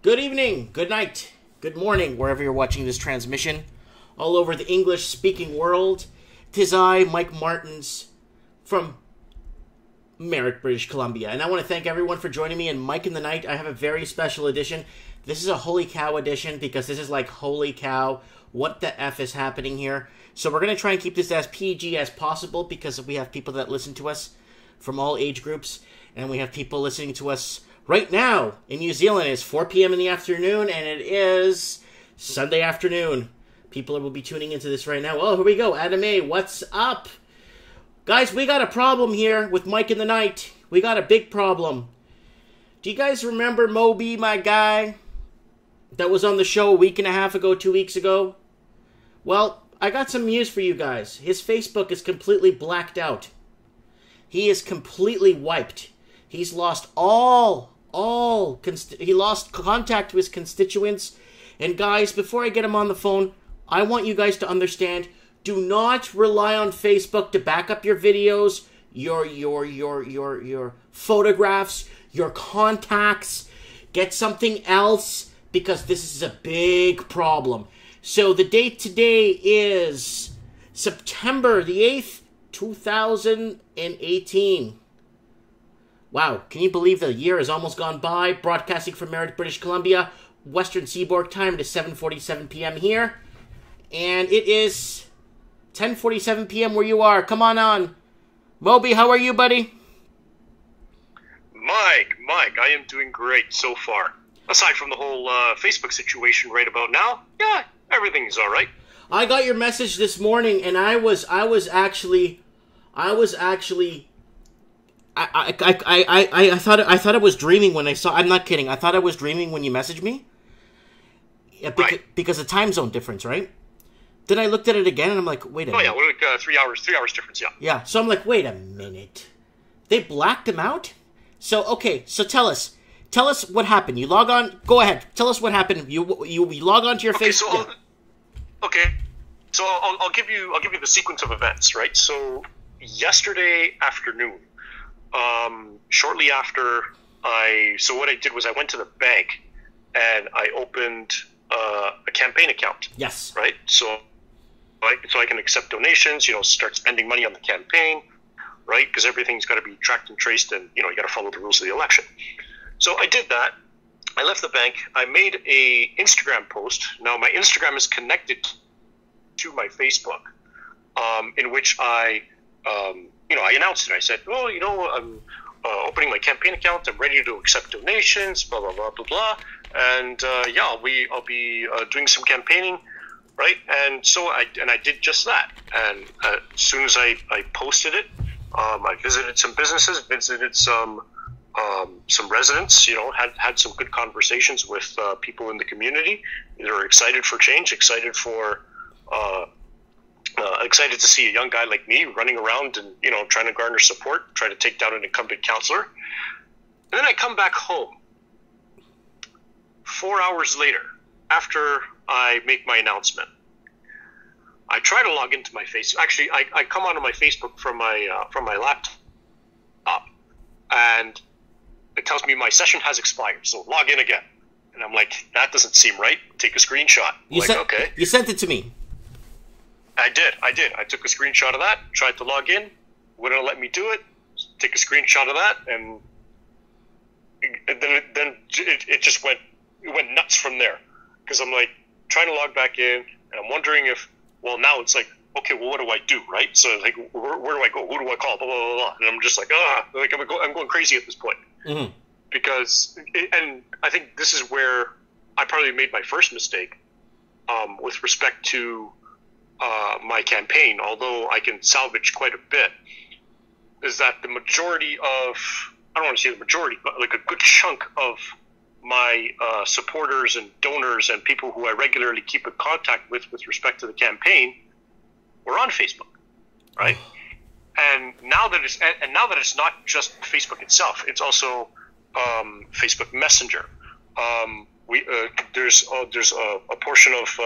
Good evening, good night, good morning, wherever you're watching this transmission. All over the English-speaking world, 'tis I, Mike Martins, from Merritt, British Columbia. And I want to thank everyone for joining me in Mike in the Night. I have a very special edition. This is a Holy Cow edition because this is like, holy cow, what the F is happening here? So we're going to try and keep this as PG as possible because we have people that listen to us from all age groups. And we have people listening to us right now in New Zealand. It's 4 p.m. in the afternoon, and it is Sunday afternoon. People will be tuning into this right now. Oh, here we go. Adam A., what's up? Guys, we got a problem here with Mike in the Night. We got a big problem. Do you guys remember Moby, my guy, that was on the show a week and a half ago, 2 weeks ago? Well, I got some news for you guys. His Facebook is completely blacked out. He is completely wiped. He's lost he lost contact with his constituents. And guys, before I get him on the phone, I want you guys to understand, do not rely on Facebook to back up your videos, your photographs, your contacts. Get something else, because this is a big problem. So the date today is September the 8th, 2018. Wow, can you believe the year has almost gone by? Broadcasting from Merritt, British Columbia. Western Seaboard time. It is 7:47 p.m. here. And it is 10:47 p.m. where you are. Come on. Moby, how are you, buddy? Mike, I am doing great so far. Aside from the whole Facebook situation right about now, yeah, everything's all right. I got your message this morning, and I thought I was dreaming when I saw. I'm not kidding. I thought I was dreaming when you messaged me. Yeah, because of time zone difference, right? Then I looked at it again, and I'm like, wait a minute. Oh yeah, we're like 3 hours difference. Yeah. Yeah. So I'm like, wait a minute. They blacked him out. So okay. So tell us what happened. You log on. Go ahead. Tell us what happened. You log on to your Facebook. So I'll give you the sequence of events, right? So yesterday afternoon, shortly after what I did was I went to the bank and I opened a campaign account. Yes. Right. So I can accept donations. Start spending money on the campaign, right? Because everything's got to be tracked and traced, and you got to follow the rules of the election. So I did that. I left the bank. I made a Instagram post. Now my Instagram is connected to my Facebook, in which I announced it. I said, I'm opening my campaign account. I'm ready to accept donations, blah, blah, blah, blah, blah. And, I'll be doing some campaigning, right? And so I did just that. And as soon as I posted it, I visited some businesses, visited some residents, had some good conversations with people in the community. They were excited for change, excited to see a young guy like me running around and, trying to garner support, trying to take down an incumbent councillor. And then I come back home 4 hours later, after I make my announcement. I try to log into my Facebook. Actually, I come onto my Facebook from my laptop, and it tells me my session has expired, so log in again. And I'm like, that doesn't seem right. Take a screenshot. Okay. You sent it to me. I did. I took a screenshot of that, tried to log in, wouldn't let me do it. Take a screenshot of that, and then it just went nuts from there. Because I'm like trying to log back in, and I'm wondering now it's like, okay, well, what do I do, right? So like, where do I go? Who do I call? Blah, blah, blah, blah. And I'm just like, I'm going crazy at this point. Mm-hmm. And I think this is where I probably made my first mistake with respect to my campaign, although I can salvage quite a bit, is that the majority of, I don't want to say the majority, but like a good chunk of my supporters and donors and people who I regularly keep in contact with respect to the campaign were on Facebook, right? And now that it's not just Facebook itself, it's also Facebook Messenger. There's a portion of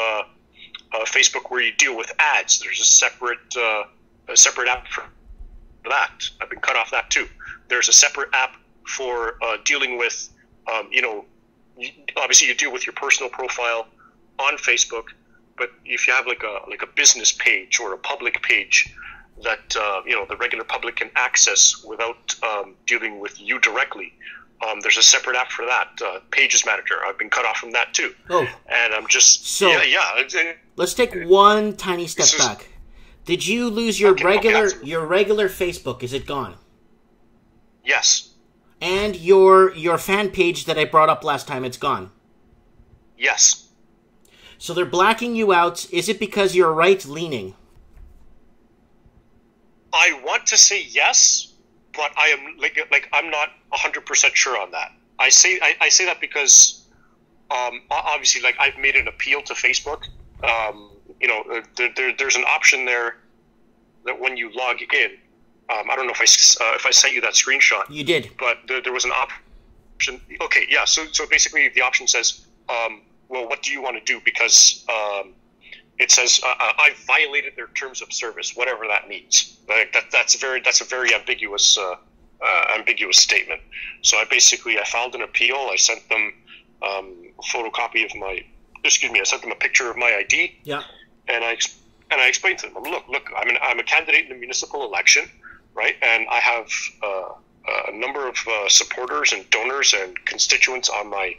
Facebook where you deal with ads. There's a separate app for that. I've been cut off that too. There's a separate app for dealing with obviously you deal with your personal profile on Facebook, but if you have like a business page or a public page that the regular public can access without dealing with you directly, there's a separate app for that, Pages Manager. I've been cut off from that too. Oh, and I'm just so let's take one tiny step back. Did you lose your regular Facebook? Is it gone? Yes. And your fan page that I brought up last time, it's gone? Yes. So they're blacking you out. Is it because you're right-leaning? I want to say yes, but I am like I'm not 100% sure on that. I say that because obviously, like, I've made an appeal to Facebook. There's an option there that when you log in, I don't know if I sent you that screenshot. You did, but there was an option. Okay, yeah. So basically, the option says, well, what do you want to do? Because it says I violated their terms of service, whatever that means. Like that's a very ambiguous statement. So I filed an appeal. I sent them a photocopy of I sent them a picture of my ID. Yeah. And I explained to them, look, I'm a candidate in the municipal election, right? And I have a number of supporters and donors and constituents on my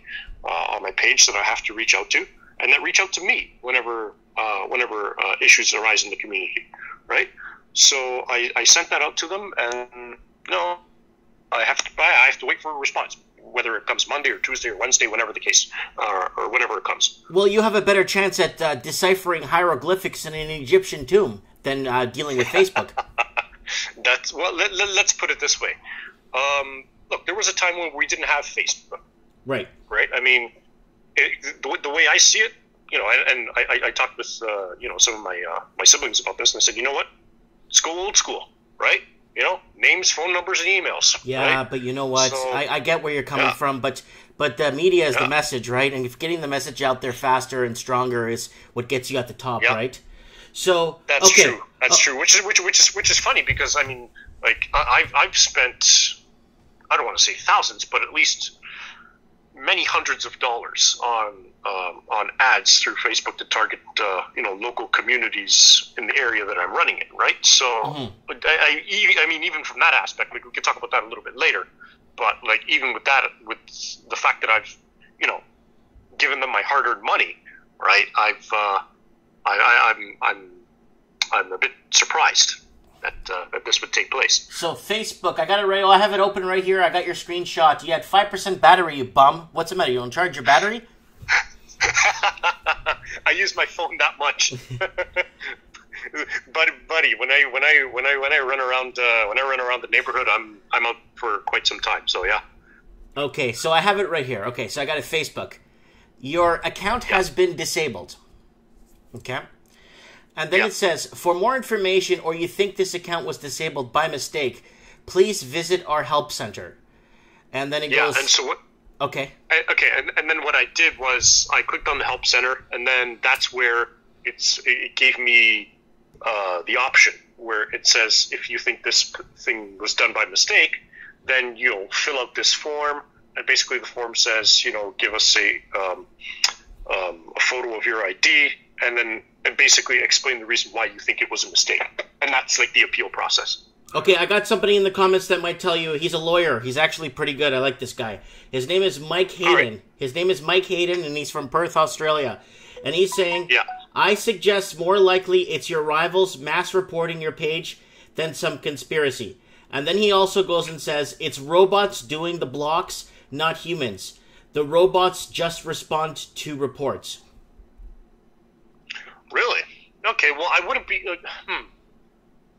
page that I have to reach out to, and that reach out to me whenever issues arise in the community, right? So I sent that out to them, and no, I have to wait for a response, whether it comes Monday or Tuesday or Wednesday, whenever the case, or whenever it comes. Well, you have a better chance at deciphering hieroglyphics in an Egyptian tomb than dealing with Facebook. Let's put it this way. Look, there was a time when we didn't have Facebook. Right. Right. I mean, the way I see it, and I talked with some of my siblings about this, and I said, you know what, let's go old school, right? Names, phone numbers, and emails. Yeah, right? But you know what? So, I get where you're coming from, but the media is the message, right? And if getting the message out there faster and stronger is what gets you at the top, right? So that's true. That's true. Which is funny, because I mean, like, I've spent, I don't want to say thousands, but at least many hundreds of dollars on ads through Facebook to target local communities in the area that I'm running in, right? So I mean, even from that aspect, we can talk about that a little bit later. But like, even with that, with the fact that I've given them my hard-earned money, right? I'm a bit surprised that this would take place. So Facebook, I got it right. I have it open right here. I got your screenshot. You had 5% battery, you bum. What's the matter? You don't charge your battery? I use my phone that much, buddy. When I run around the neighborhood, I'm out for quite some time. So yeah. Okay, so I have it right here. Okay, so I got it. Facebook. Your account has been disabled. Okay. And then it says, for more information or you think this account was disabled by mistake, please visit our help center. And then it goes... Yeah, and so what... Okay. And then what I did was I clicked on the help center, and then that's where it gave me the option where it says, if you think this thing was done by mistake, then you'll fill out this form. And basically the form says, give us a photo of your ID, and basically explain the reason why you think it was a mistake. And that's like the appeal process. Okay, I got somebody in the comments that might tell you he's a lawyer. He's actually pretty good. I like this guy. His name is Mike Hayden. Right. His name is Mike Hayden, and he's from Perth, Australia. And he's saying, yeah. I suggest more likely it's your rivals mass reporting your page than some conspiracy. And then he also goes and says, it's robots doing the blocks, not humans. The robots just respond to reports. Really? Okay, well, I wouldn't be...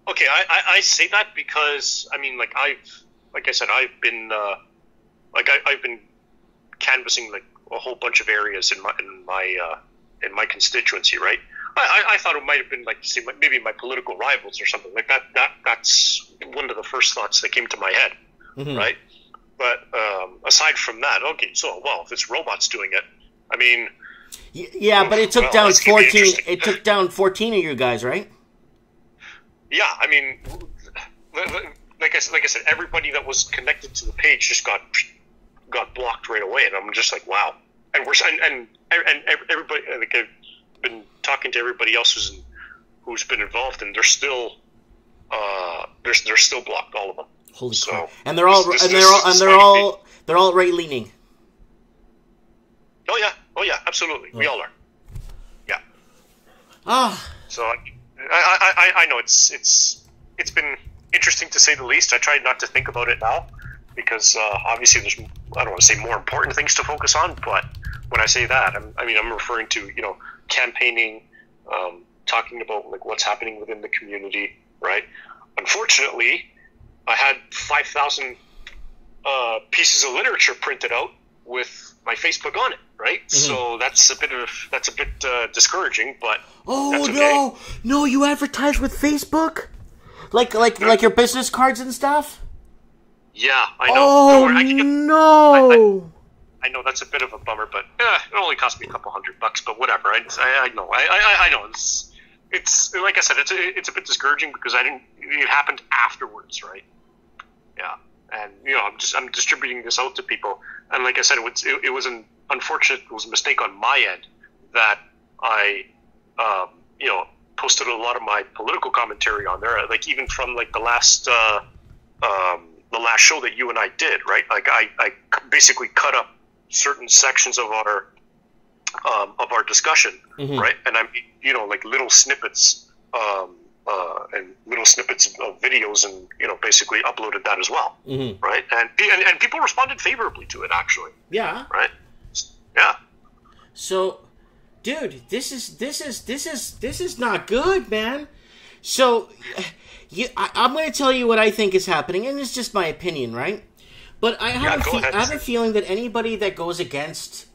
Okay, I say that because, I mean, like I said, I've been canvassing like a whole bunch of areas in my constituency, right? I thought it might have been like, say, maybe my political rivals or something like that. That's one of the first thoughts that came to my head, right? But aside from that, okay, so if it's robots doing it, I mean, yeah, but it took down 14. It took down 14 of you guys, right? Yeah, I mean, like I said, everybody that was connected to the page just got blocked right away, and I'm just like, wow, and everybody, like, I've been talking to everybody else who's been involved, and they're still blocked, all of them. Holy crap! And they're all right leaning. Oh yeah, absolutely. We all are. Yeah. Ah. So I know it's been interesting to say the least. I tried not to think about it now because obviously there's, I don't want to say more important things to focus on, but when I say that, I'm referring to, campaigning, talking about like what's happening within the community, right? Unfortunately, I had 5,000 pieces of literature printed out with my Facebook on it, right? Mm-hmm. So that's a bit discouraging, but that's okay. No, you advertise with Facebook, like your business cards and stuff. Yeah, I know. Oh no! I know that's a bit of a bummer, but it only cost me a couple $100, but whatever. I know. I know. It's like I said, it's a bit discouraging because it happened afterwards, right? Yeah, and I'm distributing this out to people, and like I said, it was an unfortunate, it was a mistake on my end that I posted a lot of my political commentary on there, like even from like the last show that you and I did, right? Like I basically cut up certain sections of our discussion, mm-hmm. right? And like little snippets, and little snippets of videos, and basically uploaded that as well, mm-hmm. right? And people responded favorably to it, actually. Yeah. Right. Yeah. So, dude, this is not good, man. So, I'm going to tell you what I think is happening, and it's just my opinion, right? But I have a feeling that anybody that goes against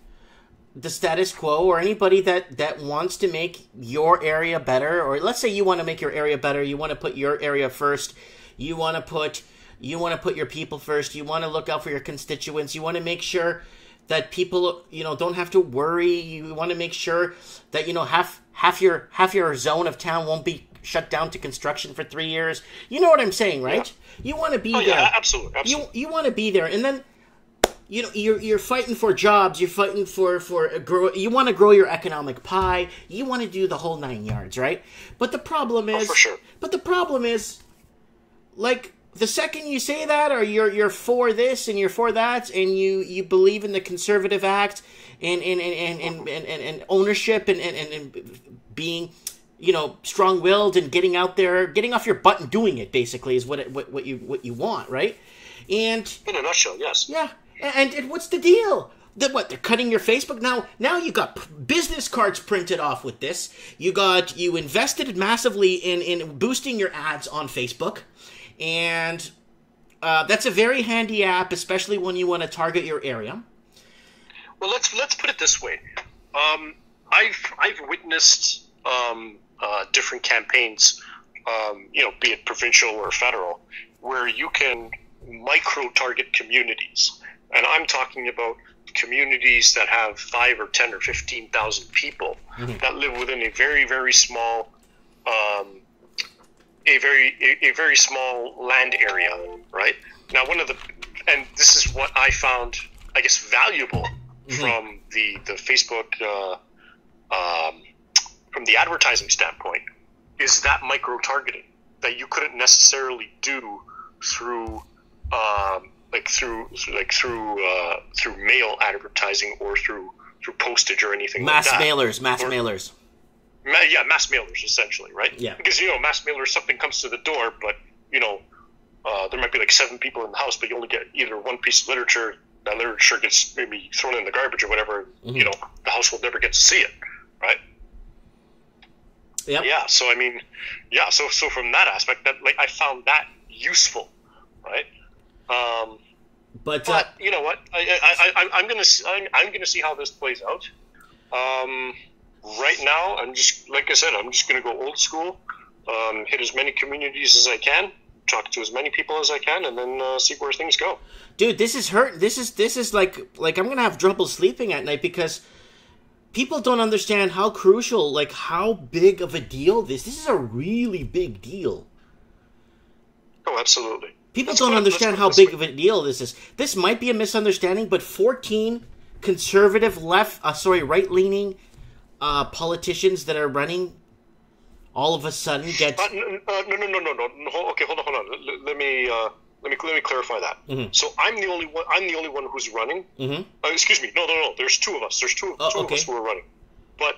the status quo, or anybody that wants to make your area better, or let's say you want to make your area better, you want to put your area first, you want to put your people first, you want to look out for your constituents, you want to make sure that people don't have to worry, you want to make sure that half your zone of town won't be shut down to construction for 3 years. You know what I'm saying, right? Yeah. You want to be there. Yeah, absolutely. You want to be there, and then you're fighting for jobs. You're fighting for you want to grow your economic pie. You want to do the whole 9 yards, right? But the problem is, for sure. But the problem is, like, the second you say that, or you're for this and you're for that, and you believe in the Conservative Act and ownership and being strong-willed and getting out there, getting off your butt and doing it, basically, is what you want, right? And in a nutshell, yes. Yeah. And what's the deal? They're cutting your Facebook? Now you got business cards printed off with this. You invested massively in boosting your ads on Facebook. And that's a very handy app, especially when you want to target your area. Well, let's put it this way. I've witnessed different campaigns, be it provincial or federal, where you can micro-target communities. And I'm talking about communities that have 5 or 10 or 15,000 people, mm-hmm. that live within a very, very small, a very small land area, right? Now, and this is what I found, I guess, valuable, mm-hmm. from the Facebook, from the advertising standpoint, is that micro-targeting that you couldn't necessarily do through mail advertising or through postage or anything mass like that. Mailers. Yeah, mass mailers, essentially, right? Yeah. Because, mass mailers, something comes to the door, but, there might be like 7 people in the house, but you only get either one piece of literature. That literature gets maybe thrown in the garbage or whatever, mm-hmm. The house will never get to see it, right? Yep. Yeah, so, so from that aspect, that, like, I found that useful, right? But you know what? I'm gonna see how this plays out. Right now, I'm just gonna go old school. Hit as many communities as I can, talk to as many people as I can, and then see where things go. Dude, this is hurt. This is like I'm gonna have trouble sleeping at night because people don't understand how crucial, like how big of a deal this. This is a really big deal. Oh, absolutely. People don't understand how big of a deal this is. This might be a misunderstanding, but 14 conservative right-leaning politicians that are running all of a sudden get... No. Okay, hold on. Let me clarify that. Mm-hmm. So I'm the only one who's running. Mm-hmm. Excuse me. No. There's two of us. There's two of us who are running. But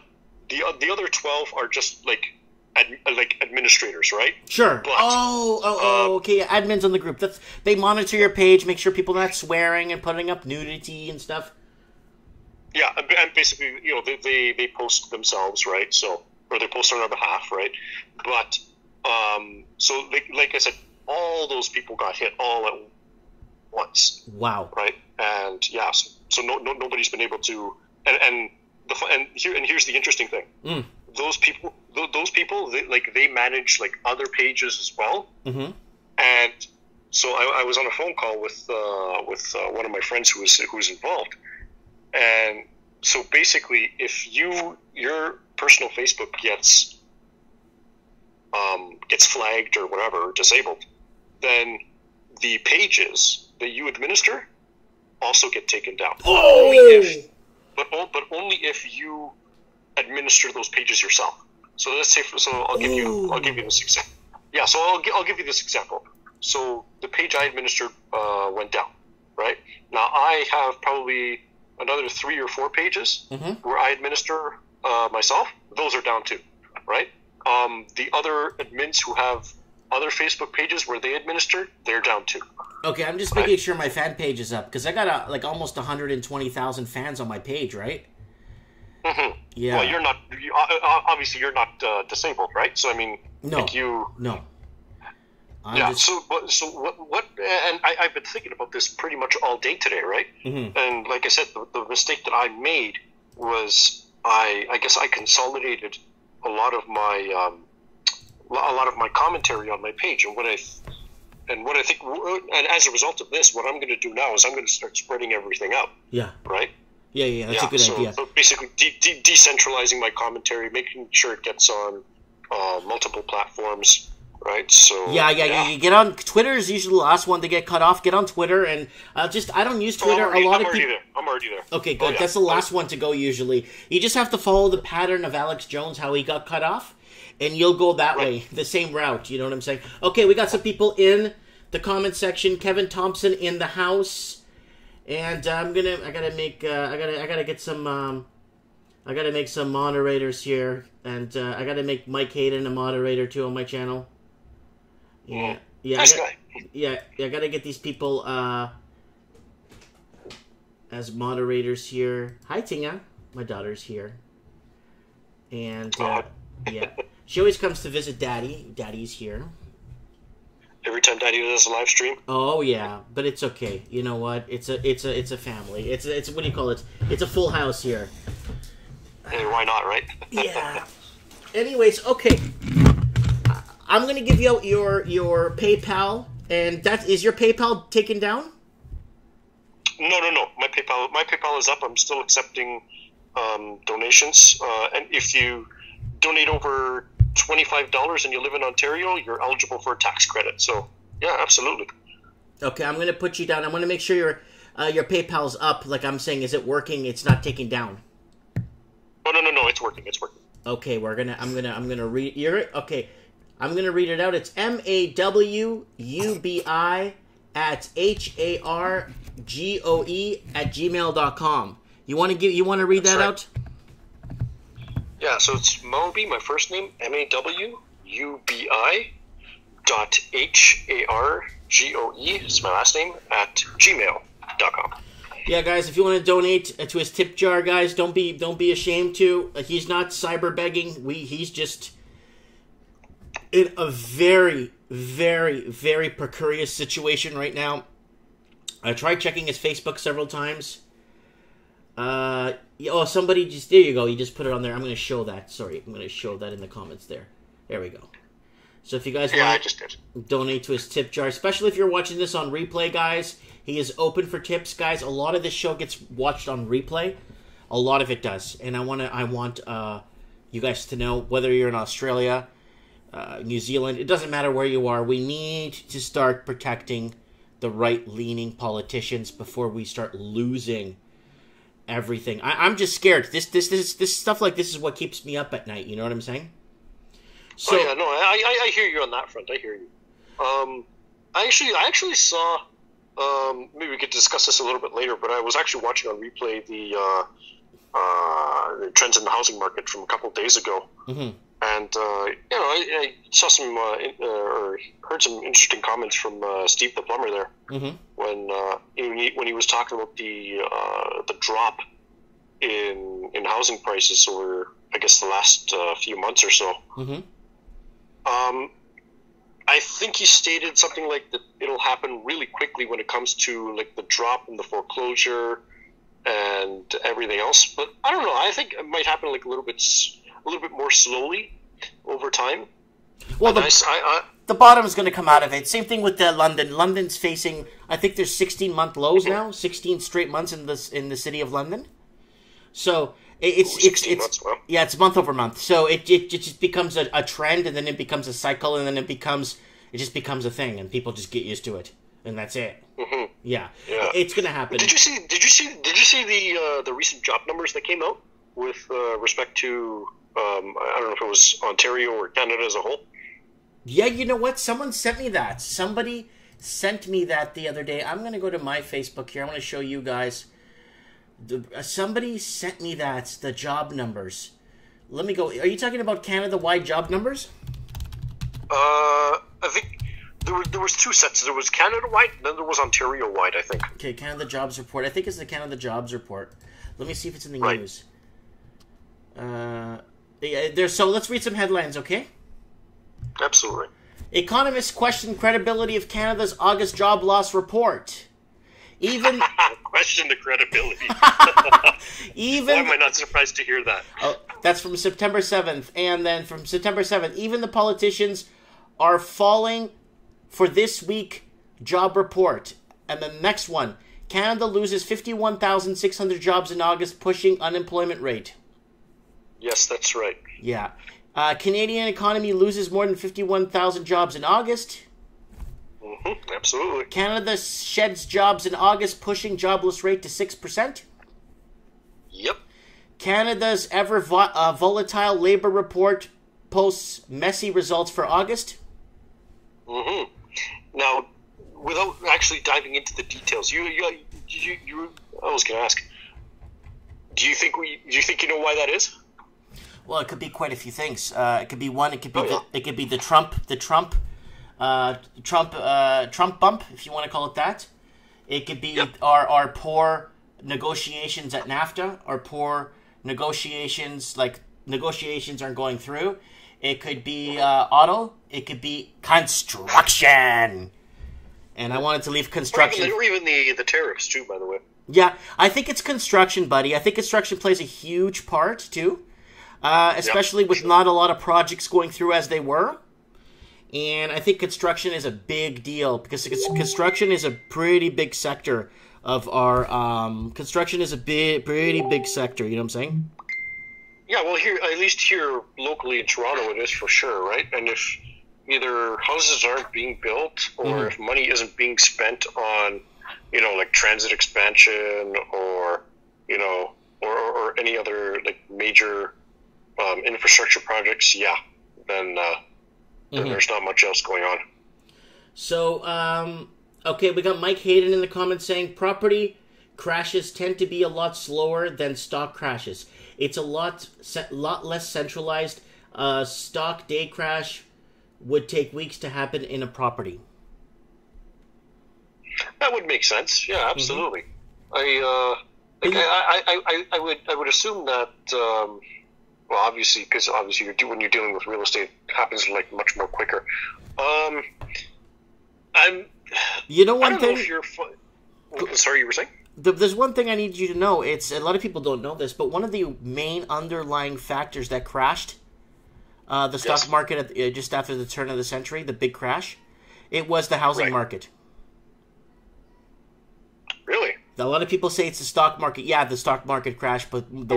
the other 12 are just like administrators, right? Sure. But, okay. Admins on the group. They monitor your page, make sure people are not swearing and putting up nudity and stuff. Yeah, and basically, they post themselves, right? So, or they post on our behalf, right? But so like I said, all those people got hit all at once. Wow. Right? And yeah, so nobody's been able to, and here's the interesting thing. Mm. Those people, they manage like other pages as well. Mm-hmm. And so I was on a phone call with one of my friends who was involved. And so basically, if your personal Facebook gets flagged or whatever, disabled, then the pages that you administer also get taken down. But only if you administer those pages yourself. So let's say, I'll give you this example. Yeah, so I'll give you this example. So the page I administered went down, right? Now I have probably another 3 or 4 pages where I administer myself. Those are down too, right? The other admins who have other Facebook pages where they administer, they're down too. Okay, I'm just making sure my fan page is up because I got almost 120,000 fans on my page, right? Mm-hmm. Yeah. Well, you're not. Obviously, you're not disabled, right? So I mean, no. No. I'm just... So what? And I've been thinking about this pretty much all day today, right? Mm-hmm. And like I said, the mistake that I made was I guess I consolidated a lot of my commentary on my page, and what I think, and as a result of this, what I'm going to do now is I'm going to start spreading everything out. Yeah. Right. Yeah, that's a good idea. So basically, decentralizing my commentary, making sure it gets on multiple platforms. Right, so yeah. You get on Twitter is usually the last one to get cut off. Get on Twitter, and I don't use Twitter. I'm already there. Okay, good. That's the last one to go. Usually, you just have to follow the pattern of Alex Jones, how he got cut off, and you'll go that way, the same route. You know what I'm saying? Okay, we got some people in the comment section. Kevin Thompson in the house, and I gotta make some moderators here, and I gotta make Mike Hayden a moderator too on my channel. Yeah. I gotta get these people as moderators here. Hi, Tinga. My daughter's here. And, yeah. She always comes to visit Daddy. Daddy's here. Every time Daddy does a live stream? Oh, yeah. But it's okay. You know what? It's a family. It's what do you call it? It's a full house here. Hey, why not, right? Yeah. Anyways, okay. I'm going to give you out your PayPal, and is your PayPal taken down? No. My PayPal is up. I'm still accepting donations, and if you donate over $25 and you live in Ontario, you're eligible for a tax credit. So yeah, absolutely. Okay, I'm going to put you down. I'm going to make sure your PayPal's up. Like I'm saying, is it working? It's not taken down. Oh no, it's working. Okay, I'm gonna read. Okay. I'm going to read it out. It's mawubi@hargoe@gmail.com. You want to read that out? Yeah, so it's Mawubi, my first name, MAWUBI.HARGOE, it's my last name, at gmail.com. Yeah, guys, if you want to donate to his tip jar, guys, don't be ashamed to. He's not cyber begging. He's just in a very, very, very precarious situation right now. I tried checking his Facebook several times. Somebody just... There you go. You just put it on there. I'm going to show that. Sorry. I'm going to show that in the comments there. There we go. So if you guys want to donate to his tip jar, especially if you're watching this on replay, guys, he is open for tips, guys. A lot of this show gets watched on replay. A lot of it does. And I want you guys to know, whether you're in Australia, New Zealand, it doesn't matter where you are, we need to start protecting the right-leaning politicians before we start losing everything. I'm just scared. This stuff like this is what keeps me up at night. You know what I'm saying? So I hear you on that front. I hear you. I actually saw. Maybe we could discuss this a little bit later, but I was actually watching on replay the trends in the housing market from a couple of days ago, and I saw some or heard some interesting comments from Steve the plumber there when he was talking about the drop in housing prices over, I guess, the last few months or so. I think he stated something like that it'll happen really quickly when it comes to like the drop in the foreclosure and everything else. But I don't know. I think it might happen like a little bit more slowly over time. Well, the bottom is going to come out of it. Same thing with London. London's facing, I think there's 16-month lows now, 16 straight months in the city of London. So it's month over month. So it just becomes a trend, and then it becomes a cycle, and then it just becomes a thing, and people just get used to it, and that's it. Yeah, it's gonna happen. Did you see the recent job numbers that came out with respect to I don't know if it was Ontario or Canada as a whole? Yeah, you know what? Someone sent me that. Somebody sent me that the other day. I'm gonna go to my Facebook here. I'm gonna show you guys. Somebody sent me the job numbers. Let me go. Are you talking about Canada-wide job numbers? I think there was two sets. There was Canada-wide, and then there was Ontario-wide, I think. Okay, Canada Jobs Report. I think it's the Canada Jobs Report. Let me see if it's in the news. So let's read some headlines, okay? Absolutely. Economists question credibility of Canada's August job loss report. Even question the credibility. Why am I not surprised to hear that? Oh, that's from September 7th. And then from September 7th, even the politicians are falling for this week job report. And then the next one, Canada loses 51,600 jobs in August, pushing unemployment rate. Yes, that's right. Yeah. Canadian economy loses more than 51,000 jobs in August. Absolutely. Canada sheds jobs in August, pushing jobless rate to 6%. Yep. Canada's ever volatile labor report posts messy results for August. Now, without actually diving into the details, I was going to ask, do you think you know why that is? Well, it could be quite a few things. It could be one. It could be the Trump bump, if you want to call it that. It could be our poor negotiations at NAFTA, our poor negotiations, like negotiations aren't going through. It could be auto. It could be construction. And I wanted to leave construction. Or even the tariffs, too, by the way. Yeah, I think it's construction, buddy. I think construction plays a huge part, too. Especially with not a lot of projects going through as they were. And I think construction is a big deal because construction is a pretty big sector of our construction is a pretty big sector. You know what I'm saying? Yeah, well, at least here locally in Toronto, it is for sure, right? And if either houses aren't being built or if money isn't being spent on, like transit expansion or or any other like major infrastructure projects, then there's not much else going on. So, okay, we got Mike Hayden in the comments saying property crashes tend to be a lot slower than stock crashes. It's a lot less centralized. Stock day crash would take weeks to happen in a property. That would make sense. Yeah, absolutely. I would assume that. Well, obviously, because when you're dealing with real estate, it happens like much more quicker. Sorry, you were saying? There's one thing I need you to know. It's a lot of people don't know this, but one of the main underlying factors that crashed the stock market just after the turn of the century, the big crash, it was the housing market. Really? A lot of people say it's the stock market. Yeah, the stock market crashed, but the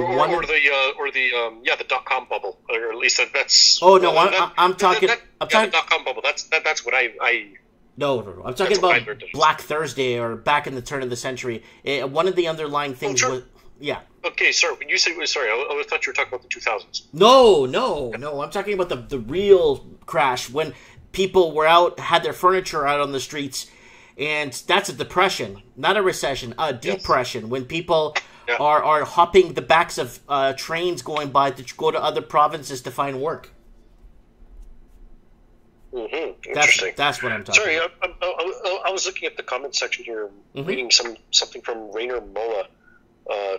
dot-com bubble, or at least that's. Oh no, I'm talking. I'm talking the dot-com bubble. That's what I. No. I'm talking about Black Thursday or back in the turn of the century. One of the underlying things was. Yeah. Okay, sorry. When you say sorry, I thought you were talking about the 2000s. No. I'm talking about the real crash when people were out, had their furniture out on the streets, and that's a depression, not a recession, a depression. Yes. When people are hopping the backs of trains going by to go to other provinces to find work. Mm-hmm. Interesting. That's what I'm talking about. Sorry, I was looking at the comment section here, reading something from Rainer Mola,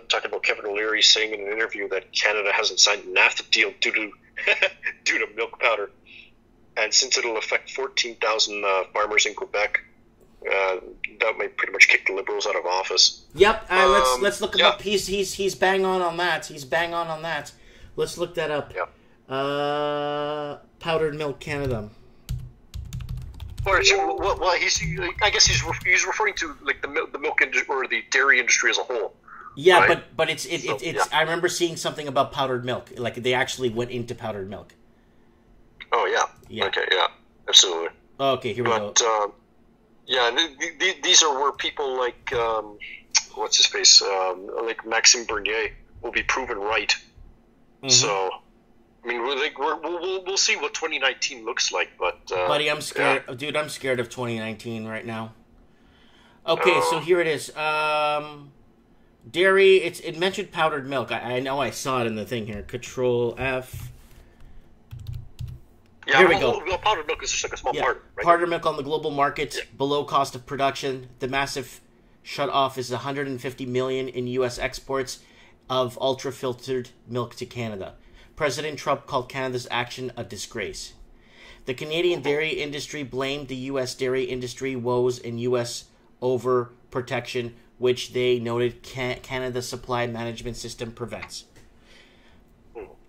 talking about Kevin O'Leary saying in an interview that Canada hasn't signed a NAFTA deal due to milk powder, and since it'll affect 14,000 farmers in Quebec, that might pretty much kick the Liberals out of office. Yep. Let's look him up. He's bang on that. He's bang on that. Let's look that up. Yep. Powdered milk Canada. Well, I guess he's referring to like the milk industry or the dairy industry as a whole. Yeah, right? but it's I remember seeing something about powdered milk. Like they actually went into powdered milk. Oh yeah. Okay. Yeah. Absolutely. Okay. Here we go. These are where people like what's his face, like Maxime Bernier will be proven right. Mm-hmm. So. I mean, we'll see what 2019 looks like, but... buddy, I'm scared. Yeah. Dude, I'm scared of 2019 right now. Okay, so here it is. Dairy, it mentioned powdered milk. I know I saw it in the thing here. Control F. Yeah, here we go. Powdered milk is just like a small part. Right? Powdered milk on the global market, below cost of production. The massive shut-off is $150 million in U.S. exports of ultra-filtered milk to Canada. President Trump called Canada's action a disgrace. The Canadian dairy industry blamed the U.S. dairy industry woes and U.S. overprotection, which they noted Canada's supply management system prevents.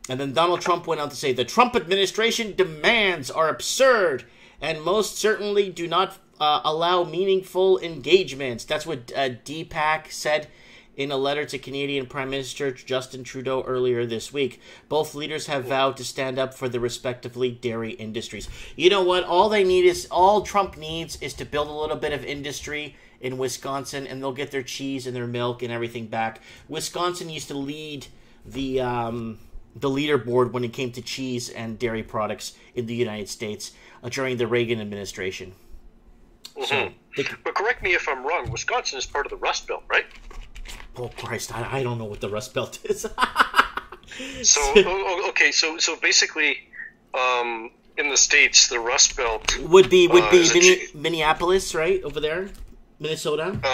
And then Donald Trump went on to say, the Trump administration demands are absurd and most certainly do not allow meaningful engagements. That's what Deepak said in a letter to Canadian Prime Minister Justin Trudeau earlier this week. Both leaders have vowed to stand up for the respectively dairy industries. You know what? All Trump needs is to build a little bit of industry in Wisconsin, and they'll get their cheese and their milk and everything back. Wisconsin used to lead the leaderboard when it came to cheese and dairy products in the United States during the Reagan administration. Mm-hmm. But correct me if I'm wrong, Wisconsin is part of the Rust Belt, right? Oh Christ! I don't know what the Rust Belt is. So basically, in the States, the Rust Belt would be Minneapolis, right over there, Minnesota. No.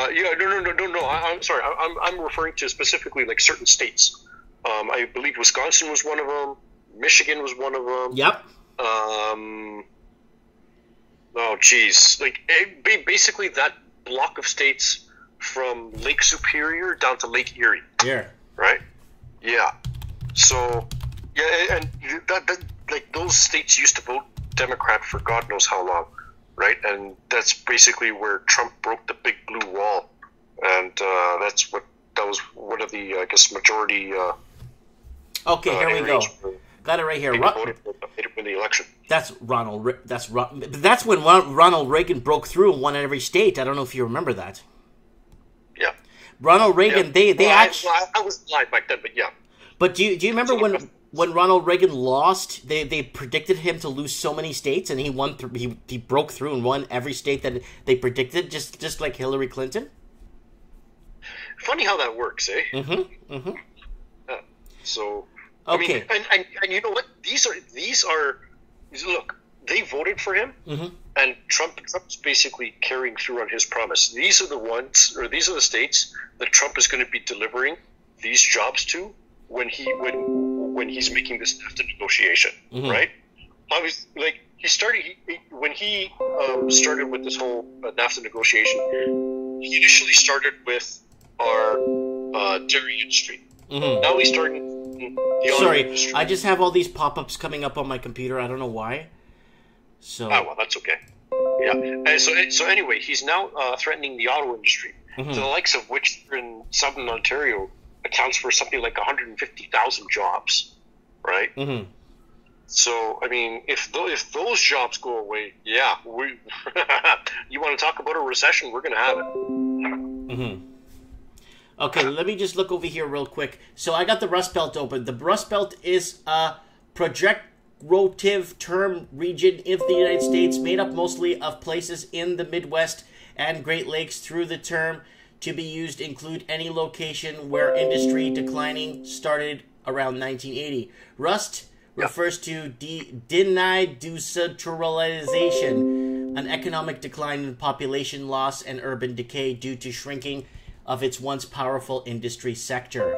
I'm sorry. I'm referring to specifically like certain states. I believe Wisconsin was one of them. Michigan was one of them. Yep. Oh, geez. Like basically that block of states from Lake Superior down to Lake Erie. Yeah. Right? Yeah. So, yeah, and that like those states used to vote Democrat for God knows how long, right? And that's basically where Trump broke the big blue wall, and that was one of the majority. Okay, here we go. Got it right here. Voted for the election. That's That's when Ronald Reagan broke through and won in every state. I don't know if you remember that. Yeah. Ronald Reagan, I was alive back then, but yeah. But do you remember when Ronald Reagan lost? They predicted him to lose so many states, and he won. He broke through and won every state that they predicted, just like Hillary Clinton. Funny how that works, eh? Mm-hmm. So okay, I mean, and you know what? These are look. They voted for him, and Trump's basically carrying through on his promise. These are the states that Trump is going to be delivering these jobs to when he's making this NAFTA negotiation, right? Obviously, like when he started with this whole NAFTA negotiation, he initially started with our dairy industry. Now he's starting the other industry. I just have all these pop-ups coming up on my computer. I don't know why. So. Oh, well, that's okay. Yeah. And so anyway, he's now threatening the auto industry, the likes of which in Southern Ontario accounts for something like 150,000 jobs, right? So, I mean, if those jobs go away, yeah, you want to talk about a recession, we're going to have it. Okay, let me just look over here real quick. So I got the Rust Belt open. The Rust Belt is a projective term region of the United States made up mostly of places in the Midwest and Great Lakes. Through the term to be used include any location where industry declining started around 1980. Rust refers to deindustrialization, an economic decline in population loss and urban decay due to shrinking of its once powerful industry sector.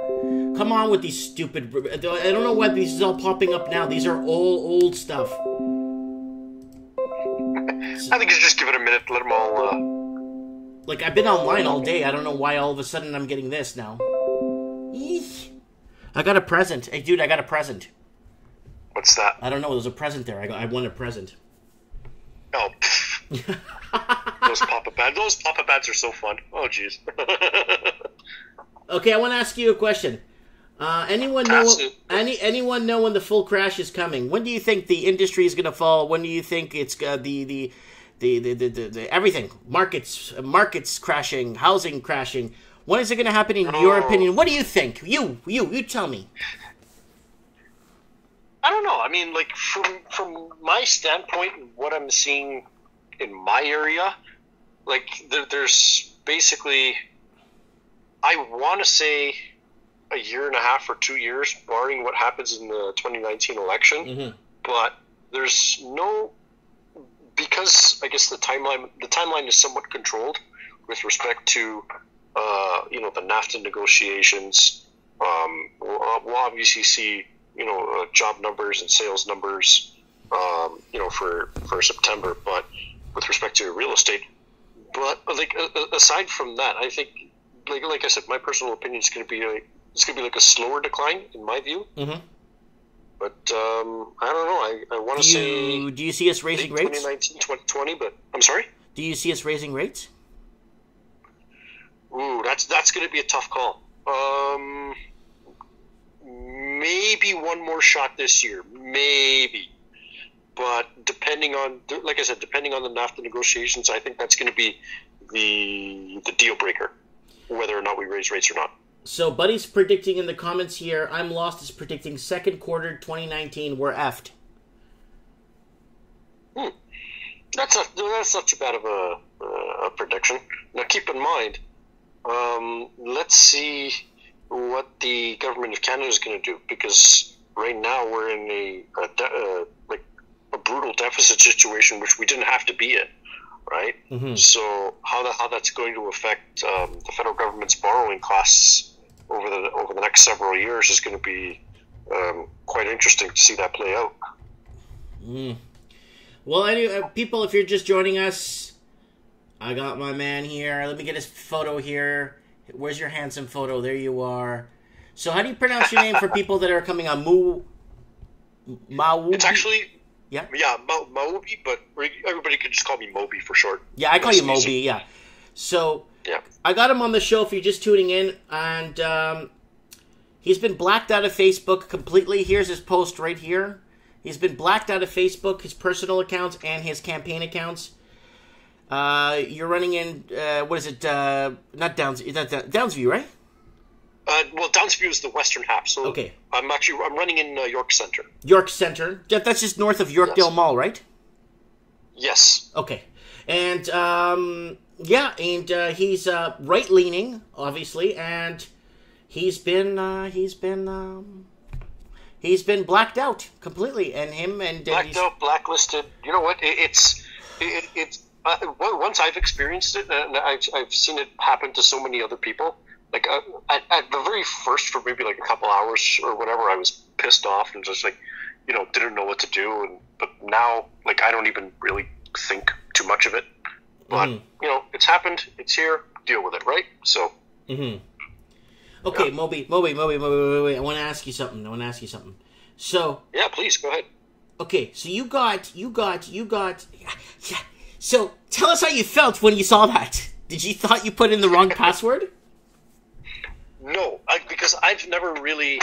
Come on with these stupid... I don't know why this is all popping up now. These are all old stuff. I think you should just give it a minute, let them all... Like, I've been online all day. I don't know why all of a sudden I'm getting this now. Eek. I got a present. Hey, dude, I got a present. What's that? I don't know. There's a present there. I won a present. Oh, those pop-up ads. Those pop-up ads are so fun. Oh, jeez. Okay, I want to ask you a question. Anyone know when the full crash is coming? When do you think the industry is going to fall? When do you think it's the everything, markets crashing, housing crashing? When is it going to happen in your opinion? What do you think? You tell me. I don't know. I mean, like, from my standpoint, what I'm seeing in my area, like, there's basically, I want to say a year and a half or 2 years, barring what happens in the 2019 election. Mm-hmm. But there's no, because I guess the timeline is somewhat controlled with respect to, the NAFTA negotiations. We'll obviously see, job numbers and sales numbers, for September, but with respect to real estate. But like aside from that, I think, like I said, my personal opinion is going to be like a slower decline in my view. Mm-hmm. But I don't know. I want to say. Do you see us raising rates? 2019, 2020, but I'm sorry. Do you see us raising rates? Ooh, that's going to be a tough call. Maybe one more shot this year, maybe. But depending on the NAFTA negotiations, I think that's going to be the deal breaker, whether or not we raise rates or not. So, Buddy's predicting in the comments here, I'm Lost is predicting second quarter 2019, we're effed. That's not too bad of a prediction. Now, keep in mind, let's see what the government of Canada is going to do, because right now we're in a brutal deficit situation, which we didn't have to be in, right? Mm-hmm. So how that's going to affect the federal government's borrowing costs over the next several years is going to be quite interesting to see that play out. Mm. Well, anyway, people, if you're just joining us, I got my man here. Let me get his photo here. Where's your handsome photo? There you are. So how do you pronounce your name for people that are coming on? Maubi? It's actually... Yeah, Moby, but everybody could just call me Moby for short. Yeah, I call you Moby, yeah. So, yeah. I got him on the show if you're just tuning in, and he's been blacked out of Facebook completely. Here's his post right here. He's been blacked out of Facebook, his personal accounts, and his campaign accounts. You're running in, what is it, not Downsview, right? Well, Downsview is the western half, so okay. I'm running in York Center. York Center? That's just north of Yorkdale Mall, right? Yes. Okay. And, he's right-leaning, obviously, and he's been blacked out completely, and him and... Blacked out, blacklisted. You know what? It's once I've experienced it, and I've seen it happen to so many other people. Like, at the very first, for maybe like a couple hours or whatever, I was pissed off and just like, didn't know what to do. But now, like, I don't even really think too much of it. But, it's happened. It's here. Deal with it, right? So. Mm-hmm. Okay, yeah. Moby, I want to ask you something. So. Yeah, please, go ahead. Okay, so you got. Yeah. So, tell us how you felt when you saw that. Did you thought you put in the wrong password? No, because I've never really,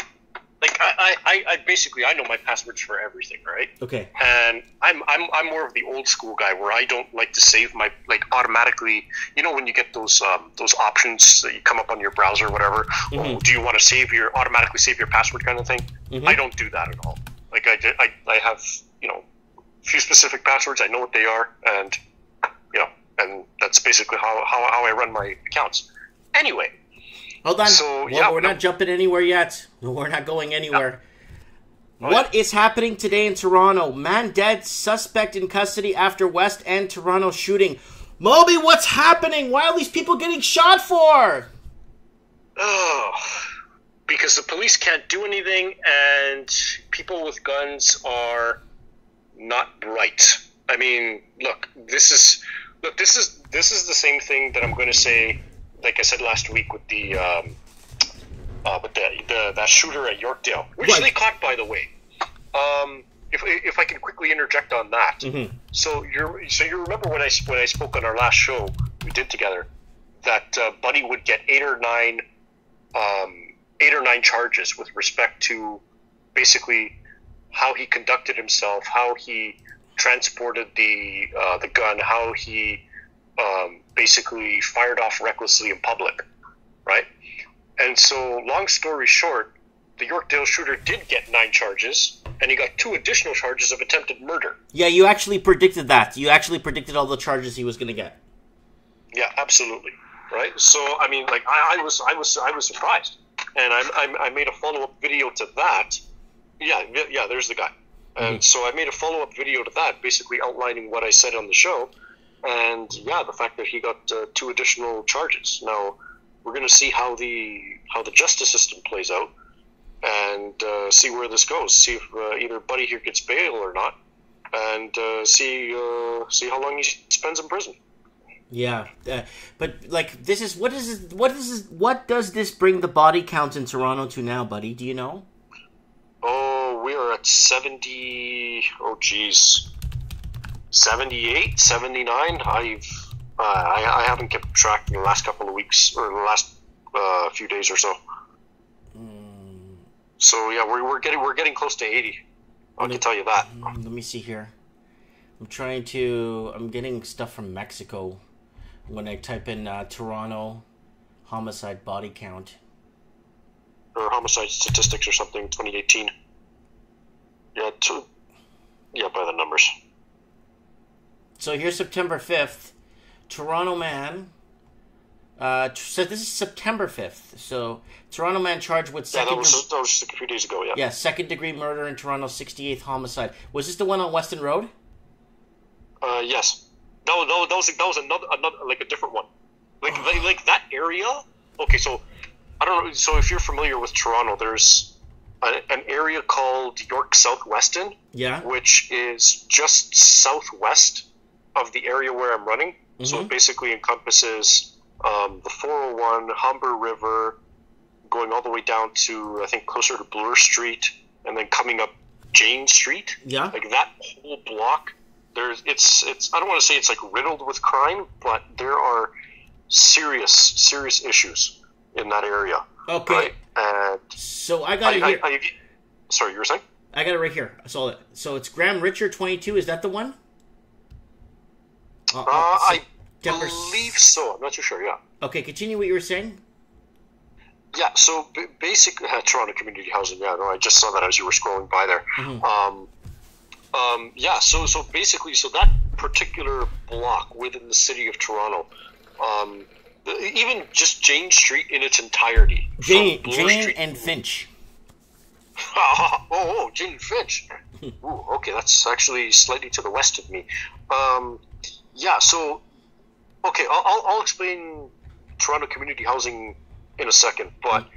like, like I basically I know my passwords for everything, right? Okay. And I'm more of the old school guy where I don't like to save my automatically. You know when you get those options that you come up on your browser or whatever. Mm-hmm. Oh, do you want to automatically save your password kind of thing? Mm-hmm. I don't do that at all. Like I have a few specific passwords. I know what they are, and and that's basically how I run my accounts. Anyway. Hold on. So, we're not jumping anywhere yet. We're not going anywhere. Yeah. What is happening today in Toronto? Man dead, suspect in custody after West End Toronto shooting. Moby, what's happening? Why are these people getting shot for? Oh, because the police can't do anything, and people with guns are not bright. I mean, look, this is the same thing that I'm going to say. Like I said last week with that shooter at Yorkdale, which right. they caught, by the way. If I can quickly interject on that, Mm-hmm. so you remember when I spoke on our last show we did together that Buddy would get 8 or 9 charges with respect to basically how he conducted himself, how he transported the gun, how he basically fired off recklessly in public, right? And so, long story short, the Yorkdale shooter did get 9 charges, and he got 2 additional charges of attempted murder. Yeah, you actually predicted that. You actually predicted all the charges he was going to get. Yeah, absolutely, right? So, I mean, like, I was surprised, and I made a follow-up video to that. Yeah, there's the guy. And so I made a follow-up video to that, basically outlining what I said on the show. And yeah, the fact that he got 2 additional charges. Now we're going to see how the justice system plays out, and see where this goes. See if either Buddy here gets bail or not, and see how long he spends in prison. Yeah, but like what does this bring the body count in Toronto to now, Buddy? Do you know? Oh, we are at 70. Oh, geez. 78, 79. I haven't kept track in the last couple of weeks or the last few days or so. So yeah, we're getting close to 80. I can tell you that. Let me see here. I'm getting stuff from Mexico when I type in Toronto homicide body count or homicide statistics or something. 2018. Yeah, by the numbers. So here's September 5th. Toronto man. So this is September 5th. So Toronto man charged with second. Yeah, that was just a few days ago. Yeah. Yeah, second degree murder in Toronto, 68th homicide. Was this the one on Weston Road? Yes. No, that was another like a different one. Like that area. Okay, so I don't know. So if you're familiar with Toronto, there's an area called York Southweston. Yeah. Which is just southwest of the area where I'm running. Mm-hmm. So it basically encompasses the 401, Humber River, going all the way down to, I think, closer to Bloor Street, and then coming up Jane Street. Yeah. Like that whole block, it's I don't want to say it's like riddled with crime, but there are serious issues in that area. Okay. Right? And so I got it here. Sorry, you were saying? I got it right here. I saw it. So it's Graham Richard, 22. Is that the one? I believe so. I'm not too sure, yeah. Okay, continue what you were saying. Yeah, so basically, Toronto Community Housing, yeah, no, I just saw that as you were scrolling by there. Mm-hmm. Yeah, so basically, that particular block within the city of Toronto, even just Jane Street in its entirety. Jane and Finch. Jane Finch. Ooh, okay, that's actually slightly to the west of me. Yeah, so, okay, I'll explain Toronto Community Housing in a second, but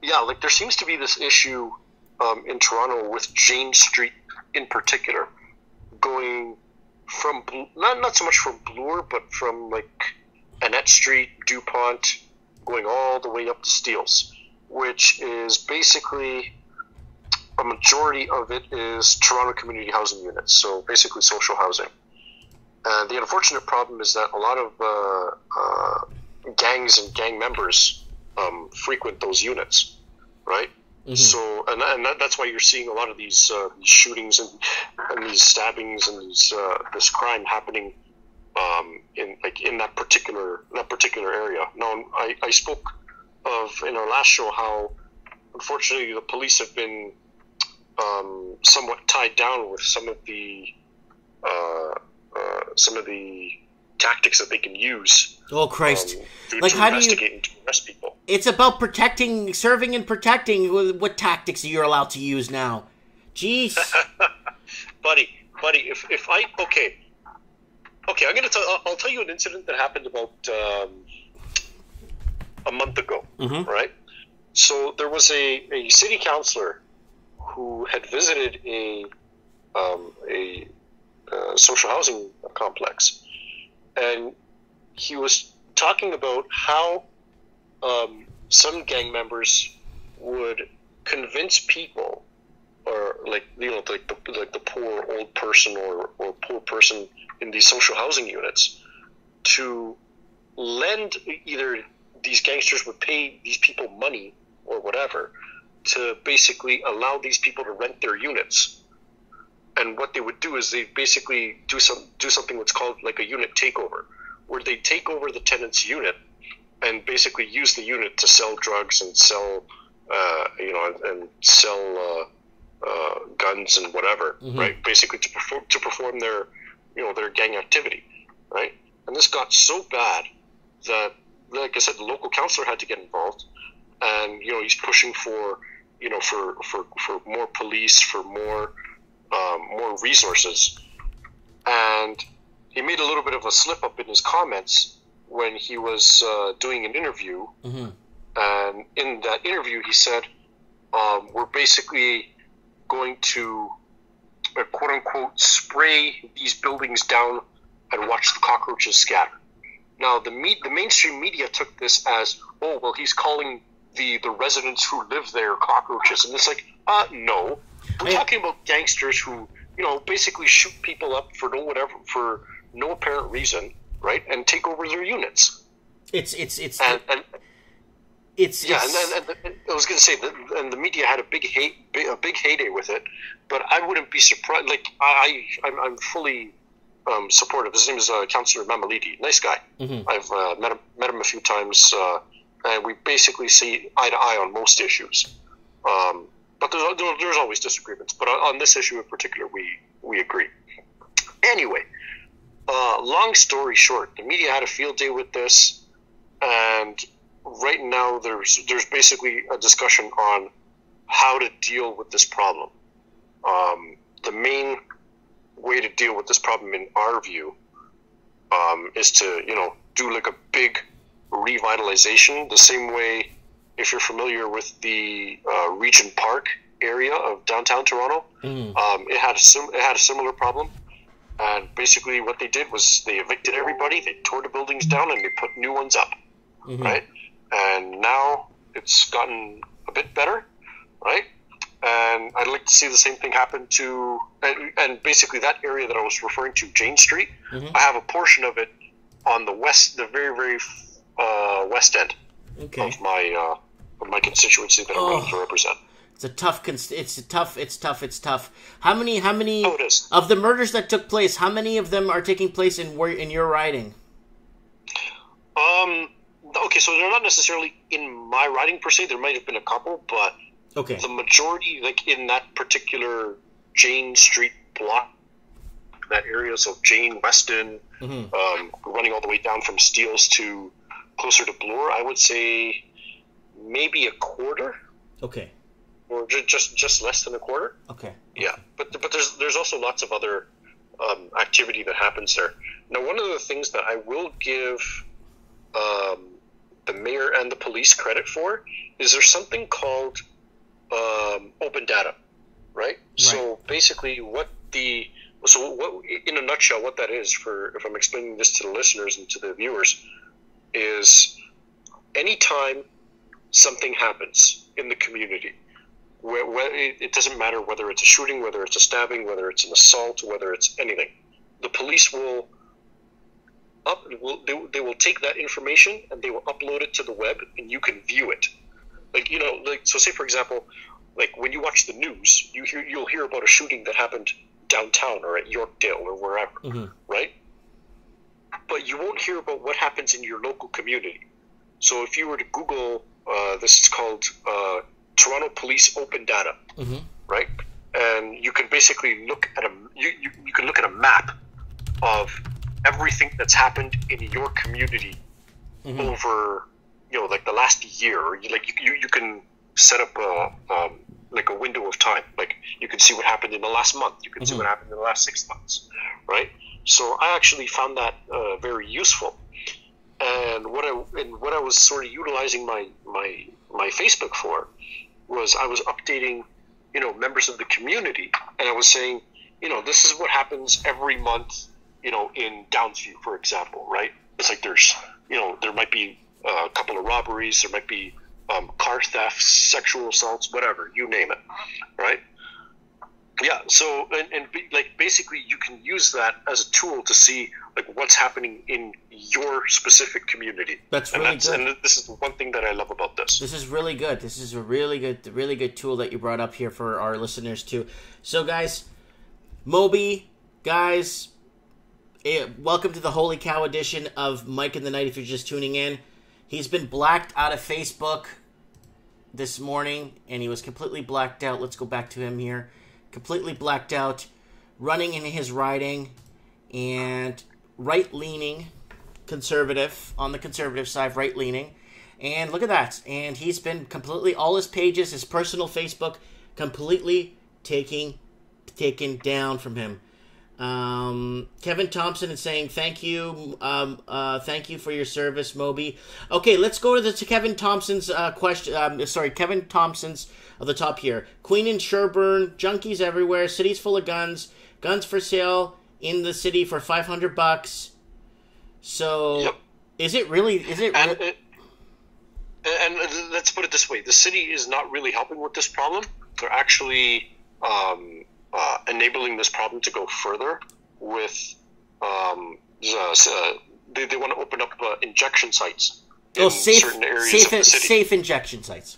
yeah, like there seems to be this issue in Toronto with Jane Street in particular, going from, not so much from Bloor, but from like Annette Street, DuPont, going all the way up to Steeles, which is basically, a majority of it is Toronto Community Housing units, so basically social housing. The unfortunate problem is that a lot of gangs and gang members frequent those units, right? So, and that's why you're seeing a lot of these shootings and these stabbings and this crime happening in that particular area. Now, I spoke of in our last show how unfortunately the police have been somewhat tied down with some of the tactics that they can use. Oh Christ! To how do you and to arrest people? It's about serving and protecting. What tactics are you allowed to use now? Jeez, buddy. If I I'll tell you an incident that happened about a month ago. Right. So there was a city councillor who had visited a social housing complex, and he was talking about how some gang members would convince people, or like the poor old person or poor person in these social housing units, to lend, either these gangsters would pay these people money or whatever to basically allow these people to rent their units. And what they would do is they basically do something what's called like a unit takeover, where they take over the tenant's unit and basically use the unit to sell drugs and sell guns and whatever, right? Basically to perform their gang activity, right? And this got so bad that, like I said, the local councillor had to get involved, and he's pushing for more police, for more resources, and he made a little bit of a slip up in his comments when he was doing an interview, and in that interview he said, we're basically going to quote unquote spray these buildings down and watch the cockroaches scatter. Now the mainstream media took this as, oh well, he's calling the residents who live there cockroaches, and it's like, no, we're talking about gangsters who basically shoot people up for no apparent reason, right, and take over their units. And I was going to say that, and the media had a big heyday with it, but I wouldn't be surprised. Like I'm fully supportive. His name is Councillor Mamalidi, nice guy. I've met him a few times, and we basically see eye to eye on most issues. But there's always disagreements. But on this issue in particular, we agree. Anyway, long story short, the media had a field day with this, and right now there's basically a discussion on how to deal with this problem. The main way to deal with this problem, in our view, is to do like a big revitalization, the same way, if you're familiar with the Regent Park area of downtown Toronto, it had a similar problem. And basically what they did was they evicted everybody, they tore the buildings down, and they put new ones up, right? And now it's gotten a bit better, right? And I'd like to see the same thing happen to, and basically that area that I was referring to, Jane Street, I have a portion of it on the very, very west end of my constituency that I'm running to represent. It's tough. How many of the murders that took place, how many of them are taking place in your riding? Okay, so they're not necessarily in my riding per se. There might have been a couple, but the majority, like in that particular Jane Street block, that area, so Jane, Weston, running all the way down from Steeles to closer to Bloor, I would say maybe a quarter. Okay. Or just less than a quarter. Okay. Yeah, but there's also lots of other activity that happens there. Now, one of the things that I will give the mayor and the police credit for is there's something called open data, right? So basically, in a nutshell, what that is, if I'm explaining this to the listeners and to the viewers, is anytime something happens in the community, it doesn't matter whether it's a shooting, whether it's a stabbing, whether it's an assault, whether it's anything, the police will take that information and they will upload it to the web, and you can view it. So say for example, like when you watch the news, you'll hear about a shooting that happened downtown or at Yorkdale or wherever, right? But you won't hear about what happens in your local community. So if you were to Google, this is called Toronto Police Open Data, right? And you can basically look at you can look at a map of everything that's happened in your community over, like the last year. You can set up a window of time. Like you can see what happened in the last month. You can see what happened in the last 6 months, right? So I actually found that very useful. And what I was sort of utilizing my Facebook for was I was updating, members of the community, and I was saying, this is what happens every month, in Downsview, for example, right? It's like there's, there might be a couple of robberies, there might be car thefts, sexual assaults, whatever, you name it, right? Yeah, so basically you can use that as a tool to see what's happening in your specific community. That's really good. And this is the one thing that I love about this. This is really good. This is a really good tool that you brought up here for our listeners too. So guys, Moby, guys, welcome to the Holy Cow edition of Mike in the Night if you're just tuning in. He's been blacked out of Facebook this morning, and he was completely blacked out. Let's go back to him here. Completely blacked out, running in his riding, and right-leaning, conservative, on the conservative side, right-leaning. And look at that. And he's been completely, all his pages, his personal Facebook, completely taken down from him. Kevin Thompson is saying, thank you for your service, Moby. Okay, let's go to Kevin Thompson's question. Kevin Thompson's of the top here. Queen and Sherburne, junkies everywhere, cities full of guns for sale in the city for $500. So, yep. Is it really? And let's put it this way: the city is not really helping with this problem. They're actually enabling this problem to go further with they want to open up injection sites in certain areas of the city. Safe injection sites.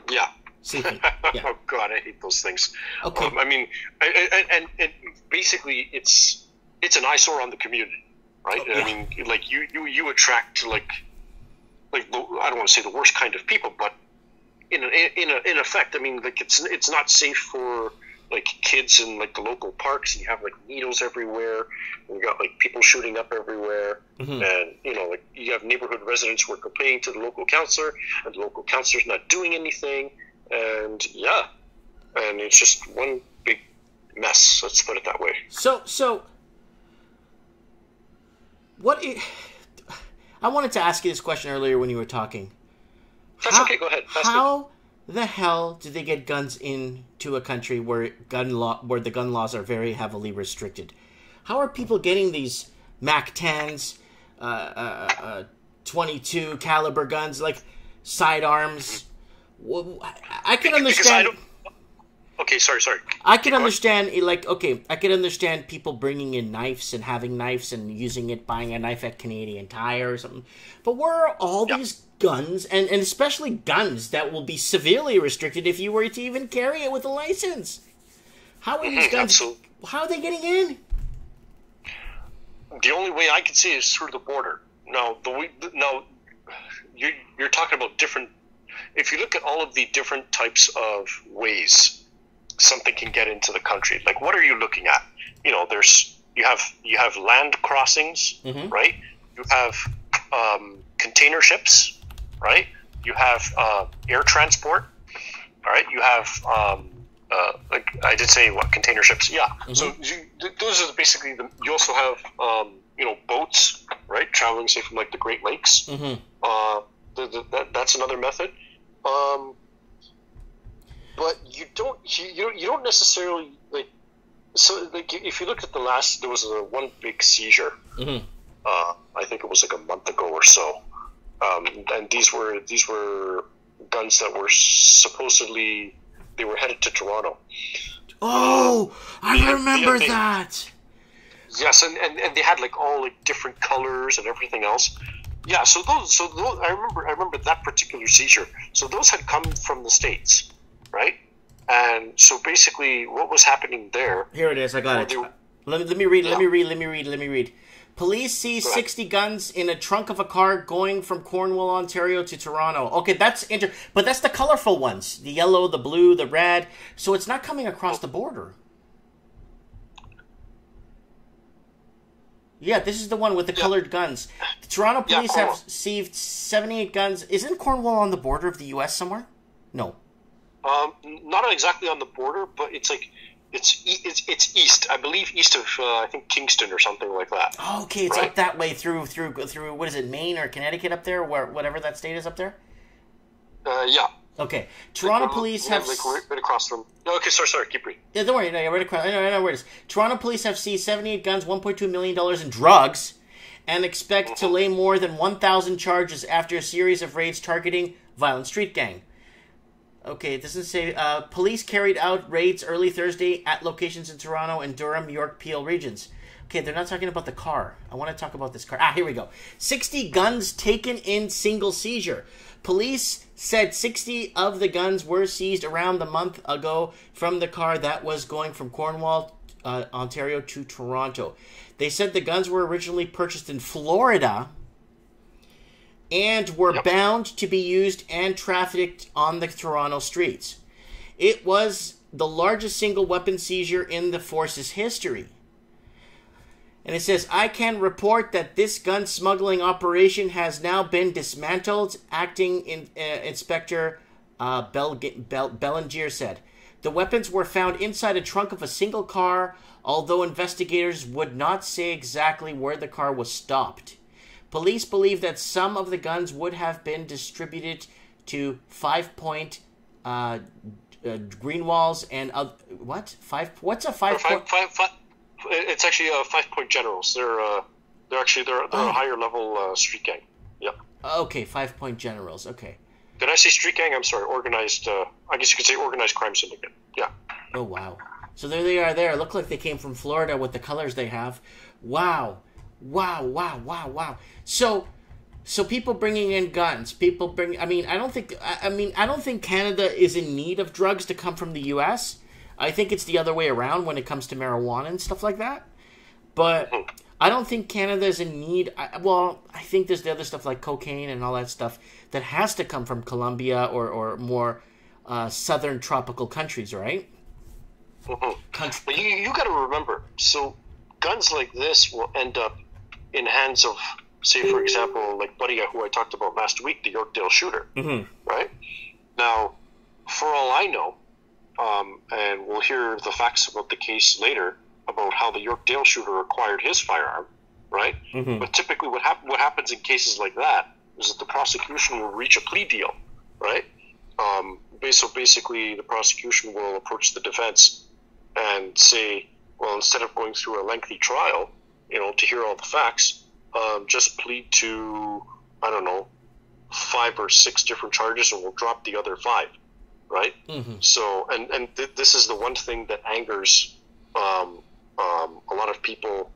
Yeah. Yeah. Oh God, I hate those things. Okay. And basically, it's an eyesore on the community, right? Yeah. I mean, you attract I don't want to say the worst kind of people, but in effect, I mean, it's not safe for kids in the local parks, and you have needles everywhere, and you got people shooting up everywhere, and you have neighborhood residents who are complaining to the local counselor, and the local counselor's not doing anything, and it's just one big mess. Let's put it that way. So I wanted to ask you this question earlier when you were talking. That's okay. Go ahead. How the hell do they get guns into a country where the gun laws are very heavily restricted? How are people getting these Mac 10s, 22 caliber guns, sidearms? I can understand. Okay, sorry. I can understand, I can understand people bringing in knives and having knives and using it, buying a knife at Canadian Tire or something. But where are all these guns, and especially guns that will be severely restricted if you were to even carry it with a license? How are these guns? Absolutely. How are they getting in? The only way I can see is through the border. Now, you're talking about different. If you look at all of the different types of ways something can get into the country, what are you looking at? You have land crossings, right? You have container ships, right? You have air transport, all right? You have I did say container ships, yeah. So those are basically you also have boats, right? Traveling say from the Great Lakes. That's another method. But you don't necessarily if you look at there was one big seizure. I think it was a month ago or so, and these were guns that were supposedly they were headed to Toronto. Oh, I remember that. Yes, and they had all different colors and everything else. Yeah, so those I remember that particular seizure. So those had come from the States, right? And so basically, what was happening there? Here it is. I got it. Let me read. Let me read. Police see 60 guns in a trunk of a car going from Cornwall, Ontario to Toronto. Okay, that's but that's the colorful ones. The yellow, the blue, the red. So it's not coming across the border. Yeah, this is the one with the colored guns. The Toronto police have seized 78 guns. Isn't Cornwall on the border of the U.S. somewhere? No. Not exactly on the border, but it's like it's east. I believe east of I think Kingston or something like that. Oh, okay, it's up that way through what is it, Maine or Connecticut up there, whatever that state is up there. Yeah. Okay, Toronto police have right across from. Okay, sorry, keep reading. Yeah, don't worry. No, right across. I know where it is. Toronto police have seized 78 guns, $1.2 million in drugs, and expect to lay more than 1,000 charges after a series of raids targeting violent street gang. Okay, it doesn't say. Police carried out raids early Thursday at locations in Toronto and Durham, York, Peel regions. Okay, they're not talking about the car. I want to talk about this car. Here we go. 60 guns taken in single seizure. Police said 60 of the guns were seized around the month ago from the car that was going from Cornwall, Ontario to Toronto. They said the guns were originally purchased in Florida and were bound to be used and trafficked on the Toronto streets. It was the largest single weapon seizure in the force's history. And it says, I can report that this gun smuggling operation has now been dismantled, acting Inspector Bellinger said. The weapons were found inside a trunk of a single car, although investigators would not say exactly where the car was stopped. Police believe that some of the guns would have been distributed to 5 Point Greenwalls and what? What's a 5 Point? It's actually 5 Point Generals. They're a higher level street gang. Yeah. Okay, 5 Point Generals. Okay. Did I say street gang? I'm sorry. Organized. I guess you could say organized crime syndicate. Yeah. Oh wow. So there they are. There. Look like they came from Florida with the colors they have. Wow. So people bringing in guns. I don't think Canada is in need of drugs to come from the U.S. I think it's the other way around when it comes to marijuana and stuff like that. But I don't think Canada is in need. I think there's the other stuff like cocaine and all that stuff that has to come from Colombia or more southern tropical countries, right? But you got to remember, so guns like this will end up in hands of, say, for example, like Buddy, who I talked about last week, the Yorkdale shooter, right? Now, for all I know, and we'll hear the facts about the case later about how the Yorkdale shooter acquired his firearm, right? But typically what happens in cases like that is that the prosecution will reach a plea deal, right? So basically the prosecution will approach the defense and say, well, instead of going through a lengthy trial, to hear all the facts, just plead to, 5 or 6 different charges and we'll drop the other 5. Right. So, and this is the one thing that angers a lot of people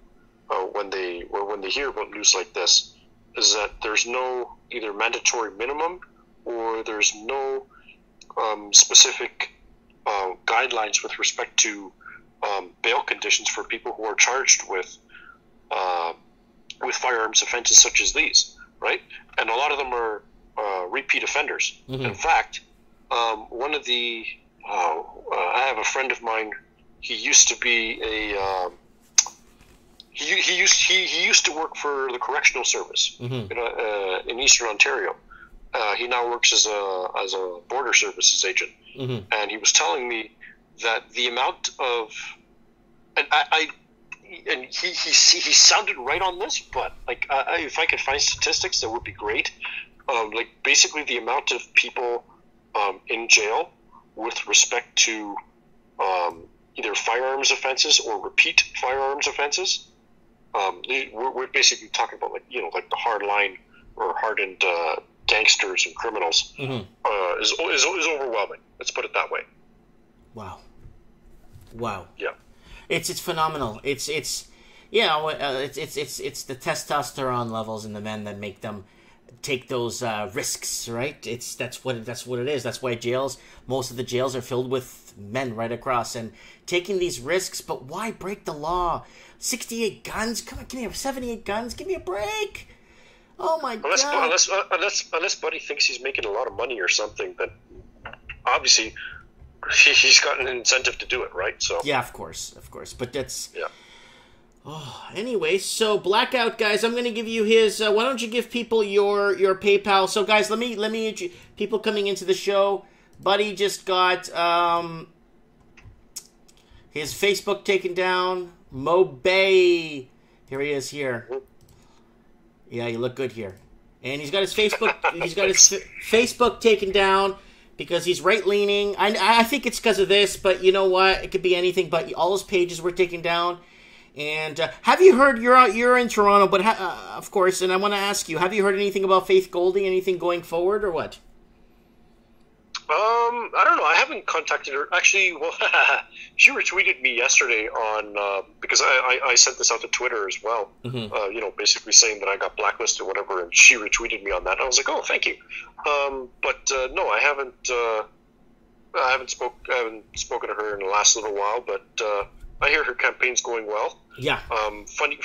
when they hear about news like this, is that there's no either mandatory minimum or there's no specific guidelines with respect to bail conditions for people who are charged with firearms offenses such as these. Right, and a lot of them are repeat offenders. In fact. One of the, I have a friend of mine. He used to be he used to work for the correctional service in Eastern Ontario. He now works as a border services agent, and he was telling me that the amount of, and he sounded right on this, but like if I could find statistics, that would be great. Like basically the amount of people in jail with respect to either firearms offenses or repeat firearms offenses. We're basically talking about like the hard line or hardened gangsters and criminals is overwhelming. Let's put it that way. Wow. Yeah. It's phenomenal. It's the testosterone levels in the men that make them take those risks, right? That's what it is. That's why most of the jails are filled with men right across and taking these risks. But why break the law? 68 guns? Come on, give me 78 guns. Give me a break. Oh my God! Unless Buddy thinks he's making a lot of money or something, then obviously he's got an incentive to do it, right? So yeah, of course. But that's Oh, anyway, so Blackout, guys, I'm going to give you his. Why don't you give people your PayPal? So, guys, let me people coming into the show. Buddy just got his Facebook taken down. Mo Bay, here he is here. Yeah, you look good here, and he's got his Facebook. He's got his Facebook taken down because he's right leaning. I think it's because of this, but you know what? It could be anything. But all his pages were taken down. And have you heard, you're in Toronto, but of course, and I want to ask you, have you heard anything about Faith Goldie, anything going forward, or what? I don't know. I haven't contacted her. Actually, well, she retweeted me yesterday on, because I sent this out to Twitter as well, basically saying that I got blacklisted or whatever, and she retweeted me on that. I was like, oh, thank you. But no, I haven't spoken to her in the last little while, but I hear her campaign's going well. Yeah. Funny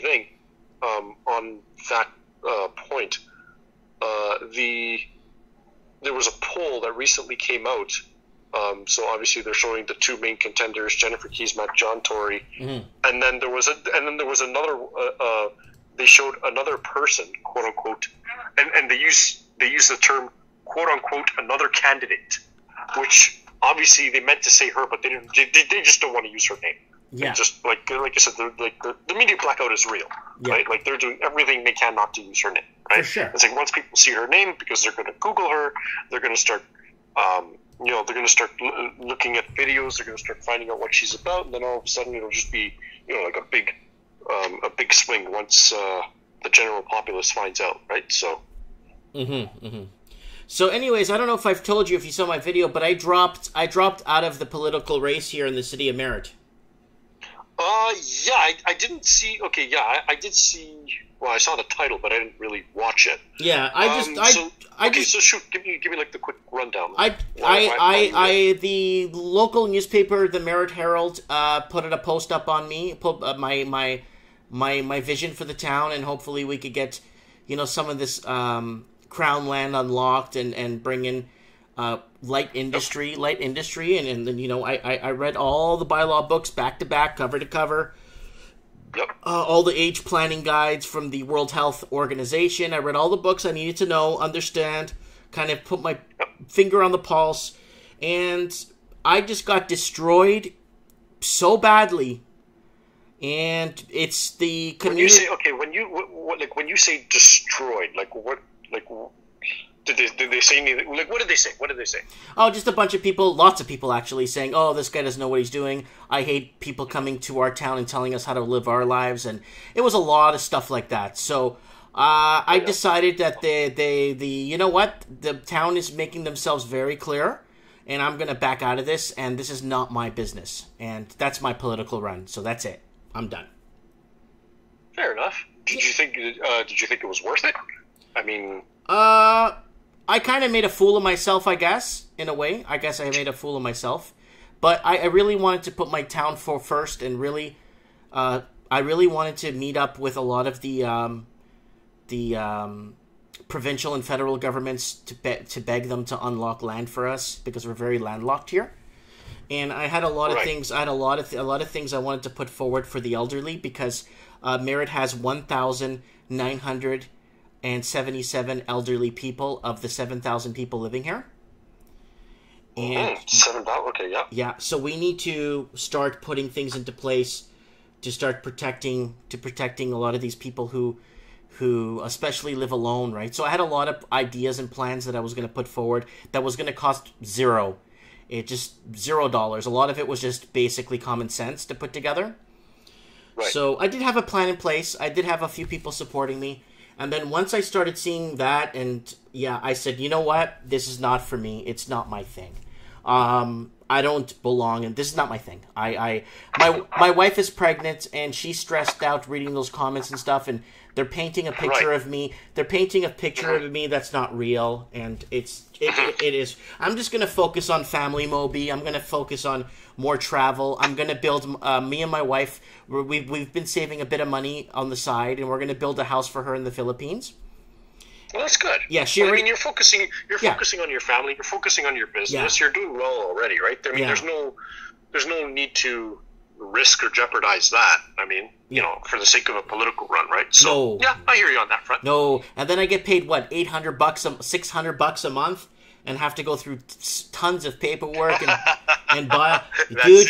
thing, on that point, there was a poll that recently came out. So obviously they're showing the two main contenders, Jennifer Keesmaat, John Tory, and then there was another. They showed another person, quote unquote, and they use the term quote unquote another candidate, which obviously they meant to say her, but they didn't. They just don't want to use her name. Yeah. Just like I said, the media blackout is real, right? Like they're doing everything they can not to use her name, right? For sure. It's like once people see her name, because they're going to Google her, they're going to start, they're going to start looking at videos, they're going to start finding out what she's about, and then all of a sudden it'll just be, like a big swing once the general populace finds out, right? So. So, anyways, I don't know if I've told you if you saw my video, but I dropped out of the political race here in the city of Merritt. Yeah, I didn't see. Okay, yeah, I did see. Well, I saw the title, but I didn't really watch it. Yeah, So shoot, give me like the quick rundown. The local newspaper, the Merritt Herald, put a post up on me, put my vision for the town, and hopefully we could get, some of this crown land unlocked and bring in light industry, and then I read all the bylaw books back to back, cover to cover. Yep. All the age planning guides from the World Health Organization. I read all the books I needed to know, understand, kind of put my finger on the pulse, and I just got destroyed so badly. And it's the community. When you say destroyed, did they say anything? Like, what did they say? Oh, just a bunch of people, lots of people actually saying, oh, this guy doesn't know what he's doing. I hate people coming to our town and telling us how to live our lives. And it was a lot of stuff like that. So I decided that you know what? The town is making themselves very clear. And I'm going to back out of this. And this is not my business. And that's my political run. So that's it. I'm done. Fair enough. Did you think it was worth it? I mean... I kind of made a fool of myself, I guess, in a way. I guess I made a fool of myself. But I really wanted to put my town first, and really, I really wanted to meet up with a lot of the provincial and federal governments to beg them to unlock land for us, because we're very landlocked here. And I had a lot of things. I had a lot of things I wanted to put forward for the elderly, because Merritt has 1,977 elderly people of the 7,000 people living here. And 7,000. Okay, yeah. Yeah, so we need to start putting things into place to start protecting a lot of these people who especially live alone, right? So I had a lot of ideas and plans that I was going to put forward that was going to cost zero. It just $0. A lot of it was just basically common sense to put together. Right. So I did have a plan in place. I did have a few people supporting me. And then once I started seeing that, and I said, you know what? This is not for me. It's not my thing. I don't belong, and this is not my thing. My wife is pregnant, and she's stressed out reading those comments and stuff, and they're painting a picture of me. They're painting a picture of me that's not real, and it is. I'm just gonna focus on family, Moby. I'm gonna focus on more travel. I'm gonna build. Me and my wife, we've been saving a bit of money on the side, and we're gonna build a house for her in the Philippines. Well, that's good. Yeah, I mean, you're focusing on your family. You're focusing on your business. Yeah. You're doing well already, right? I mean, there's no need to risk or jeopardize that. I mean, for the sake of a political run, right? So, yeah, I hear you on that front. No, and then I get paid what, $800, $600 a month, and have to go through tons of paperwork and buy. Dude,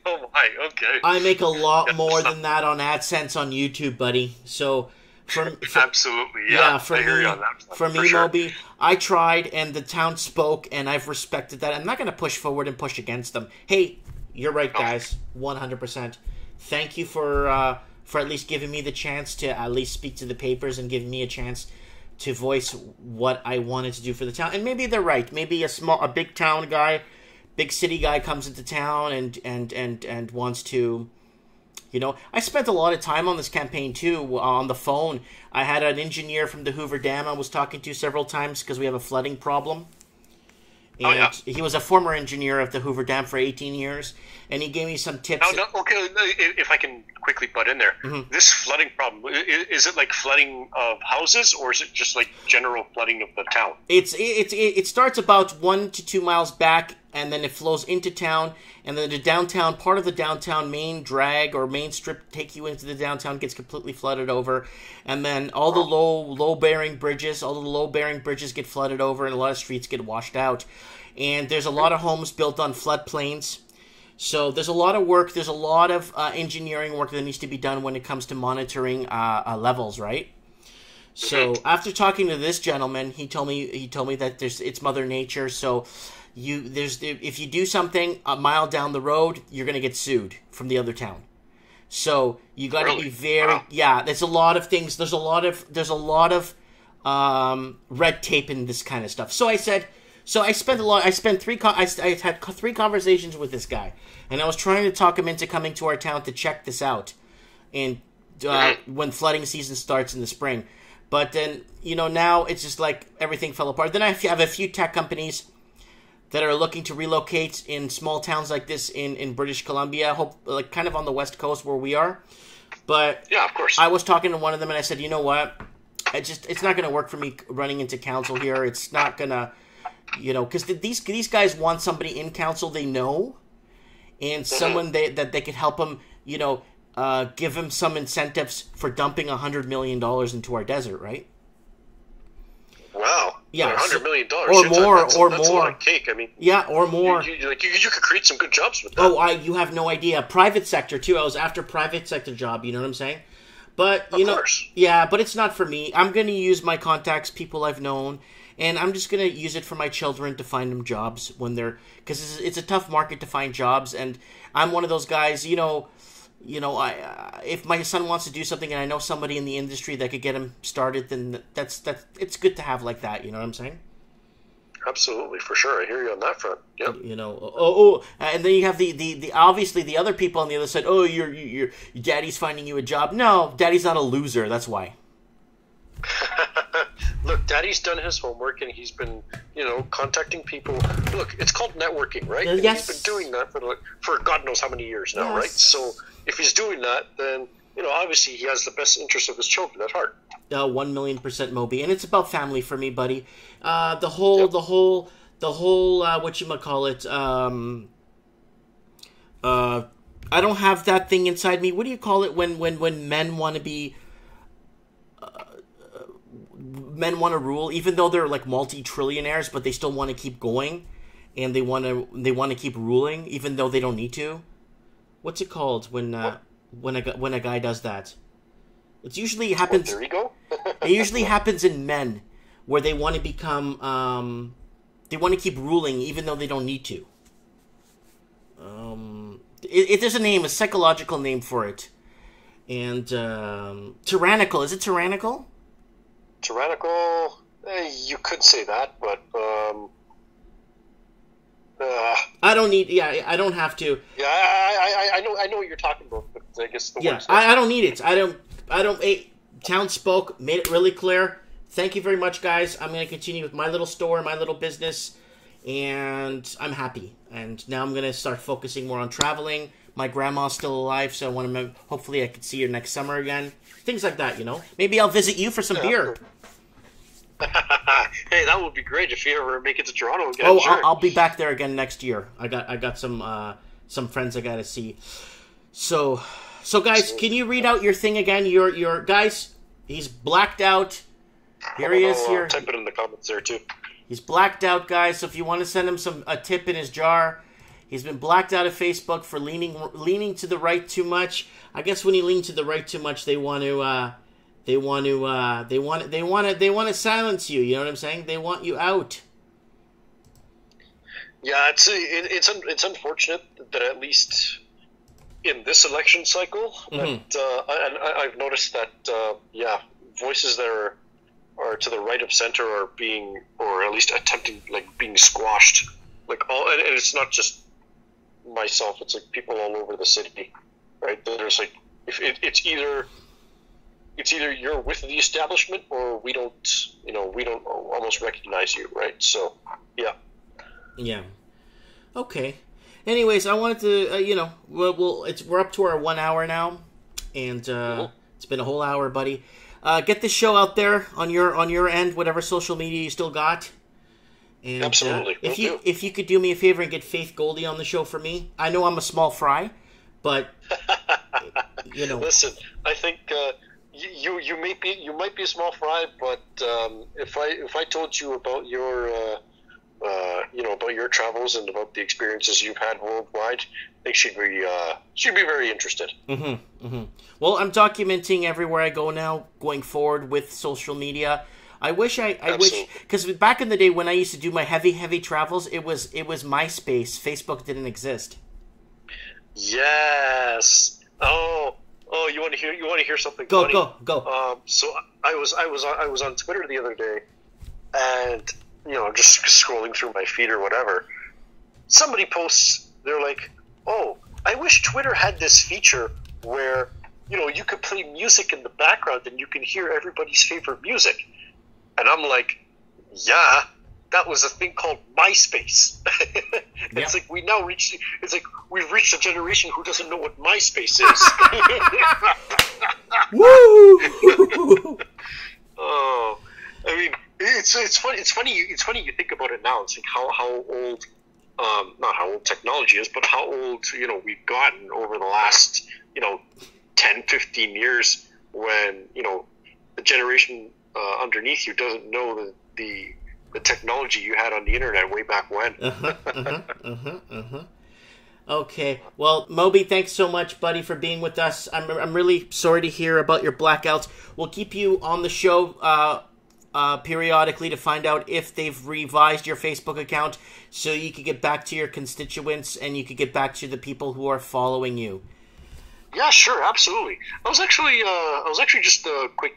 oh my, okay. I make a lot more than that on AdSense on YouTube, buddy. So. Absolutely, yeah. For I hear you on that. For me, sure. Moby, I tried, and the town spoke, and I've respected that. I'm not going to push forward and push against them. Hey, you're right, guys, 100%. Thank you for at least giving me the chance to at least speak to the papers and giving me a chance to voice what I wanted to do for the town. And maybe they're right. Maybe a big town guy, big city guy comes into town and wants to. I spent a lot of time on this campaign, too, on the phone. I had an engineer from the Hoover Dam I was talking to several times because we have a flooding problem. And he was a former engineer of the Hoover Dam for 18 years, and he gave me some tips. Okay, if I can quickly butt in there. Mm-hmm. This flooding problem, is it like flooding of houses, or is it just like general flooding of the town? It starts about 1 to 2 miles back, and then it flows into town, and then the downtown, part of the downtown main drag or main strip take you into the downtown gets completely flooded over, and then all the low-bearing bridges get flooded over, and a lot of streets get washed out. And there's a lot of homes built on floodplains. So there's a lot of work, there's a lot of engineering work that needs to be done when it comes to monitoring levels, right? So after talking to this gentleman, he told me that it's Mother Nature, so if you do something a mile down the road, you're going to get sued from the other town. So you got to be very there's a lot of things, there's a lot of red tape in this kind of stuff. So I said I had 3 conversations with this guy, and I was trying to talk him into coming to our town to check this out, and when flooding season starts in the spring. But then, now it's just like everything fell apart. Then I have a few tech companies that are looking to relocate in small towns like this in British Columbia, like kind of on the west coast where we are. But yeah, of course. I was talking to one of them, and I said, you know what? It's not going to work for me running into council here. It's not going to... because these guys want somebody in council they know, and someone that they could help them, give them some incentives for dumping $100 million into our desert, right? Wow. Yeah, $100 million or more, that's more. A lot of cake. I mean, yeah, or more. You could create some good jobs with that. Oh, you have no idea. Private sector too. I was after private sector job. You know what I'm saying? But of course. Yeah, but it's not for me. I'm going to use my contacts, people I've known. And I'm just going to use it for my children to find them jobs when they're... Because it's a tough market to find jobs, and I'm one of those guys, if my son wants to do something and I know somebody in the industry that could get him started, then that's it's good to have like that, you know what I'm saying? Absolutely, for sure. I hear you on that front. Yep. And then you have the obviously the other people on the other side, your daddy's finding you a job. No, daddy's not a loser, that's why. Look, Daddy's done his homework, and he's been, contacting people. Look, it's called networking, right? And yes. He's been doing that for God knows how many years now, right? So if he's doing that, then, obviously he has the best interest of his children at heart. 1,000,000% Moby, and it's about family for me, buddy. The whole whatchamacallit, I don't have that thing inside me. What do you call it when men want to be... men want to rule, even though they're like multi-trillionaires, but they still want to keep going, and they want to keep ruling, even though they don't need to. What's it called when a guy does that? It usually happens. There you go. It usually happens in men, where they want to become, they want to keep ruling, even though they don't need to. There's a psychological name for it, and tyrannical. Is it tyrannical? Tyrannical, you could say that, but I don't need. Yeah, I don't have to. Yeah, I know what you're talking about, but I guess the Yeah, words. I don't need it. I don't. Town spoke, made it really clear. Thank you very much, guys. I'm going to continue with my little store, my little business, and I'm happy. And now I'm going to start focusing more on traveling. My grandma's still alive, so I want to. Hopefully, I could see her next summer again. Things like that, you know. Maybe I'll visit you for some beer. Hey, that would be great if you ever make it to Toronto again. Oh, sure. I'll be back there again next year. I got some friends I got to see. So guys, can you read out your thing again? Your guys, he's blacked out. Here he is here. Type it in the comments there too. He's blacked out, guys. So if you want to send him a tip in his jar, he's been blacked out of Facebook for leaning to the right too much. I guess when you lean to the right too much, they want to silence you. You know what I'm saying? They want you out. Yeah, it's unfortunate that at least in this election cycle, and I've noticed that voices that are to the right of center are being, or at least attempting, being squashed. And it's not just myself; it's people all over the city, right? There's if it's either you're with the establishment or we don't almost recognize you, right? So yeah. Yeah. Okay. Anyways, I wanted to we're up to our 1 hour now, and it's been a whole hour, buddy. Get this show out there on your end, whatever social media you still got. And absolutely. If you could do me a favor and get Faith Goldie on the show for me. I know I'm a small fry, but Listen, I think you might be a small fry, but if I told you about your about your travels and about the experiences you've had worldwide, I think she'd be very interested. Mm-hmm. Mm-hmm. Well, I'm documenting everywhere I go now, going forward with social media. I wish, because back in the day when I used to do my heavy travels, it was MySpace. Facebook didn't exist. Yes. Oh, you want to hear something funny? Go. So I was on Twitter the other day, and just scrolling through my feed or whatever. Somebody posts, they're like, "Oh, I wish Twitter had this feature where you could play music in the background and you can hear everybody's favorite music." And I'm like, "Yeah, that was a thing called MySpace." It's like we've reached a generation who doesn't know what MySpace is. Woo! Oh, I mean, it's funny. It's funny you think about it now. It's like how old, not how old technology is, but how old we've gotten over the last 10, 15 years. When the generation underneath you doesn't know the technology you had on the internet way back when. Okay. Well, Moby, thanks so much, buddy, for being with us. I'm really sorry to hear about your blackouts. We'll keep you on the show periodically to find out if they've revised your Facebook account so you can get back to your constituents and you can get back to the people who are following you. Yeah, sure, absolutely. I was actually just a quick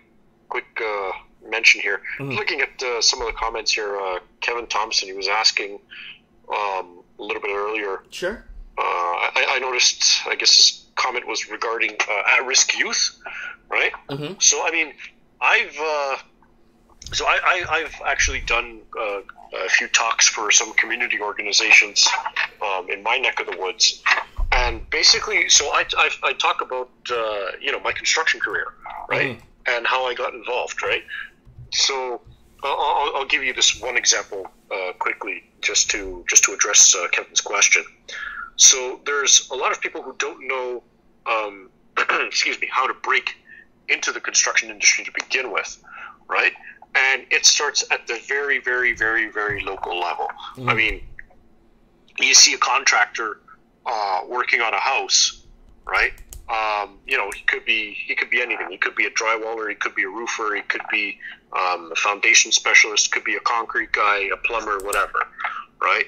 mention here. Looking at some of the comments here, Kevin Thompson, he was asking a little bit earlier. Sure. I noticed, I guess his comment was regarding at-risk youth, right? Mm-hmm. So, I mean, I've actually done a few talks for some community organizations in my neck of the woods. And basically, so I talk about, my construction career, right? Mm-hmm. And how I got involved, right? So I'll give you this one example quickly, just to address Kevin's question. So there's a lot of people who don't know, how to break into the construction industry to begin with, right? And it starts at the very, very, very, very local level. Mm. I mean, you see a contractor working on a house, right? He could be anything. He could be a drywaller. He could be a roofer. He could be a foundation specialist. Could be a concrete guy, a plumber, whatever, right?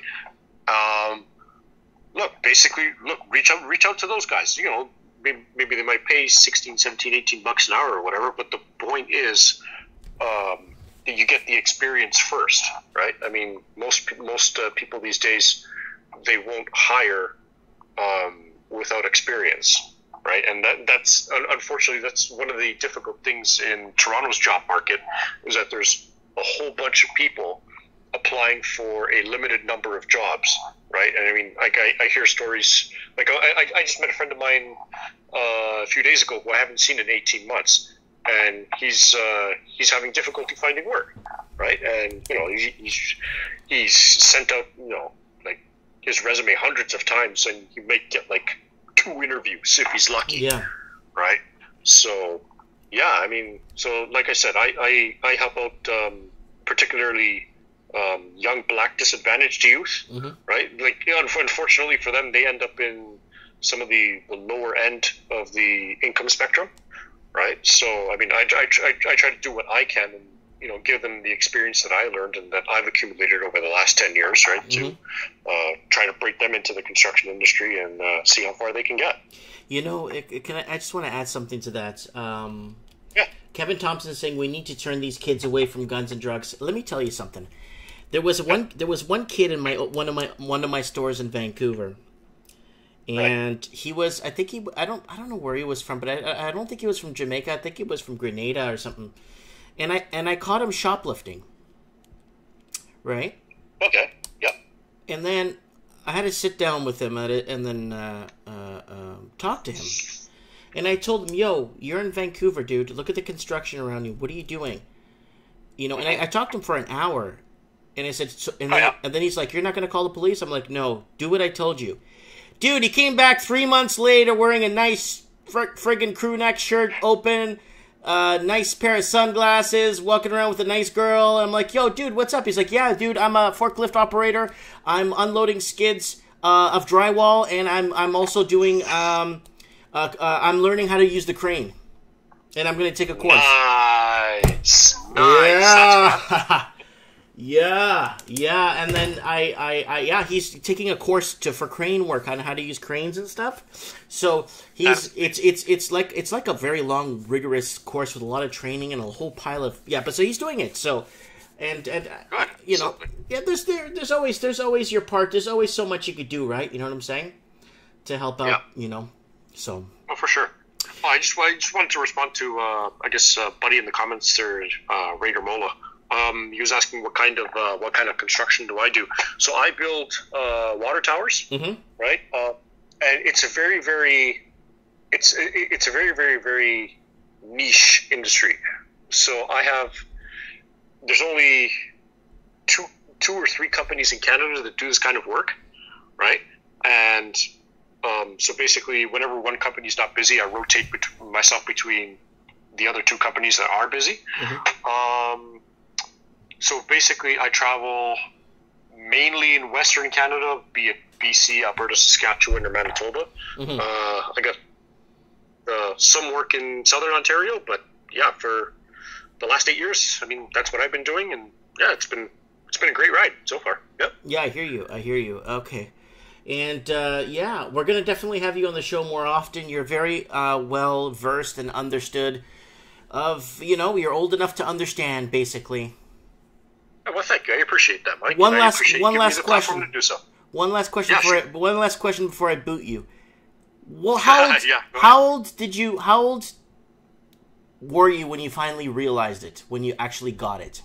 Reach out to those guys. Maybe they might pay $16, $17, $18 an hour or whatever. But the point is, that you get the experience first, right? I mean, most people these days, they won't hire without experience, right? And that's unfortunately that's one of the difficult things in Toronto's job market, is that there's a whole bunch of people applying for a limited number of jobs, right? And I mean, like I hear stories, like I just met a friend of mine a few days ago who I haven't seen in 18 months, and he's having difficulty finding work, right? And he's sent out like his resume hundreds of times, and he may get like 2 interviews if he's lucky. Yeah. Right. So yeah, I mean, so like I said, I help out particularly young Black disadvantaged youth, right? Like, unfortunately for them, they end up in some of the lower end of the income spectrum, right? So, I mean, I try to do what I can and, give them the experience that I learned and that I've accumulated over the last 10 years, right? To try to break them into the construction industry and see how far they can get. I just want to add something to that. Yeah. Kevin Thompson is saying we need to turn these kids away from guns and drugs. Let me tell you something. There was one kid in one of my stores in Vancouver, and he was, I don't know where he was from, but I don't think he was from Jamaica. I think he was from Grenada or something. And I caught him shoplifting. Right? Okay. Yep. And then I had to sit down with him at it and then talk to him. And I told him, "Yo, you're in Vancouver, dude. Look at the construction around you. What are you doing?" And I talked to him for an hour. And I said, and then he's like, "You're not going to call the police?" I'm like, "No, do what I told you." Dude, he came back 3 months later wearing a nice friggin' crew neck shirt, open, nice pair of sunglasses, walking around with a nice girl. I'm like, "Yo, dude, what's up?" He's like, "Yeah, dude, I'm a forklift operator. I'm unloading skids of drywall, and I'm also doing, I'm learning how to use the crane. And I'm going to take a course." Nice. Yeah. Yeah, and then he's taking a course for crane work on how to use cranes and stuff. So it's like a very long, rigorous course with a lot of training and a whole pile of but so he's doing it. So there's always your part. There's always so much you could do, right? You know what I'm saying? To help out, So. Oh, for sure. Well, I just wanted to respond to Buddy in the comments there, Raider Mola. He was asking what kind of construction do I do. So I build water towers, right? And it's a very, very, it's a very, very, very niche industry. So there's only two or three companies in Canada that do this kind of work, right? And so basically, whenever one company's not busy, I rotate myself between the other 2 companies that are busy. So basically, I travel mainly in Western Canada, be it BC, Alberta, Saskatchewan, or Manitoba. I got some work in Southern Ontario, but for the last 8 years, I mean, that's what I've been doing, and it's been a great ride so far. Yep. Yeah, I hear you. Okay. And, we're going to definitely have you on the show more often. You're very well versed and understood of, you're old enough to understand, basically. Well, thank you. I appreciate that, Mike. One last question. To do so. One last question before I boot you. Well, how old were you when you finally realized it? When you actually got it?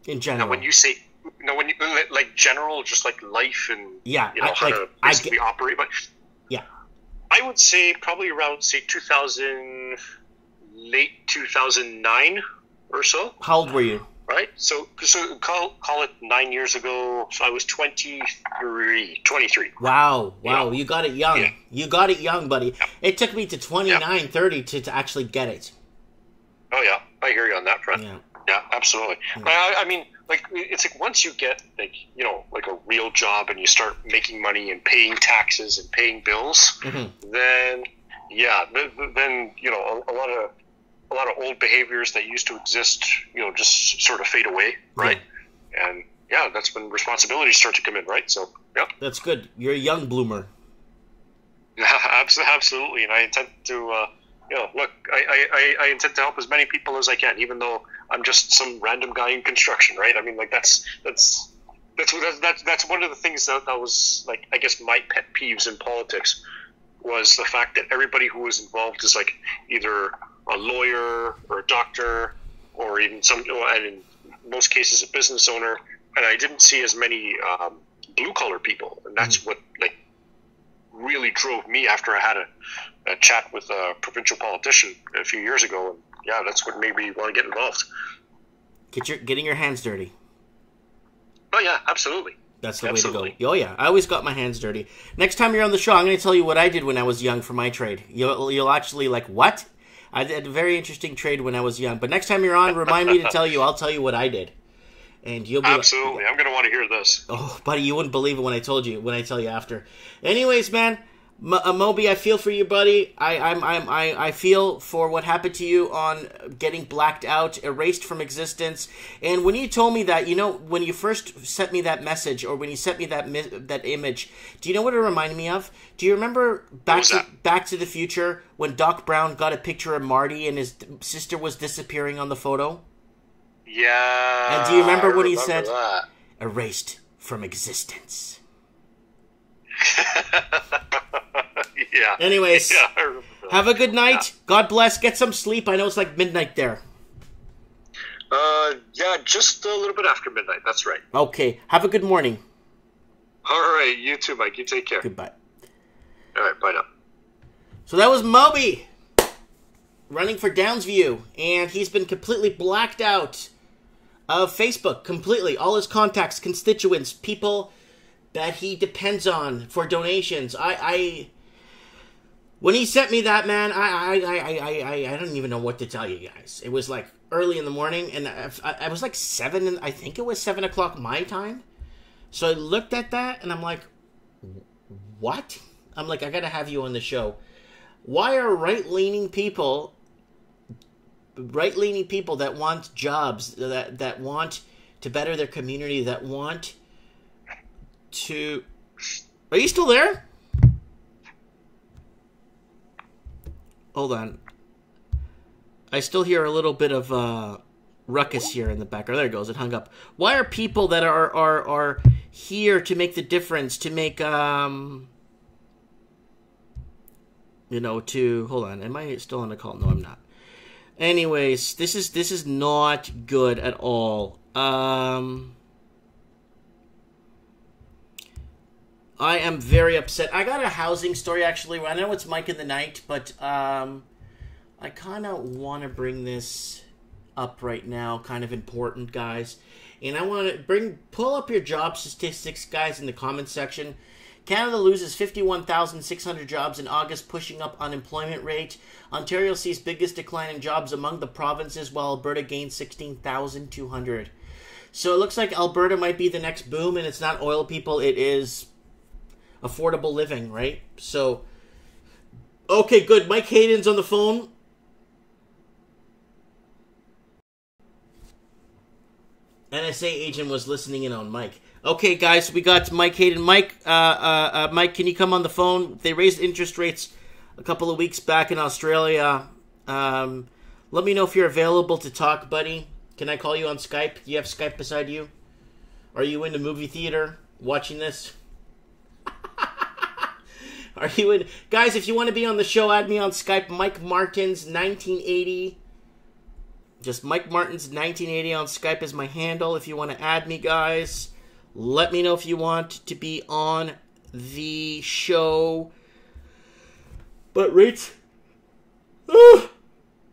In general. Now, when you say, when you like general, just like life and how to basically operate, but I would say probably around late 2009 or so. How old were you? Right, so call it 9 years ago. So I was 23. Wow, you got it young. Yeah. You got it young, buddy. Yeah. It took me to 29, 30 to actually get it. Oh yeah, I hear you on that front. Yeah, absolutely. Yeah. I mean, like, it's like once you get like a real job and you start making money and paying taxes and paying bills, then a lot of old behaviors that used to exist, just sort of fade away, right? Yeah. And that's when responsibilities start to come in, right? So, that's good. You're a young bloomer. Absolutely, and I intend to, look, I intend to help as many people as I can, even though I'm just some random guy in construction, right? I mean, like that's That's one of the things that was, like, I guess my pet peeves in politics was the fact that everybody who was involved is like either a lawyer or a doctor or even and in most cases a business owner, and I didn't see as many blue collar people, and that's what like really drove me after I had a chat with a provincial politician a few years ago, and yeah, that's what made me want to get involved. Getting your hands dirty. Oh yeah, absolutely. That's the way to go. Oh yeah, I always got my hands dirty. Next time you're on the show, I'm going to tell you what I did when I was young for my trade. You'll actually like, what? I did a very interesting trade when I was young. But next time you're on, remind me to tell you. I'll tell you what I did, and you'll be absolutely. I'm going to want to hear this. Oh, buddy, you wouldn't believe it when I tell you after. Anyways, man. Moby, I feel for you, buddy. I feel for what happened to you on getting blacked out, erased from existence. And when you told me that, when you first sent me that message, or when you sent me that image, do you know what it reminded me of? Do you remember Back to the Future when Doc Brown got a picture of Marty and his sister was disappearing on the photo? Yeah. And do you remember what he said? That. Erased from existence. Yeah. Anyways, have a good night. Yeah. God bless. Get some sleep. I know it's like midnight there. Yeah, just a little bit after midnight. That's right. Okay. Have a good morning. All right. You too, Mike. You take care. Goodbye. All right. Bye now. So that was Moby running for Downsview, and he's been completely blacked out of Facebook. Completely. All his contacts, constituents, people that he depends on for donations. When he sent me that, man, I don't even know what to tell you guys. It was like early in the morning, and I was like 7, I think it was 7 o'clock my time. So I looked at that, and I'm like, what? I'm like, I gotta have you on the show. Why are right-leaning people that want jobs, that want to better their community, that want to... Are you still there? Hold on. I still hear a little bit of ruckus here in the background. There it goes. It hung up. Why are people that are here to make the difference, to make to hold on. Am I still on the call? No, I'm not. Anyways, this is not good at all. I am very upset. I got a housing story, actually. I know it's Mike in the Night, but I kind of want to bring this up right now. Kind of important, guys. And I want to pull up your job statistics, guys, in the comments section. Canada loses 51,600 jobs in August, pushing up unemployment rate. Ontario sees biggest decline in jobs among the provinces, while Alberta gains 16,200. So it looks like Alberta might be the next boom, and it's not oil, people. It is affordable living, right? So, okay, good. Mike Hayden's on the phone. NSA agent was listening in on Mike. Okay, guys, we got Mike Hayden. Mike, Mike, can you come on the phone? They raised interest rates a couple of weeks back in Australia. Let me know if you're available to talk, buddy. Can I call you on Skype? Do you have Skype beside you? Are you in the movie theater watching this? Are you in? Guys, if you want to be on the show, add me on Skype. Mike Martins 1980. Just Mike Martins 1980 on Skype is my handle. If you want to add me, guys, let me know if you want to be on the show. But right. Oh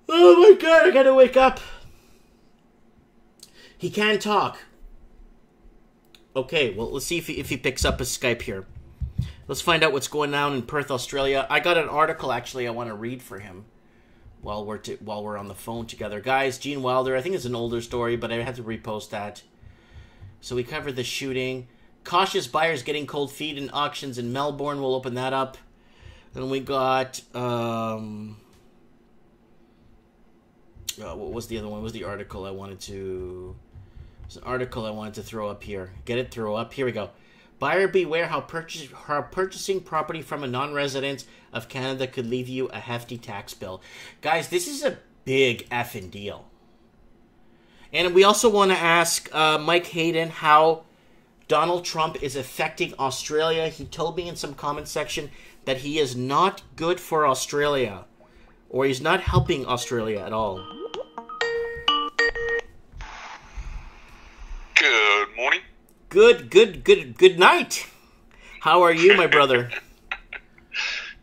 my God, I gotta wake up. He can talk. Okay, well, let's see if he picks up his Skype here. Let's find out what's going on in Perth, Australia. I got an article, actually, I want to read for him while we're on the phone together. Guys, Gene Wilder, I think it's an older story, but I had to repost that. So we covered the shooting. Cautious buyers getting cold feet in auctions in Melbourne. We'll open that up. Then we got... what was the other one? What was the article I wanted to... It's an article I wanted to throw up here. Get it? Throw up. Here we go. Buyer beware how purchasing property from a non-resident of Canada could leave you a hefty tax bill. Guys, this is a big effing deal. And we also want to ask Mike Hayden how Donald Trump is affecting Australia. He told me in some comment section that he is not good for Australia, or he's not helping Australia at all. Good morning. Good night. How are you, my brother?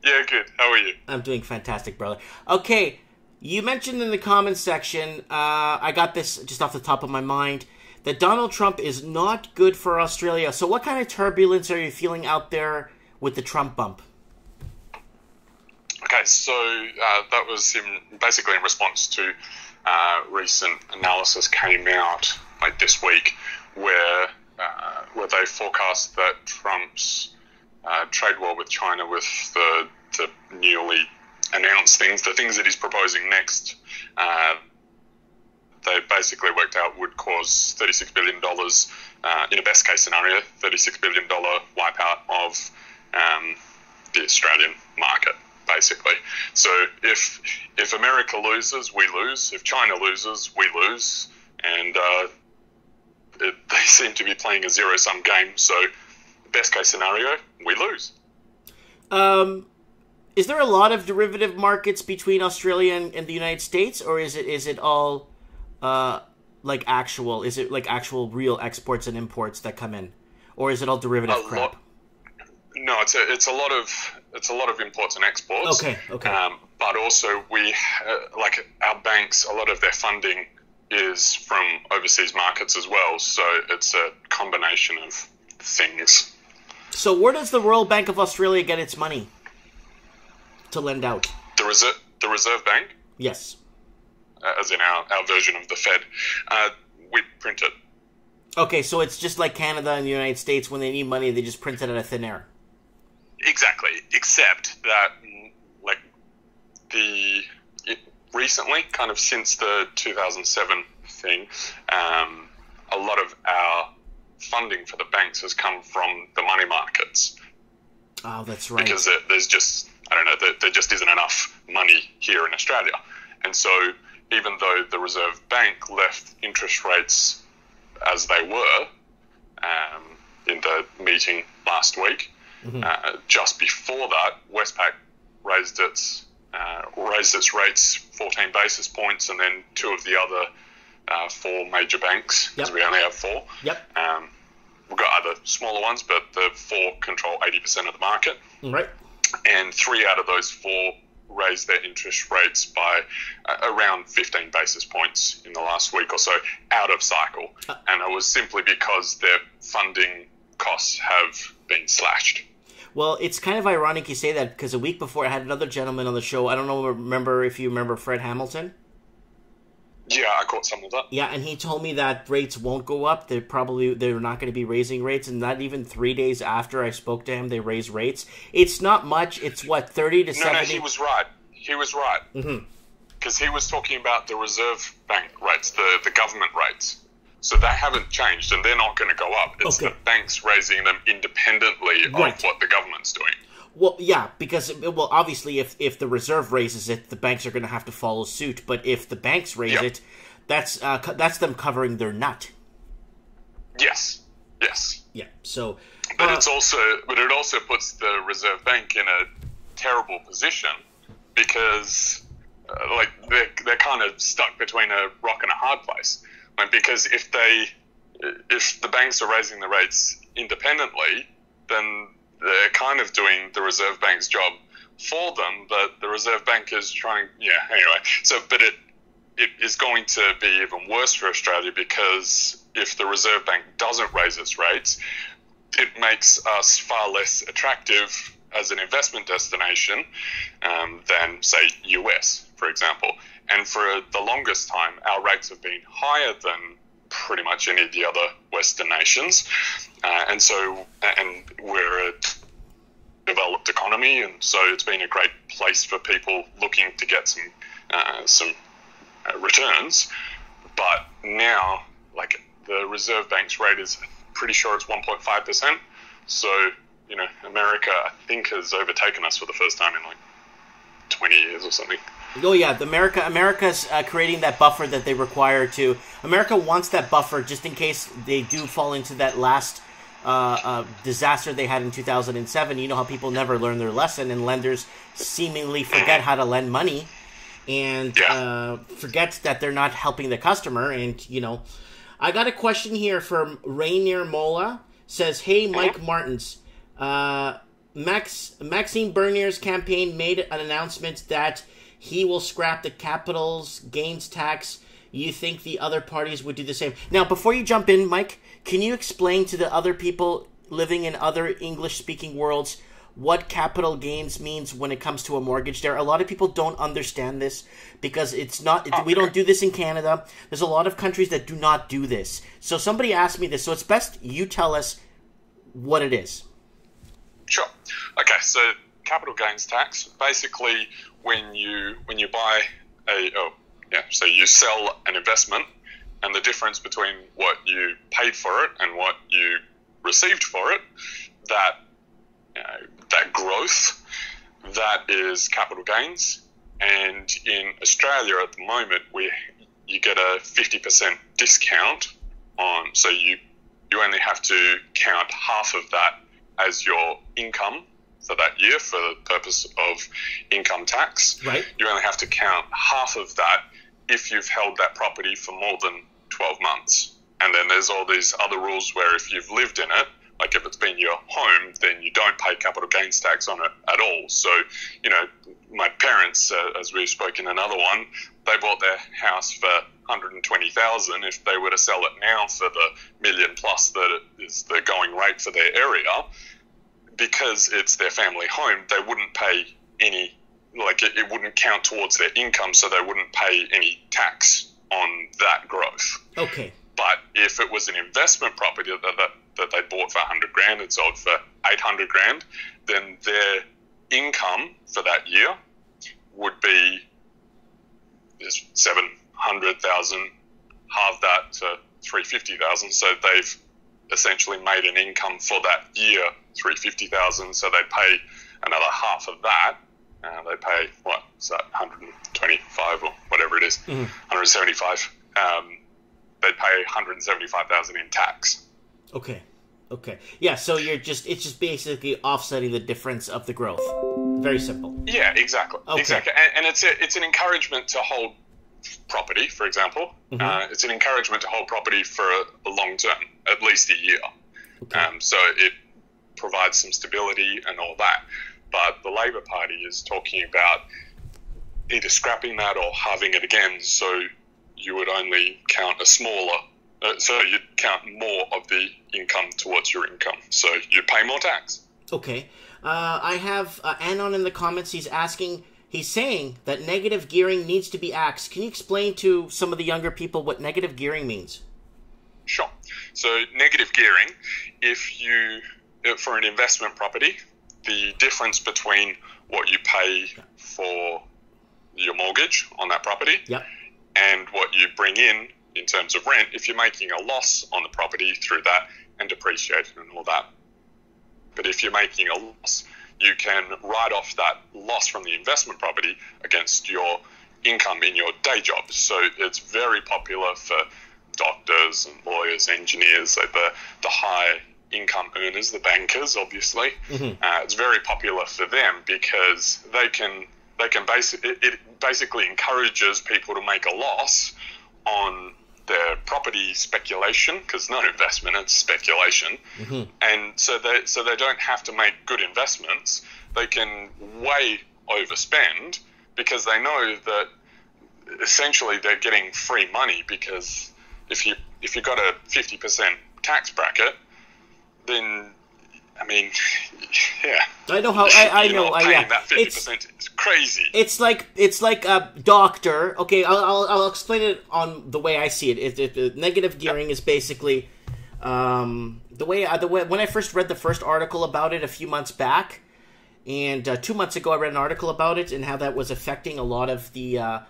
Yeah, good. How are you? I'm doing fantastic, brother. Okay, you mentioned in the comments section, I got this just off the top of my mind, that Donald Trump is not good for Australia. So what kind of turbulence are you feeling out there with the Trump bump? Okay, so that was basically in response to recent analysis came out like this week where they forecast that Trump's trade war with China, with the newly announced things, the things that he's proposing next, they basically worked out would cause $36 billion, in a best case scenario, $36 billion wipeout of the Australian market, basically. So if America loses, we lose. If China loses, we lose. And they seem to be playing a zero-sum game. So best case scenario, we lose. Is there a lot of derivative markets between Australia and the United States, or is it all like actual? Is it like actual real exports and imports that come in, or is it all derivative crap? No, it's a lot of imports and exports. Okay. But also like our banks, a lot of their funding is from overseas markets as well. So it's a combination of things. So where does the Royal Bank of Australia get its money to lend out? The Reserve Bank? Yes. As in our version of the Fed. We print it. Okay, so it's just like Canada and the United States. When they need money, they just print it out of thin air. Exactly, except that recently, kind of since the 2007 thing, a lot of our funding for the banks has come from the money markets. Oh, that's right. Because there's just, there just isn't enough money here in Australia. And so even though the Reserve Bank left interest rates as they were in the meeting last week, just before that, Westpac raised its rates 14 basis points, and then two of the other four major banks, because we only have four. Yep. We've got other smaller ones, but the four control 80% of the market. Right. And three out of those four raised their interest rates by around 15 basis points in the last week or so, out of cycle. And it was simply because their funding costs have been slashed. Well, it's kind of ironic you say that, because a week before I had another gentleman on the show. I don't know if you remember Fred Hamilton. Yeah, I caught some of that. Yeah, and he told me that rates won't go up. They're not going to be raising rates, and not even 3 days after I spoke to him, they raised rates. It's not much. It's what, 30 to 70? No, he was right. Because he was talking about the Reserve Bank rates, the government rates. So they haven't changed, and they're not going to go up. It's the banks raising them independently of what the government's doing. Well, yeah, because, obviously, if the Reserve raises it, the banks are going to have to follow suit. But if the banks raise it, that's them covering their nut. Yes. Yeah. So, but it also puts the Reserve Bank in a terrible position, because they're kind of stuck between a rock and a hard place. Because if the banks are raising the rates independently, then they're kind of doing the Reserve Bank's job for them, but the Reserve Bank is trying... Yeah, anyway. So, but it is going to be even worse for Australia, because if the Reserve Bank doesn't raise its rates, it makes us far less attractive as an investment destination than, say, US, for example. And for the longest time, our rates have been higher than pretty much any of the other Western nations. And we're a developed economy, and so it's been a great place for people looking to get some returns. But now, the Reserve Bank's rate is pretty sure it's 1.5%. So, America, I think, has overtaken us for the first time in 20 years or something. Oh yeah, America's creating that buffer that they require to. America wants that buffer just in case they do fall into that last disaster they had in 2007. You know how people never learn their lesson, and lenders seemingly forget how to lend money, and forget that they're not helping the customer. And, you know, I got a question here from Rainier Mola. Says, hey, Mike Martins, Maxime Bernier's campaign made an announcement that he will scrap the capital gains tax. You think the other parties would do the same? Now, before you jump in, Mike, can you explain to the other people living in other English-speaking worlds what capital gains means when it comes to a mortgage there? A lot of people don't understand this because it's not. We don't do this in Canada. There's a lot of countries that do not do this. So somebody asked me this, so it's best you tell us what it is. Sure. Okay, so capital gains tax, basically when you buy so you sell an investment, and the difference between what you paid for it and what you received for it, that growth, that is capital gains. And in Australia at the moment, you get a 50% discount on, so you only have to count half of that as your income for that year for the purpose of income tax. Right. You only have to count half of that if you've held that property for more than 12 months. And then there's all these other rules where if you've lived in it, like if it's been your home, then you don't pay capital gains tax on it at all. So, you know, my parents, as we've spoken in another one, they bought their house for $120,000. If they were to sell it now for the million plus that is the going rate for their area, because it's their family home, they wouldn't pay any, like it wouldn't count towards their income, so they wouldn't pay any tax on that growth. Okay. But if it was an investment property that they bought for $100,000 and sold for $800,000, then their income for that year would be $700,000, halve that to $350,000. So they've essentially made an income for that year $350,000. So they pay another half of that. They pay what's that, 125 or whatever it is, 175. They pay 175,000 in tax. Okay. Yeah, so it's just basically offsetting the difference of the growth. Very simple. Yeah, exactly. Okay. Exactly. And it's an encouragement to hold property, for example. It's an encouragement to hold property for a long term, at least a year. Okay. So it provides some stability and all that. But the Labor Party is talking about either scrapping that or halving it again, so you would only count so you'd count more of the income towards your income. So you'd pay more tax. Okay. I have Anon in the comments. He's saying that negative gearing needs to be axed. Can you explain to some of the younger people what negative gearing means? Sure. So negative gearing, for an investment property, the difference between what you pay for your mortgage on that property and what you bring in terms of rent, if you're making a loss on the property through that and depreciation and all that. But if you're making a loss, you can write off that loss from the investment property against your income in your day job. So it's very popular for doctors and lawyers, engineers, like the high income earners, the bankers, obviously. It's very popular for them because it basically encourages people to make a loss on their property speculation, because it's not investment, it's speculation. And so they don't have to make good investments. They can way overspend because they know that essentially they're getting free money, because if you got a 50% tax bracket, then I mean, yeah. I know how. I know. Paying that 50% is crazy. It's like a doctor. Okay, I'll explain it on the way I see it. Negative gearing is basically the way when I first read the first article about it a few months back, and 2 months ago I read an article about it and how that was affecting a lot of the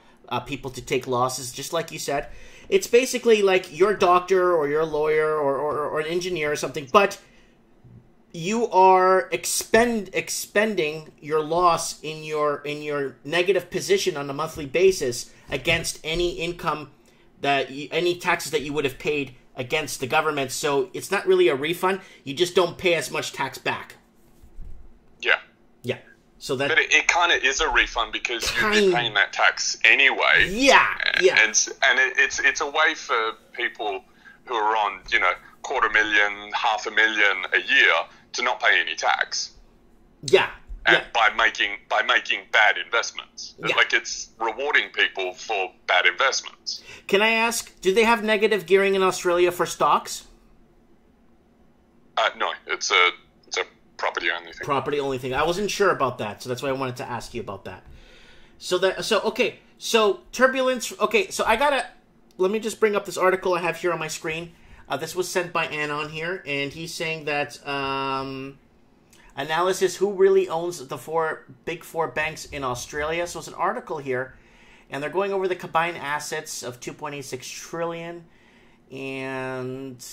people to take losses, just like you said. It's basically like your doctor or your lawyer or an engineer or something, but you are expending your loss in your negative position on a monthly basis against any income any taxes that you would have paid against the government. So it's not really a refund. You just don't pay as much tax back. Yeah. Yeah. So that, but it kind of is a refund because you'd be paying that tax anyway. Yeah. Yeah. And it's a way for people who are on, $250,000, $500,000 a year to not pay any tax. Yeah. And by making bad investments. Yeah. Like, it's rewarding people for bad investments. Can I ask, do they have negative gearing in Australia for stocks? No, it's a property only thing. Property only thing. I wasn't sure about that, so that's why I wanted to ask you about that. So turbulence. Okay, so let me just bring up this article I have here on my screen. This was sent by Anon here, and he's saying that analysis who really owns the big four banks in Australia. So it's an article here, and they're going over the combined assets of $2.86 trillion, and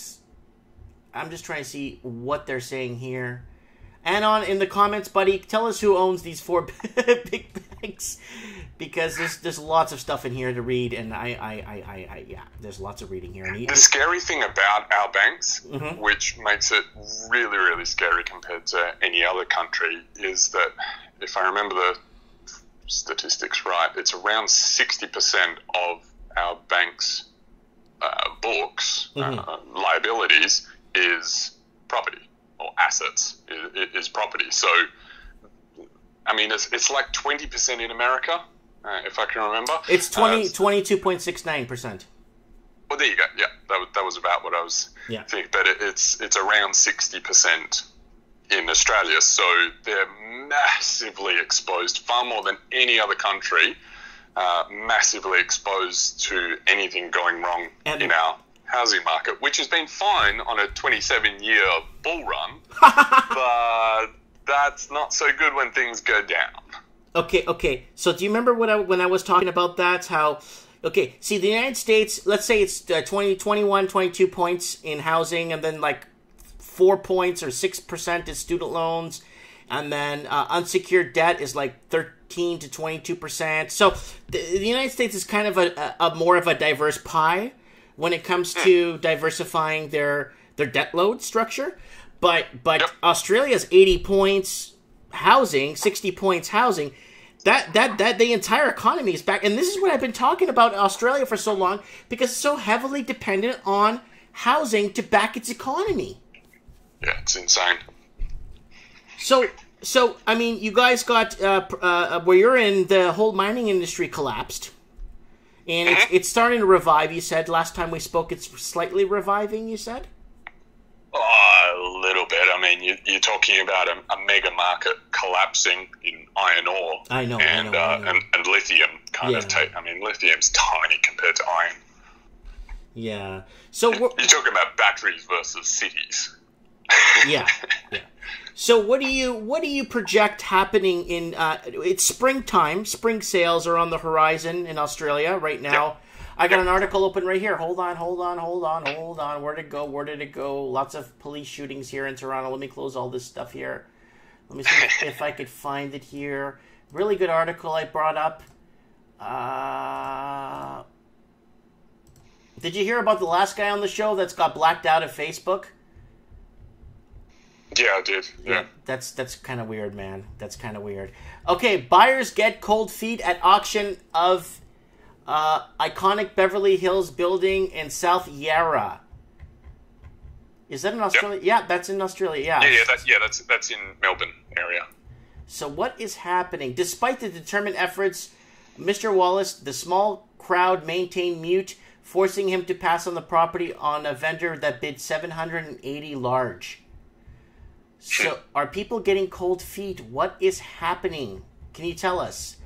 I'm just trying to see what they're saying here. Anon, in the comments, buddy, tell us who owns these four big banks, because there's lots of stuff in here to read, and yeah, there's lots of reading here. And the scary thing about our banks, which makes it really, really scary compared to any other country, is that if I remember the statistics right, it's around 60% of our bank's books, liabilities, is property. Or assets is property. So, I mean, it's like 20% in America, if I can remember. It's 22.69%. Well, there you go. Yeah, that was about what I was thinking. But it's around 60% in Australia. So they're massively exposed, far more than any other country, massively exposed to anything going wrong in our housing market, which has been fine on a 27-year bull run, but that's not so good when things go down. Okay. So do you remember when I was talking about that? How, see, the United States, let's say it's 22 points in housing, and then like 4 points or 6% is student loans, and then unsecured debt is like 13 to 22%. So the United States is kind of a more of a diverse pie when it comes to diversifying their debt load structure. But Australia's 80 points housing, 60 points housing, that the entire economy is back. And this is what I've been talking about Australia for so long, because it's so heavily dependent on housing to back its economy. Yeah, it's insane. So I mean, you guys got where you're in, the whole mining industry collapsed. And it's starting to revive, you said. Last time we spoke, it's slightly reviving, you said? A little bit. I mean, you're talking about a mega market collapsing in iron ore. I know. And lithium kind of I mean, lithium's tiny compared to iron. Yeah. So you're talking about batteries versus cities. Yeah. So what do you project happening in it's springtime. Spring sales are on the horizon in Australia right now. Yep. I got an article open right here. Hold on. Where did it go? Lots of police shootings here in Toronto. Let me close all this stuff here. Let me see if I could find it here. Really good article I brought up. Did you hear about the last guy on the show that's got blacked out of Facebook? Yeah, I did. Yeah. That's kind of weird, man. That's kind of weird. Okay, buyers get cold feet at auction of iconic Beverly Hills building in South Yarra. Is that in Australia? Yep. Yeah, that's in Australia. Yeah. That's in Melbourne area. So what is happening? Despite the determined efforts, Mr. Wallace, the small crowd maintained mute, forcing him to pass on the property on a vendor that bid $780 large. So, are people getting cold feet? What is happening? Can you tell us?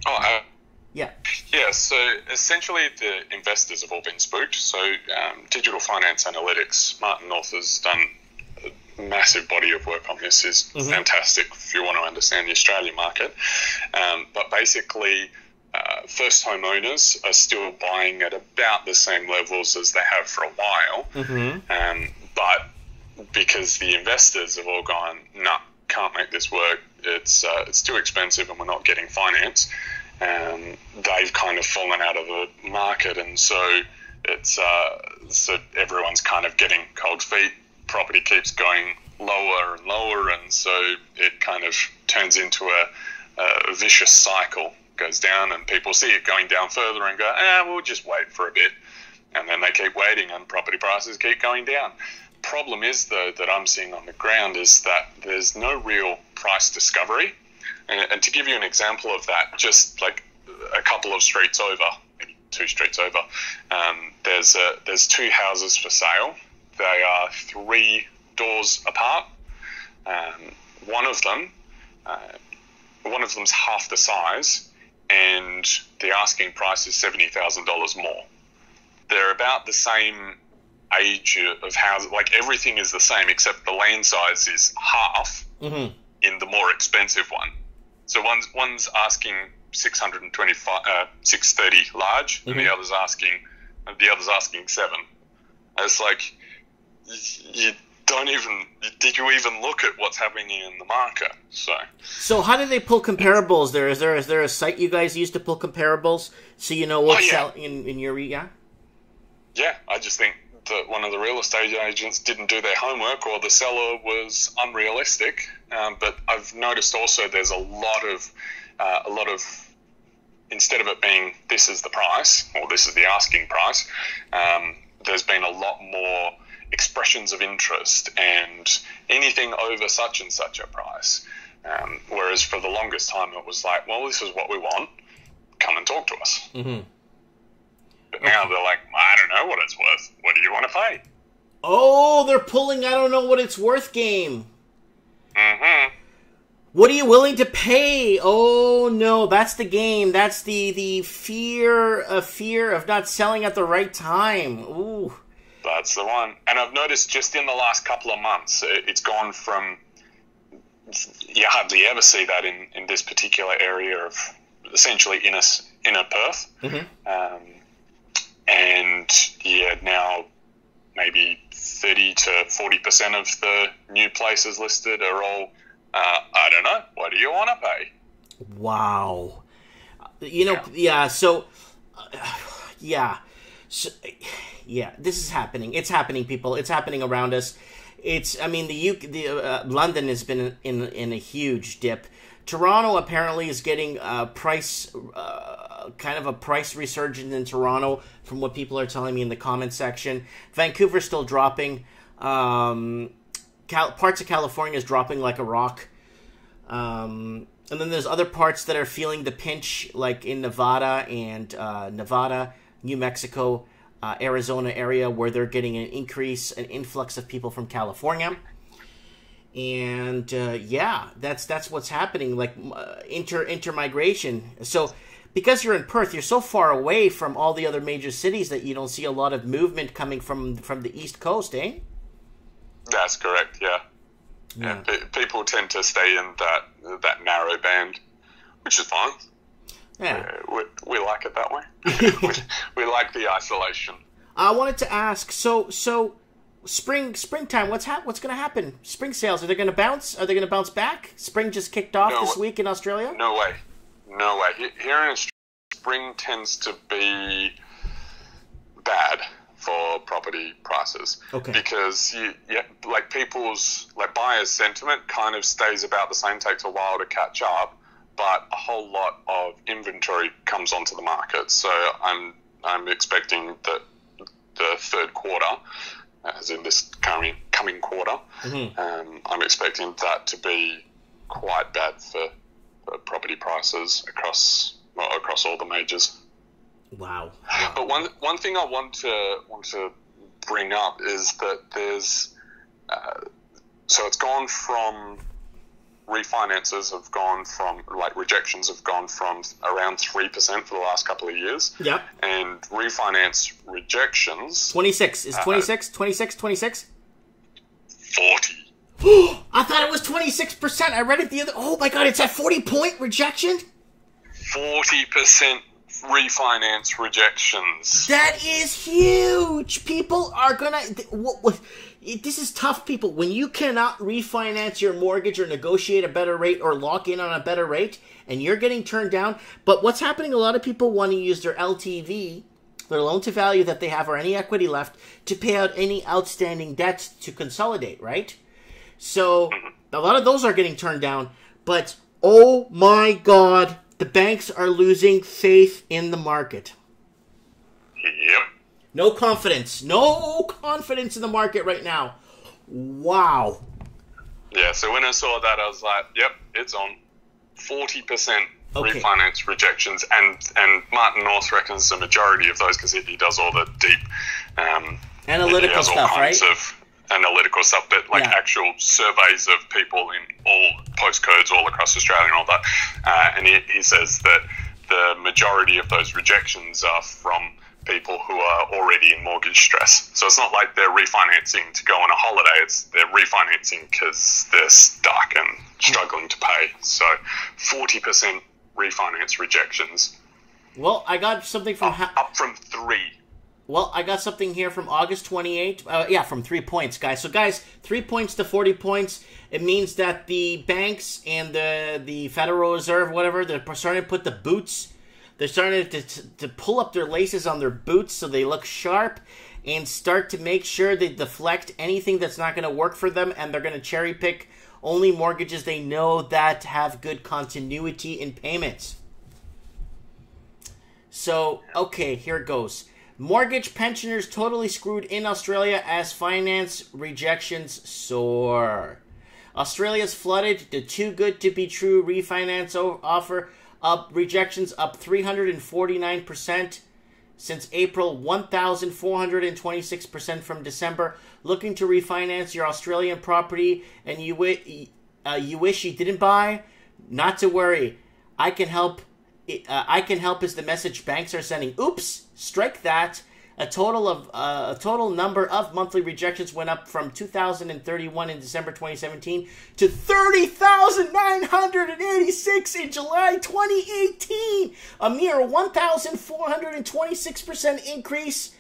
Yeah. Yeah, so essentially the investors have all been spooked. So Digital Finance Analytics, Martin North has done a massive body of work on this. Is fantastic if you want to understand the Australian market. But basically, first home owners are still buying at about the same levels as they have for a while. But because the investors have all gone, no, can't make this work. It's too expensive and we're not getting finance. They've kind of fallen out of the market, and so it's so everyone's kind of getting cold feet. Property keeps going lower and lower, and so it kind of turns into a vicious cycle. Goes down, and people see it going down further and go, we'll just wait for a bit. And then they keep waiting, and property prices keep going down. Problem is, though, that I'm seeing on the ground is that there's no real price discovery. And to give you an example of that, just like a couple of streets over, maybe 2 streets over, there's 2 houses for sale. They are 3 doors apart. One of them's half the size, and the asking price is $70,000 more. They're about the same age of houses. Like, everything is the same except the land size is half in the more expensive one. So one's asking 630 large, and the other's asking 7. And it's like, did you even look at what's happening in the market? So how do they pull comparables there? Is there a site you guys use to pull comparables so you know what's selling in your area? Yeah, I just think that one of the real estate agents didn't do their homework, or the seller was unrealistic. But I've noticed also there's a lot of instead of it being this is the price or this is the asking price, there's been a lot more expressions of interest and anything over such and such a price. Whereas for the longest time it was like, well, this is what we want. Come and talk to us. But now they're like, I don't know what it's worth. What do you want to pay? Oh, they're pulling I don't know what it's worth game. What are you willing to pay? Oh, no, that's the game. That's the fear of not selling at the right time. Ooh. That's the one. And I've noticed just in the last couple of months, it's gone from, you hardly ever see that in this particular area of essentially inner Perth. And now maybe 30 to 40% of the new places listed are all, I don't know, what do you want to pay? Wow. This is happening. It's happening, people. It's happening around us. London has been in a huge dip. Toronto apparently is getting a price resurgence in Toronto from what people are telling me in the comment section. Vancouver's still dropping. Parts of California is dropping like a rock. And then there's other parts that are feeling the pinch, like in Nevada and New Mexico, Arizona area, where they're getting an influx of people from California. And that's what's happening, like intermigration. So because you're in Perth, you're so far away from all the other major cities that you don't see a lot of movement coming from the East Coast, eh? That's correct, yeah. People tend to stay in that narrow band, which is fine. Yeah. We like it that way. we like the isolation. I wanted to ask, so springtime, what's going to happen? Spring sales, are they going to bounce? Are they going to bounce back? Spring just kicked off this week in Australia? No way. Here in Australia, spring tends to be bad for property prices. Okay. Because people's buyers' sentiment kind of stays about the same, takes a while to catch up, but a whole lot of inventory comes onto the market. So I'm expecting that the third quarter, as in this coming quarter, I'm expecting that to be quite bad for property prices across all the majors. Wow. But one thing I want to bring up is that there's so it's gone from refinances have gone from rejections have gone from around 3% for the last couple of years. Yep. And refinance rejections 26 is 26 40. I thought it was 26%. I read it the other. Oh my god, it's a 40-point rejection. 40% refinance rejections. That is huge. People are gonna. This is tough, people. When you cannot refinance your mortgage or negotiate a better rate or lock in on a better rate, and you're getting turned down. But what's happening? A lot of people want to use their LTV their loan to value that they have or any equity left to pay out any outstanding debts to consolidate, right? So a lot of those are getting turned down. But, oh my God, the banks are losing faith in the market. Yep. No confidence. No confidence in the market right now. Wow. Yeah, so when I saw that, I was like, yep, it's on. 40% Okay. refinance rejections, and Martin North reckons the majority of those, because he does all the deep Analytical he does all stuff, kinds right? of analytical stuff, but like Yeah. actual surveys of people in all postcodes all across Australia and all that, and he says that the majority of those rejections are from people who are already in mortgage stress. So it's not like they're refinancing to go on a holiday, they're refinancing because they're stuck and struggling to pay. So 40% refinance rejections, Well, I got something from... up from 3. Well, I got something here from August 28th. From 3 points, guys. So, guys, 3 points to 40 points. It means that the banks and the Federal Reserve, whatever, they're starting to put the boots. They're starting to pull up their laces on their boots so they look sharp and start to make sure they deflect anything that's not going to work for them, and they're going to cherry pick only mortgages they know that have good continuity in payments. So, okay, here it goes. Mortgage pensioners totally screwed in Australia as finance rejections soar. Australia's flooded. The too good to be true refinance offer up, rejections up 349% since April, 1,426% from December. Looking to refinance your Australian property and you wish you didn't buy? Not to worry. I can help is the message banks are sending. Oops, strike that. A total number of monthly rejections went up from 2,031 in December 2017 to 30,986 in July 2018. A mere 1,426% increase.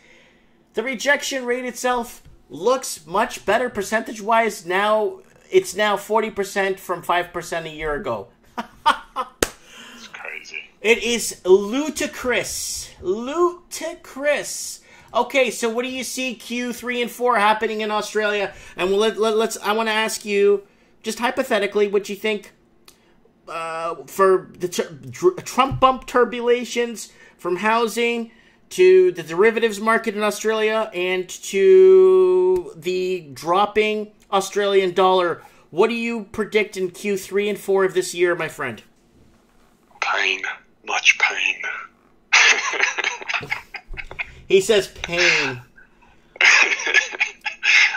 The rejection rate itself looks much better percentage-wise now. It's now 40% from 5% a year ago. It's crazy. It is ludicrous. Ludicrous. Okay, so what do you see Q3 and 4 happening in Australia? And let's. I want to ask you, just hypothetically, what you think for the Trump bump turbulations from housing to the derivatives market in Australia and to the dropping Australian dollar. What do you predict in Q3 and 4 of this year, my friend? Pain. Much pain. He says pain.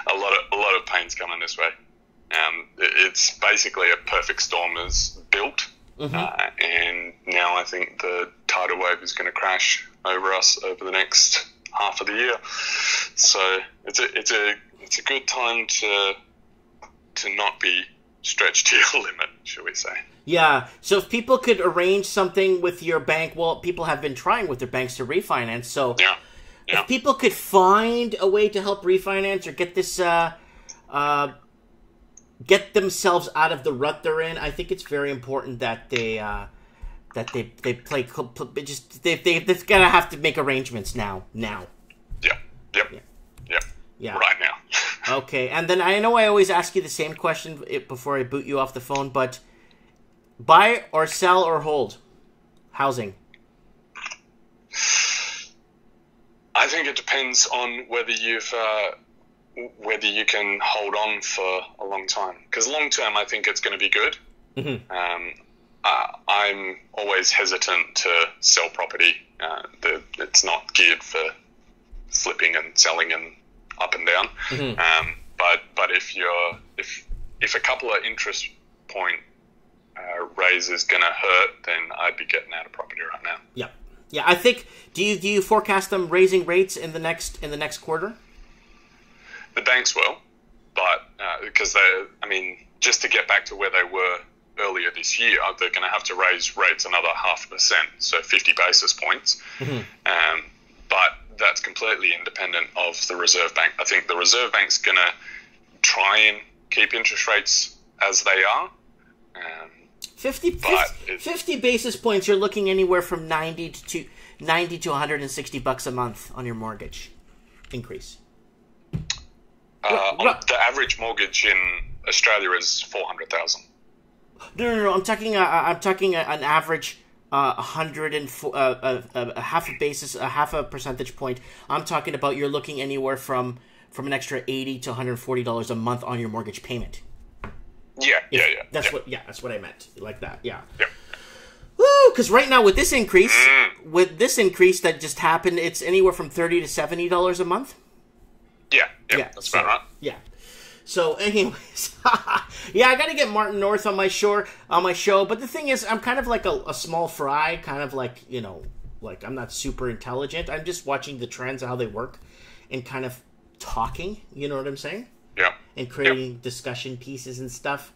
a lot of pain's coming this way. It's basically a perfect storm is built, and now I think the tidal wave is going to crash over us over the next half of the year. So it's a good time to not be stretched to your limit, shall we say? Yeah, so if people could arrange something with your bank, well, people have been trying with their banks to refinance, so if people could find a way to help refinance or get this, get themselves out of the rut they're in, I think it's very important that they play, just, they've got to have to make arrangements now. Yeah. Right now. Okay, and then I know I always ask you the same question before I boot you off the phone, but buy or sell or hold housing? I think it depends on whether you can hold on for a long time. Because long term, I think it's going to be good. I'm always hesitant to sell property. It's not geared for flipping and selling and up and down. But if a couple of interest point raise is going to hurt, then I'd be getting out of property right now. Yeah. I think. Do you forecast them raising rates in the next quarter? The banks will, but because just to get back to where they were earlier this year, they're going to have to raise rates another 0.5%, so 50 basis points. But that's completely independent of the Reserve Bank. I think the Reserve Bank's going to try and keep interest rates as they are. 50, But 50 basis points, you're looking anywhere from 90 to $160 a month on your mortgage increase. the average mortgage in Australia is $400,000. No. I'm talking an average 104 a half a percentage point. I'm talking about you're looking anywhere from an extra $80 to $140 a month on your mortgage payment. Yeah. That's what I meant. Like that. Yeah. Yeah. Woo! Because right now with this increase that just happened, it's anywhere from $30 to $70 a month. Yeah, that's about right. Yeah. So, anyways, yeah, I got to get Martin North on my show. But the thing is, I'm kind of like a small fry, kind of like, like I'm not super intelligent. I'm just watching the trends, how they work, and kind of talking. You know what I'm saying? Yeah. And creating discussion pieces and stuff.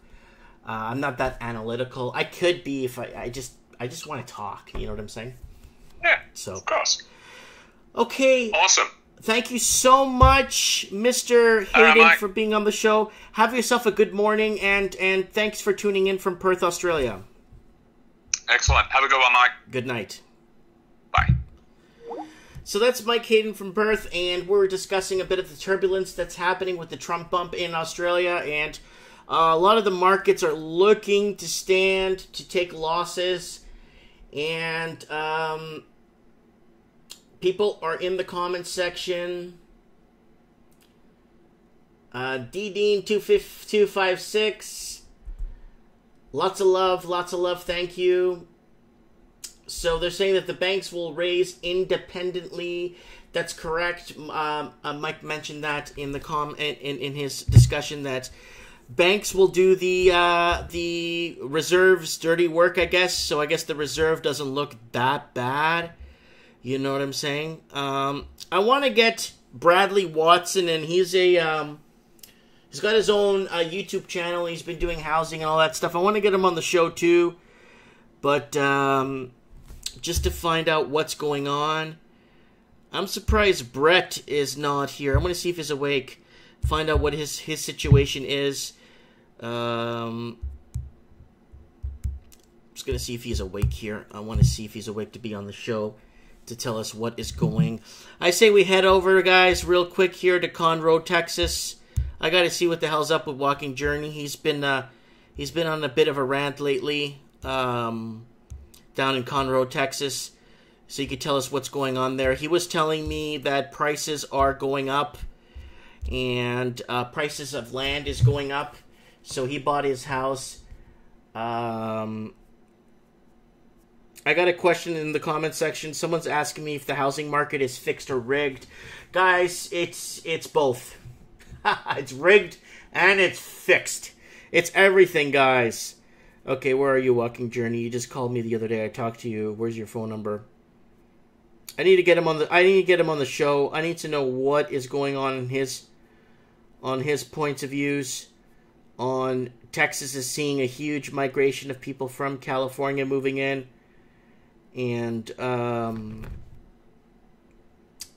I'm not that analytical. I could be if I just want to talk. You know what I'm saying? Yeah. So, of course. Okay. Awesome. Thank you so much, Mr. Hayden, for being on the show. Have yourself a good morning, and thanks for tuning in from Perth, Australia. Excellent. Have a good one, Mike. Good night. Bye. So that's Mike Hayden from Perth, and we're discussing a bit of the turbulence that's happening with the Trump bump in Australia, and a lot of the markets are looking to stand to take losses, and people are in the comments section. DDean256. Lots of love, thank you. So they're saying that the banks will raise independently. That's correct. Mike mentioned that in the in his discussion that banks will do the reserve's dirty work, I guess. So I guess the reserve doesn't look that bad. You know what I'm saying? I want to get Bradley Watson, and he's got his own YouTube channel. He's been doing housing and all that stuff. I want to get him on the show too, but just to find out what's going on. I'm surprised Brett is not here. I'm going to see if he's awake, find out what his situation is. I'm just going to see if he's awake here. I want to see if he's awake to be on the show to tell us what is going. I say we head over, guys, real quick here to Conroe, Texas. I got to see what the hell's up with Walking Journey. He's been on a bit of a rant lately, down in Conroe, Texas. So you could tell us what's going on there. He was telling me that prices are going up, and prices of land is going up. So he bought his house. I got a question in the comment section. Someone's asking me if the housing market is fixed or rigged. Guys, it's both. It's rigged and it's fixed. It's everything, guys. Okay, where are you, Walking Journey? You just called me the other day. I talked to you. Where's your phone number? I need to get him on the show. I need to know what is going on in his points of views on Texas is seeing a huge migration of people from California moving in. And let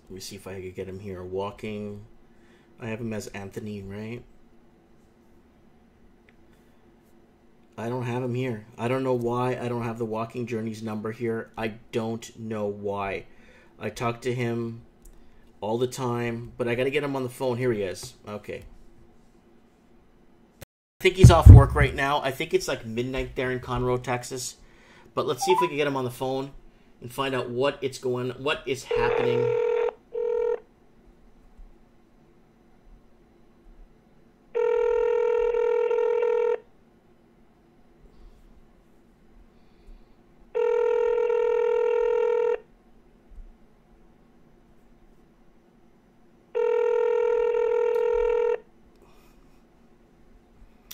me see if I could get him here. Walking. I have him as Anthony, right? I don't have him here. I don't know why I don't have the Walking Journey's number here. I don't know why. I talk to him all the time, but I got to get him on the phone. Here he is. Okay. I think he's off work right now. I think it's like midnight there in Conroe, Texas. But let's see if we can get him on the phone and find out what is happening.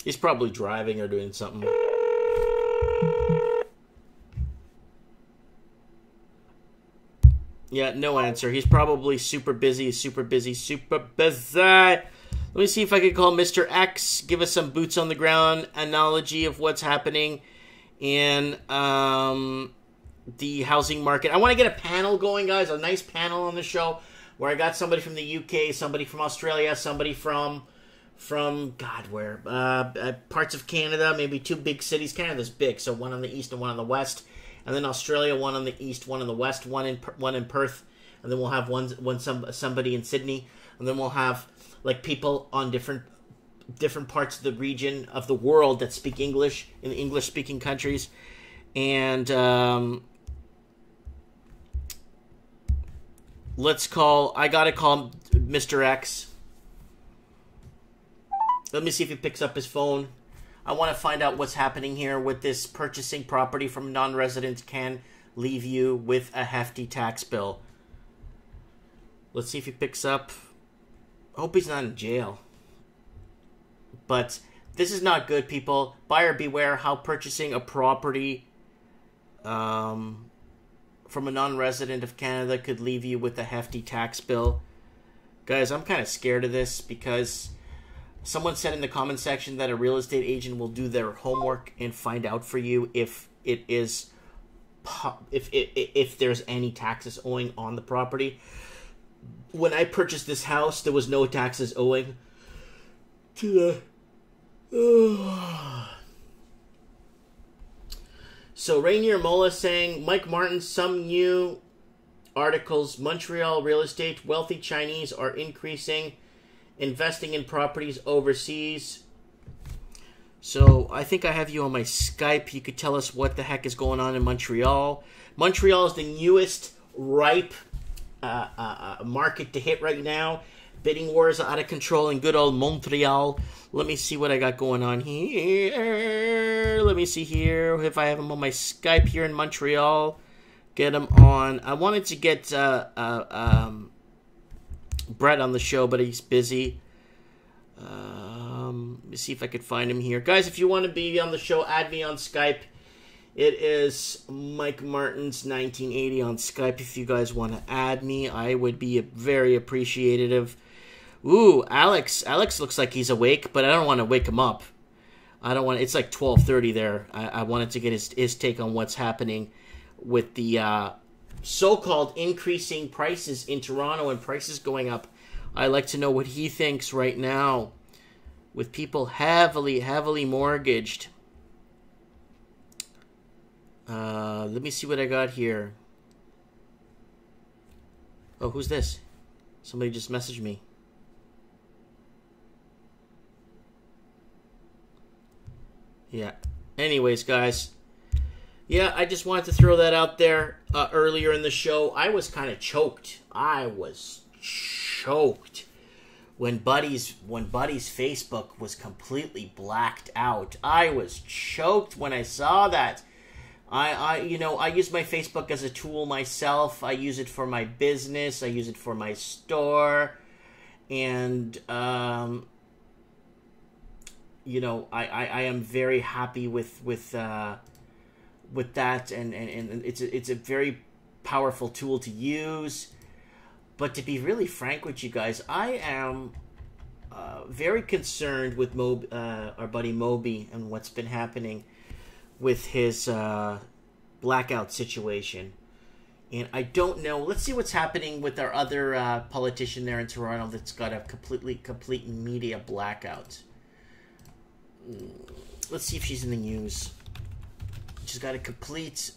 He's probably driving or doing something. Yeah, no answer. He's probably super busy. Let me see if I could call Mr. X, give us some boots on the ground analogy of what's happening in the housing market. I want to get a panel going, guys, a nice panel on the show where I got somebody from the UK, somebody from Australia, somebody from from, God, where? Parts of Canada, maybe 2 big cities. Canada's big, so one on the east and one on the west. And then Australia, one on the east, one on the west, one in Perth. And then we'll have somebody in Sydney. And then we'll have, like, people on different parts of the region of the world that speak English in the English-speaking countries. And I gotta call Mr. X. Let me see if he picks up his phone. I want to find out what's happening here with this purchasing property from non-residents can leave you with a hefty tax bill. Let's see if he picks up. I hope he's not in jail. But this is not good, people. Buyer beware how purchasing a property from a non-resident of Canada could leave you with a hefty tax bill. Guys, I'm kind of scared of this because someone said in the comment section that a real estate agent will do their homework and find out for you if it is if there's any taxes owing on the property. When I purchased this house, there was no taxes owing to the. So Rainier Mola saying, Mike Martin, some new articles, Montreal real estate, wealthy Chinese are increasing, investing in properties overseas. So I think I have you on my Skype. You could tell us what the heck is going on in Montreal. Montreal is the newest ripe market to hit right now. Bidding wars are out of control in good old Montreal. Let me see what I got going on here. Let me see here if I have him on my Skype here in Montreal. Get him on. I wanted to get Brett on the show, but he's busy. Let me see if I could find him here. Guys, if you want to be on the show, add me on Skype. It is Mike Martin's 1980 on Skype. If you guys want to add me, I would be very appreciative. Ooh, Alex. Alex looks like he's awake, but I don't want to wake him up. I don't want. It's like 12:30 there. I wanted to get his take on what's happening with the so-called increasing prices in Toronto and prices going up. I'd like to know what he thinks right now with people heavily mortgaged. Let me see what I got here. Oh, who's this? Somebody just messaged me. Yeah. Anyways, guys. Yeah, I just wanted to throw that out there earlier in the show. I was kind of choked. I was choked when Buddy's Facebook was completely blacked out. I was choked when I saw that. I use my Facebook as a tool myself. I use it for my business. I use it for my store. And, I am very happy with that. And it's a very powerful tool to use. But to be really frank with you guys, I am very concerned with our buddy Moby and what's been happening with his blackout situation. And I don't know. Let's see what's happening with our other politician there in Toronto that's got a complete media blackout. Let's see if she's in the news. She's got a complete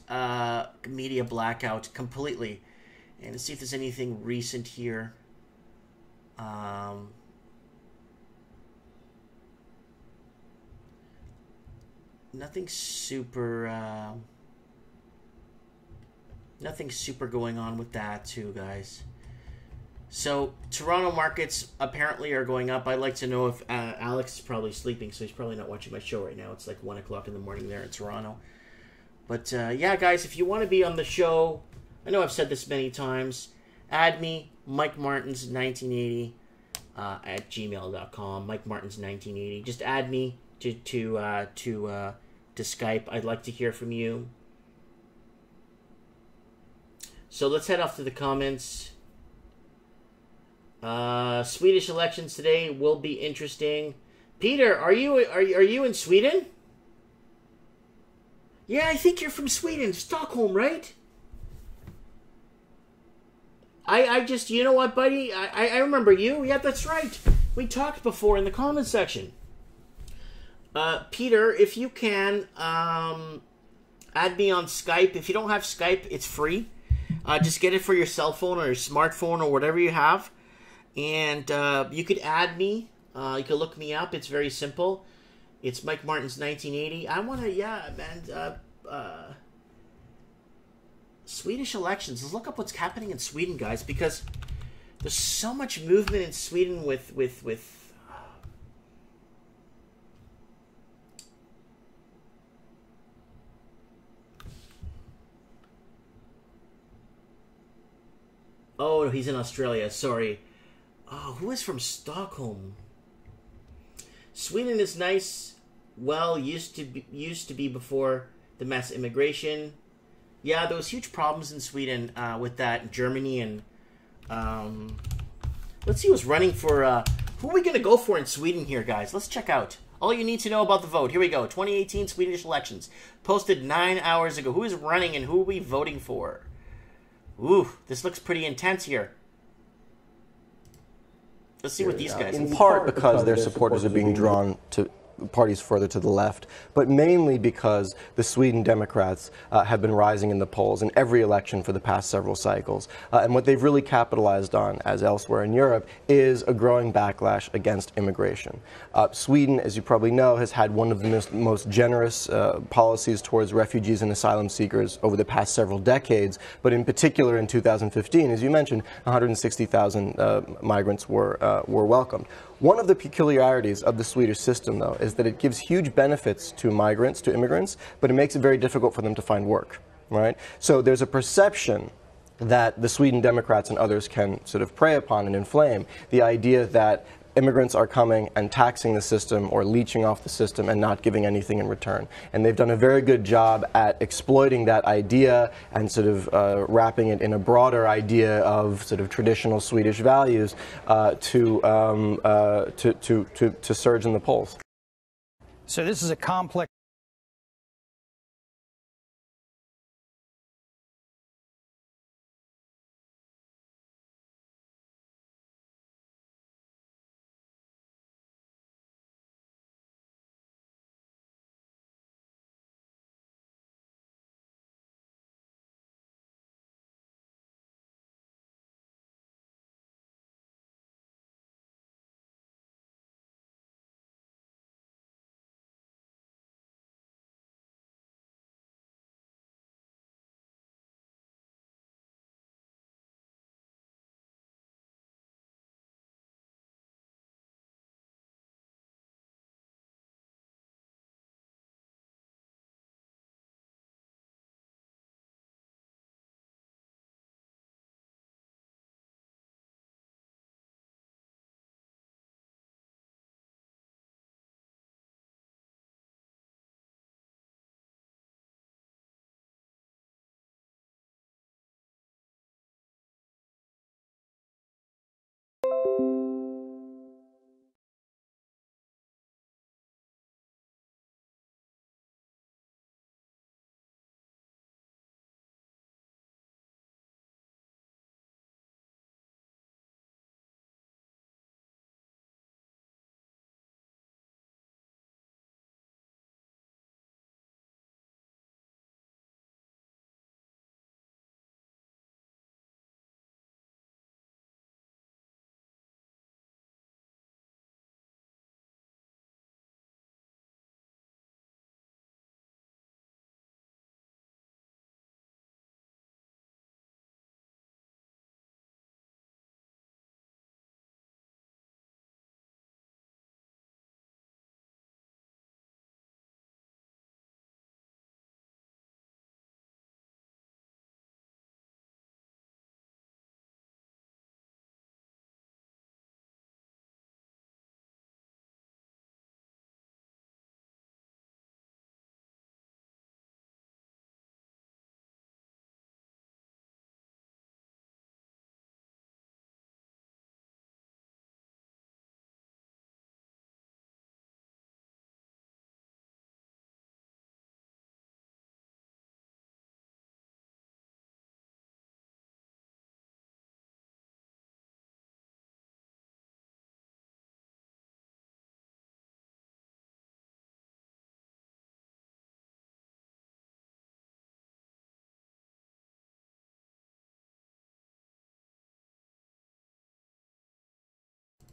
media blackout completely. And let's see if there's anything recent here. Nothing super going on with that too, guys. So Toronto markets apparently are going up. I'd like to know if Alex is probably sleeping, so he's probably not watching my show right now. It's like 1 o'clock in the morning there in Toronto. But yeah, guys, if you want to be on the show, I know I've said this many times, add me, Mike Martins 1980 at gmail.com. Mike Martins 1980. Just add me to Skype. I'd like to hear from you. So let's head off to the comments. Swedish elections today will be interesting. Peter, are you in Sweden? Yeah, I think you're from Sweden, Stockholm, right? I just, you know what, buddy? I remember you. Yeah, that's right. We talked before in the comment section. Peter, if you can, add me on Skype. If you don't have Skype, it's free. Just get it for your cell phone or your smartphone or whatever you have. And you could add me. You can look me up. It's very simple. It's Mike Martins 1980. I want to, yeah, man. Swedish elections. Let's look up what's happening in Sweden, guys, because there's so much movement in Sweden with oh, he's in Australia. Sorry. Oh, who is from Stockholm? Sweden is nice. Well, used to be before the mass immigration. Yeah, there was huge problems in Sweden with that. Germany and let's see who's running for. Who are we gonna go for in Sweden here, guys? Let's check out all you need to know about the vote. Here we go. 2018 Swedish elections posted 9 hours ago. Who is running and who are we voting for? Ooh, this looks pretty intense here. Let's see what these guys. In part because their supporters are being drawn to parties further to the left, but mainly because the Sweden Democrats have been rising in the polls in every election for the past several cycles. And what they've really capitalized on, as elsewhere in Europe, is a growing backlash against immigration. Sweden, as you probably know, has had one of the most generous policies towards refugees and asylum seekers over the past several decades, but in particular in 2015, as you mentioned, 160,000 migrants were welcomed. One of the peculiarities of the Swedish system, though, is that it gives huge benefits to migrants, to immigrants, but it makes it very difficult for them to find work, right? So there's a perception that the Sweden Democrats and others can sort of prey upon and inflame, the idea that immigrants are coming and taxing the system or leeching off the system and not giving anything in return. And they've done a very good job at exploiting that idea and sort of wrapping it in a broader idea of sort of traditional Swedish values to surge in the polls. So this is a complex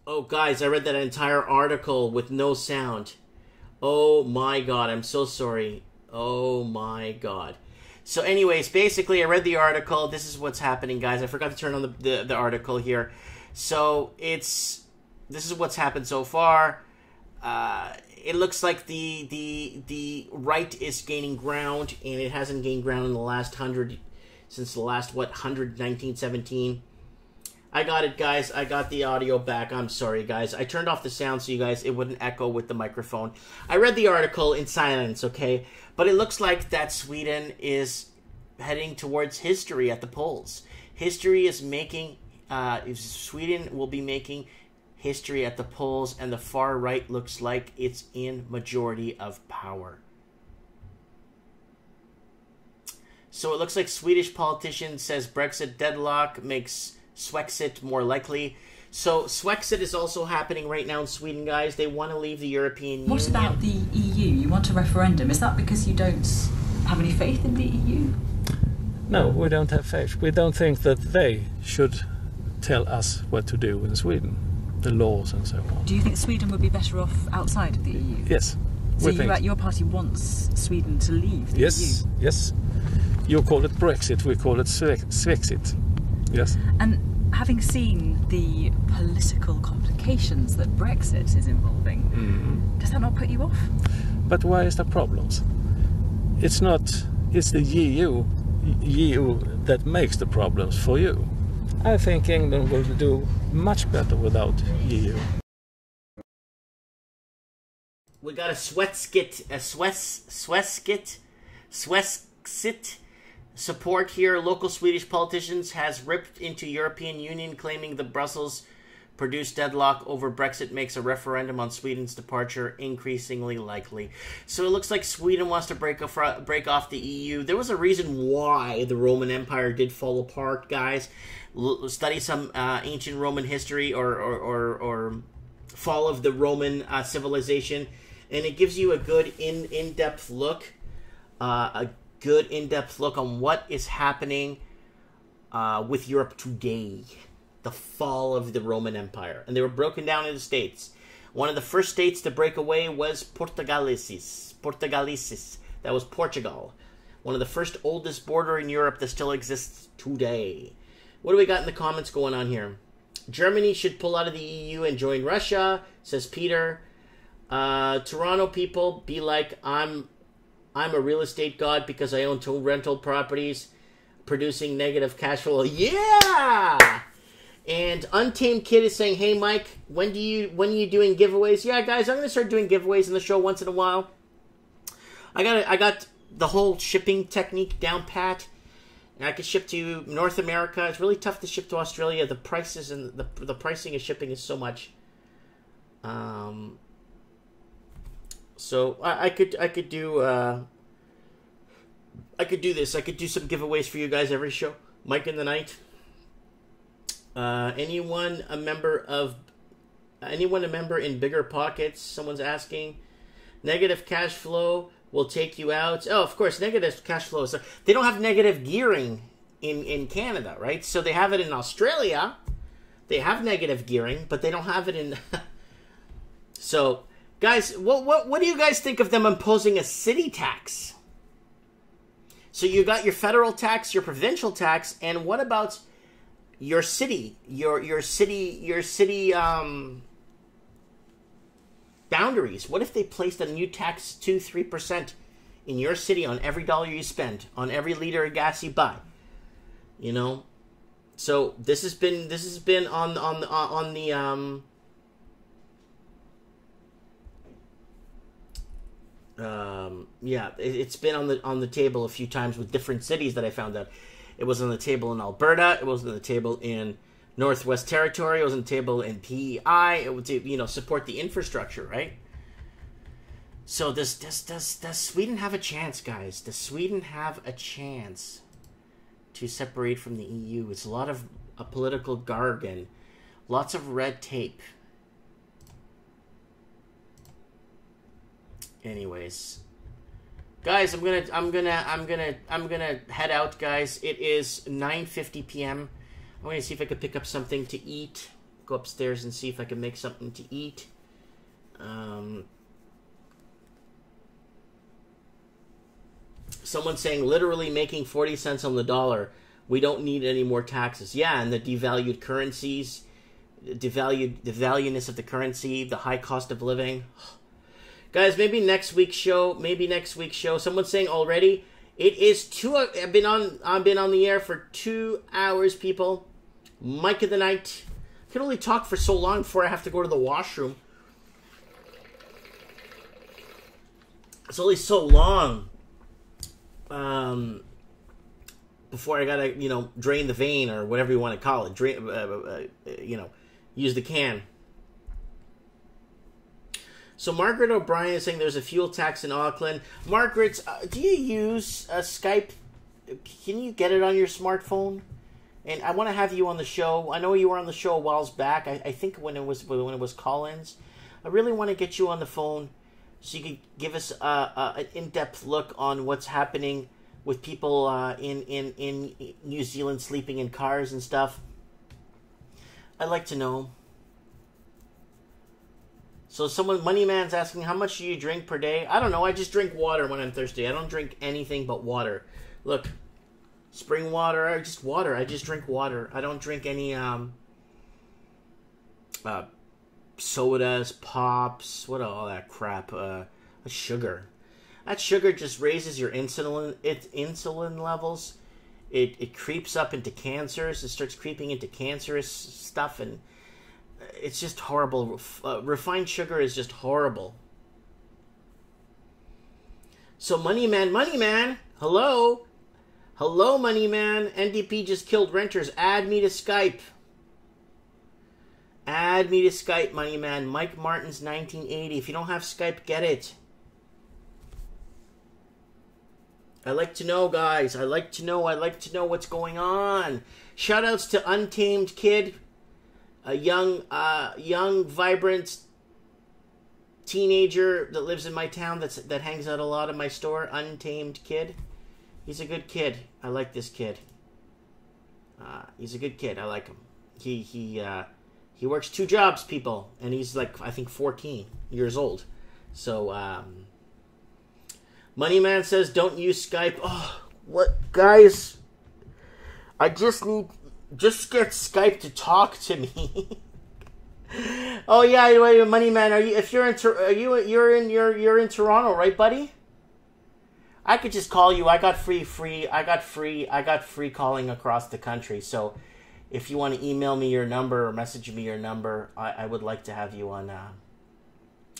Oh, guys, I read that entire article with no sound. Oh my god, I'm so sorry. Oh my god. So anyways, basically I read the article. This is what's happening, guys. I forgot to turn on the article here. So this is what's happened so far. It looks like the right is gaining ground, and it hasn't gained ground in the last 100, since the last, 1917. I got it, guys. I got the audio back. I'm sorry, guys. I turned off the sound so you guys, it wouldn't echo with the microphone. I read the article in silence, okay? But it looks like that Sweden is heading towards history at the polls. History is making, Sweden will be making history at the polls, and the far right looks like it's in majority of power. So it looks like Swedish politician says Brexit deadlock makes Wexit more likely. So Wexit is also happening right now in Sweden, guys. They want to leave the European Union. What about the EU? You want a referendum. Is that because you don't have any faith in the EU? No, we don't have faith. We don't think that they should tell us what to do in Sweden, the laws and so on. Do you think Sweden would be better off outside of the EU? Yes. So your party wants Sweden to leave the EU? Yes. You call it Brexit, we call it Swexit. Yes. And having seen the political complications that Brexit is involving, does that not put you off? But why is there problems? It's the EU that makes the problems for you. I think England will do much better without EU. We got a Swexit support here. Local Swedish politicians has ripped into European Union, claiming the Brussels produced deadlock over Brexit makes a referendum on Sweden's departure increasingly likely. So it looks like Sweden wants to break off the EU. There was a reason why the Roman Empire did fall apart, guys. Study some ancient Roman history or fall of the Roman civilization, and it gives you a good in-depth look, on what is happening with Europe today. The fall of the Roman Empire. And they were broken down into states. One of the first states to break away was Portugalicis. That was Portugal. One of the first oldest border in Europe that still exists today. What do we got in the comments going on here? Germany should pull out of the EU and join Russia, says Peter. Toronto people, be like, I'm a real estate god because I own 2 rental properties producing negative cash flow. Yeah! And Untamed Kid is saying, hey Mike, when are you doing giveaways? Yeah, guys, I'm gonna start doing giveaways in the show once in a while. I got the whole shipping technique down pat. And I can ship to North America. It's really tough to ship to Australia. The prices and the pricing of shipping is so much. So I could do this. I could do some giveaways for you guys every show. Mike in the Night. Anyone a member in Bigger Pockets? Someone's asking. Negative cash flow will take you out. Oh, of course, negative cash flow. So they don't have negative gearing in Canada, right? So they have it in Australia. They have negative gearing, but they don't have it in. So, guys, what do you guys think of them imposing a city tax? So you got your federal tax, your provincial tax, and what about your city, your city boundaries? What if they placed a new tax 2-3% in your city on every dollar you spend, on every liter of gas you buy? You know, so this has been on the it's been on the table a few times with different cities that I found out. It was on the table in Alberta. It was on the table in Northwest Territory. It was on the table in PEI. It would, support the infrastructure, right? So does Sweden have a chance, guys? Does Sweden have a chance to separate from the EU? It's a lot of political jargon, lots of red tape. Anyways, guys, I'm gonna head out, guys. It is 9:50 p.m. I'm gonna see if I can pick up something to eat go upstairs and see if I can make something to eat. Someone saying literally making 40 cents on the dollar. We don't need any more taxes. Yeah, and the devalued currencies, the valueness of the currency, the high cost of living. Guys, maybe next week's show. Someone's saying already. It is 2. I've been on the air for 2 hours, people. Mic of the night. I can only talk for so long before I have to go to the washroom. It's only so long. Before I gotta, drain the vein or whatever you want to call it. Use the can. So Margaret O'Brien is saying there's a fuel tax in Auckland. Margaret, do you use Skype? Can you get it on your smartphone? And I want to have you on the show. I know you were on the show a while back. I think when it was call-ins. I really want to get you on the phone so you could give us an in-depth look on what's happening with people in New Zealand sleeping in cars and stuff. I'd like to know. So Moneyman's asking, how much do you drink per day? I don't know. I just drink water when I'm thirsty. I don't drink anything but water. Look, spring water, or just water. I just drink water. I don't drink any sodas, pops, all that crap. Sugar. That sugar just raises your insulin levels. It creeps up into cancers. It starts creeping into cancerous stuff, and it's just horrible. Refined sugar is just horrible. So Moneyman, hello, Moneyman. NDP just killed renters. Add me to Skype. Moneyman. Mike Martin's 1980. If you don't have Skype, get it. I like to know, guys. I like to know what's going on. Shoutouts to Untamed Kid, a young, vibrant teenager that lives in my town that hangs out a lot in my store. Untamed Kid. He's a good kid. I like this kid. He's a good kid. I like him. He works 2 jobs, people, and he's like, I think 14 years old. So, Moneyman says, don't use Skype. Oh, what? Guys, I just get Skype to talk to me. Oh, yeah, wait, Moneyman, you're in Toronto, right, buddy? I could just call you. I got free calling across the country. So if you want to email me your number or message me your number, I would like to have you on,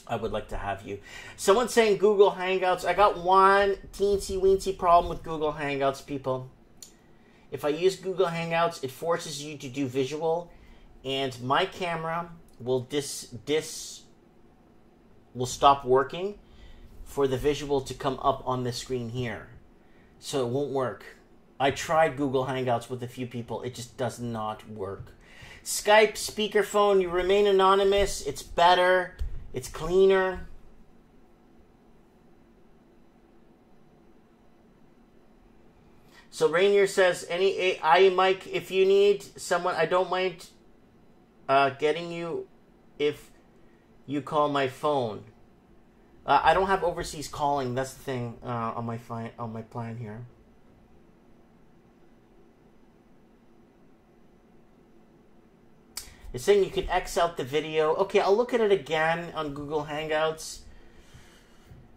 I would like to have you. Someone's saying Google Hangouts. I got one teensy-weensy problem with Google Hangouts, people. If I use Google Hangouts, it forces you to do visual, and my camera will will stop working for the visual to come up on the screen here. So it won't work. I tried Google Hangouts with a few people. It just does not work. Skype, speakerphone, you remain anonymous. It's better. It's cleaner. So Rainier says, any AI mic, if you need someone, I don't mind getting you if you call my phone. I don't have overseas calling. That's the thing on my plan here. It's saying you can X out the video. Okay, I'll look at it again on Google Hangouts.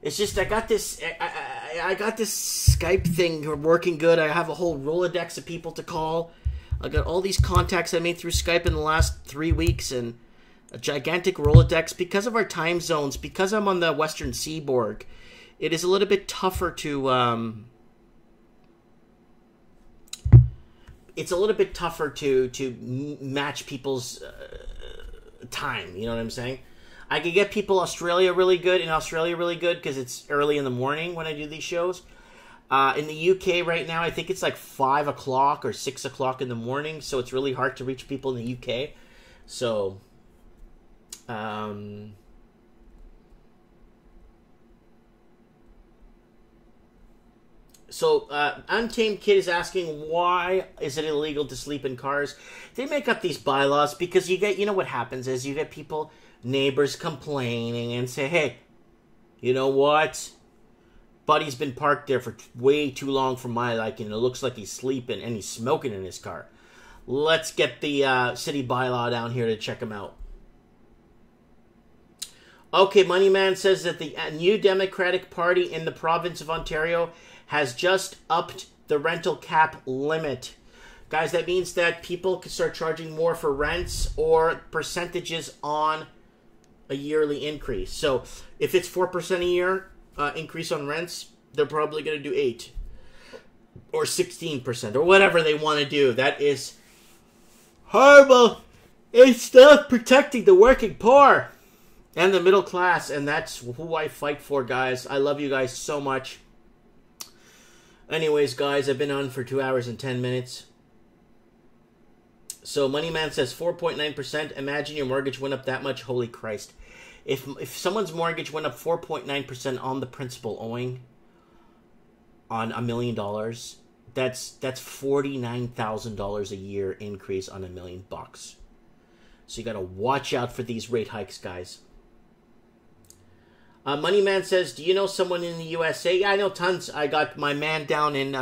It's just I got this Skype thing working good. I have a whole Rolodex of people to call. I got all these contacts I made through Skype in the last 3 weeks, and a gigantic Rolodex. Because of our time zones, because I'm on the Western Seaboard, it is a little bit tougher to it's a little bit tougher to match people's time. You know what I'm saying? I could get people in Australia really good because it's early in the morning when I do these shows. In the UK right now, I think it's like 5 o'clock or 6 o'clock in the morning, so it's really hard to reach people in the UK. So, So, Untamed Kid is asking, why is it illegal to sleep in cars? They make up these bylaws because you know what happens is you get people, neighbors complaining and say, hey, you know what? Buddy's been parked there for way too long for my liking. It looks like he's sleeping and he's smoking in his car. Let's get the city bylaw down here to check him out. Okay, Moneyman says that the new Democratic Party in the province of Ontario has just upped the rental cap limit. Guys, that means that people can start charging more for rents or percentages on a yearly increase. So if it's 4% a year increase on rents, they're probably going to do 8 or 16% or whatever they want to do. That is horrible. It's not protecting the working poor and the middle class, and that's who I fight for, guys. I love you guys so much. Anyways, guys, I've been on for 2 hours and 10 minutes. So Moneyman says 4.9%. Imagine your mortgage went up that much. Holy Christ. If someone's mortgage went up 4.9% on the principal owing on $1 million, that's $49,000 a year increase on $1 million bucks. So you got to watch out for these rate hikes, guys. Moneyman says, do you know someone in the USA? Yeah, I know tons. I got my man down in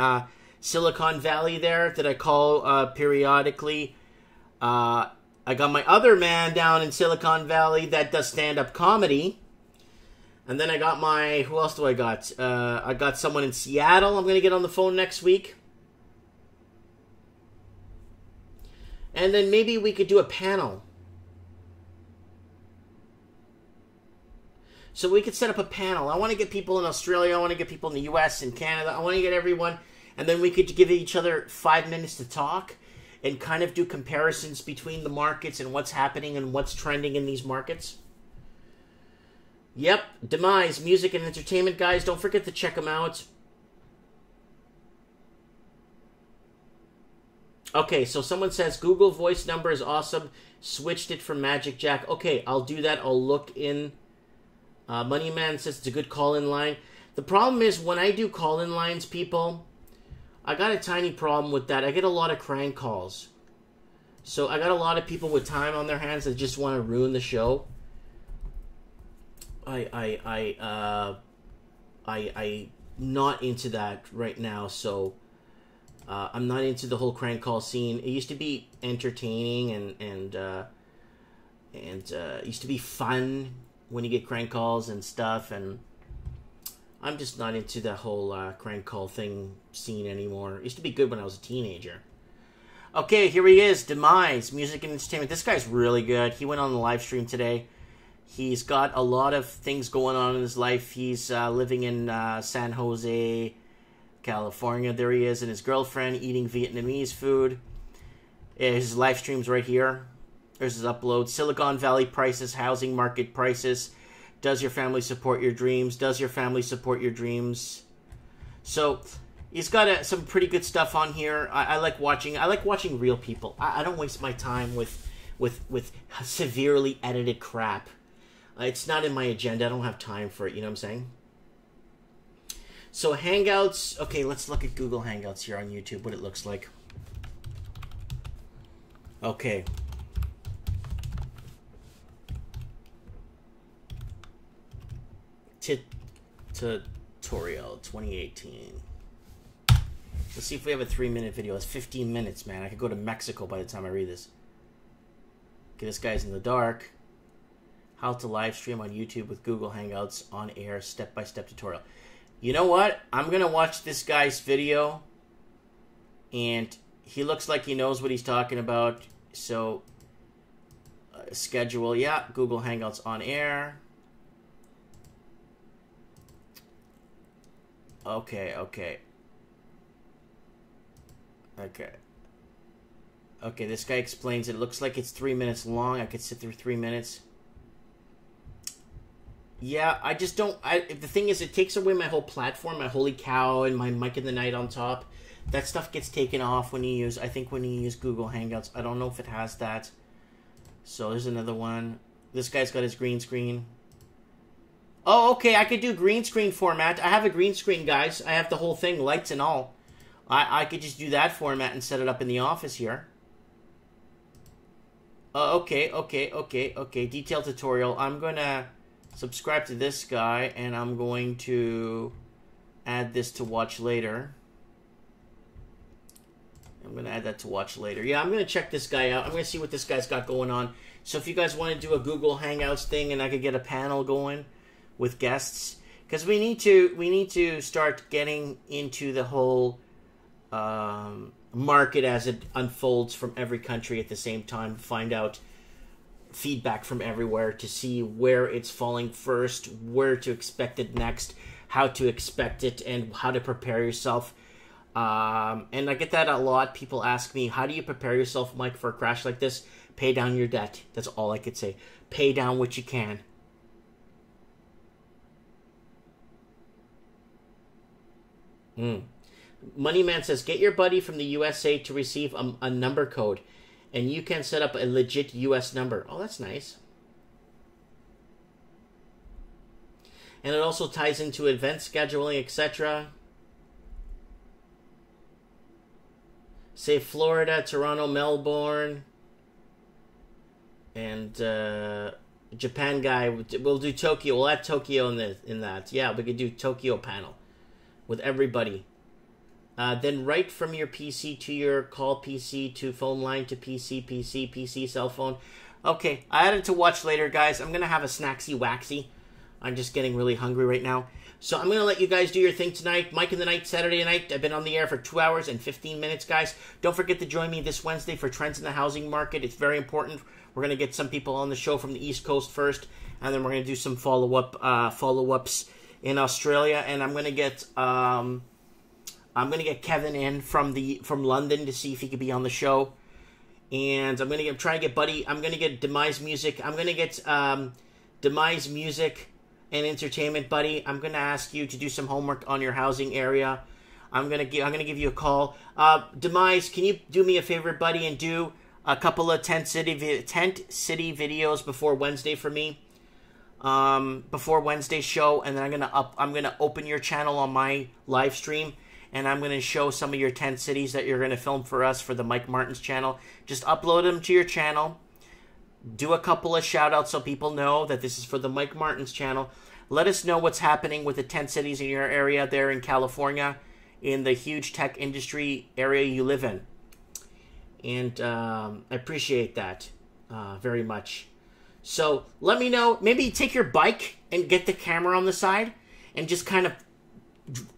Silicon Valley there that I call periodically. I got my other man down in Silicon Valley that does stand-up comedy. And then I got my... Who else do I got? I got someone in Seattle I'm going to get on the phone next week. And then maybe we could do a panel. So we could set up a panel. I want to get people in Australia. I want to get people in the US and Canada. I want to get everyone. And then we could give each other 5 minutes to talk and kind of do comparisons between the markets and what's happening and what's trending in these markets. Yep, Demise, music and entertainment, guys. Don't forget to check them out. Okay, so someone says Google Voice number is awesome. Switched it from Magic Jack. Okay, I'll do that. I'll look in. Moneyman says it's a good call-in line. The problem is when I do call-in lines, people, I got a tiny problem with that. I get a lot of crank calls. So I got a lot of people with time on their hands that just want to ruin the show. I not into that right now, so I'm not into the whole crank call scene. It used to be entertaining and it used to be fun when you get crank calls and stuff, and I'm just not into the whole crank call scene anymore. It used to be good when I was a teenager. Okay, here he is, Demise, music and entertainment. This guy's really good. He went on the live stream today. He's got a lot of things going on in his life. He's living in San Jose, California. There he is, and his girlfriend eating Vietnamese food. His live stream's right here. There's his upload. Silicon Valley prices, housing market prices. Does your family support your dreams? Does your family support your dreams? So he's got some pretty good stuff on here. I like watching. I like watching real people. I don't waste my time with severely edited crap. It's not in my agenda. I don't have time for it. You know what I'm saying? So Hangouts. Okay, let's look at Google Hangouts here on YouTube. What it looks like. Okay. Tutorial 2018. Let's see if we have a 3-minute video. It's 15 minutes, man. I could go to Mexico by the time I read this. Okay, this guy's in the dark. How to live stream on YouTube with Google Hangouts on air, step-by-step tutorial. You know what? I'm going to watch this guy's video. And he looks like he knows what he's talking about. So, schedule. Yeah, Google Hangouts on air. Okay. Okay, this guy explains it. It looks like it's 3 minutes long. I could sit through 3 minutes. Yeah, I just don't... the thing is, it takes away my whole platform, my holy cow, and my mic in the night on top. That stuff gets taken off when you use... I think when you use Google Hangouts. I don't know if it has that. So there's another one. This guy's got his green screen. Oh, okay, I could do green screen format. I have a green screen, guys. I have the whole thing, lights and all. I could just do that format and set it up in the office here. Okay. Detailed tutorial. I'm going to subscribe to this guy, and I'm going to add this to watch later. I'm going to add that to watch later. Yeah, I'm going to check this guy out. I'm going to see what this guy's got going on. So if you guys want to do a Google Hangouts thing and I could get a panel going with guests, because we need to start getting into the whole market as it unfolds from every country at the same time, find out feedback from everywhere to see where it's falling first, where to expect it next, how to expect it, and how to prepare yourself. And I get that a lot. People ask me, how do you prepare yourself, Mike, for a crash like this? Pay down your debt. That's all I could say. Pay down what you can. Moneyman says, get your buddy from the USA to receive a number code, and you can set up a legit US number. Oh, that's nice. And it also ties into event scheduling, etc. Say Florida, Toronto, Melbourne, and Japan guy. We'll do Tokyo. We'll add Tokyo in that. Yeah, we could do Tokyo panel with everybody. Then right from your PC to your call PC to phone line to PC, cell phone. Okay, I added to watch later, guys. I'm going to have a snacksy waxy. I'm just getting really hungry right now. So I'm going to let you guys do your thing tonight. Mike in the Night, Saturday night. I've been on the air for 2 hours and 15 minutes, guys. Don't forget to join me this Wednesday for Trends in the Housing Market. It's very important. We're going to get some people on the show from the East Coast first, and then we're going to do some follow-ups in Australia, and I'm going to get Kevin in from London to see if he could be on the show. And I'm going to try to get Buddy. I'm going to get Demise Music. I'm going to get Demise Music and Entertainment, Buddy. I'm going to ask you to do some homework on your housing area. I'm going to give you a call. Demise, can you do me a favor, Buddy, and do a couple of Tent City videos before Wednesday for me? Before Wednesday's show, and then I'm gonna open your channel on my live stream, and I'm gonna show some of your 10 cities that you're gonna film for us for the Mike Martin's channel. Just upload them to your channel. Do a couple of shout outs so people know that this is for the Mike Martin's channel. Let us know what's happening with the 10 cities in your area there in California, in the huge tech industry area you live in. And I appreciate that very much. So let me know. Maybe take your bike and get the camera on the side and just kind of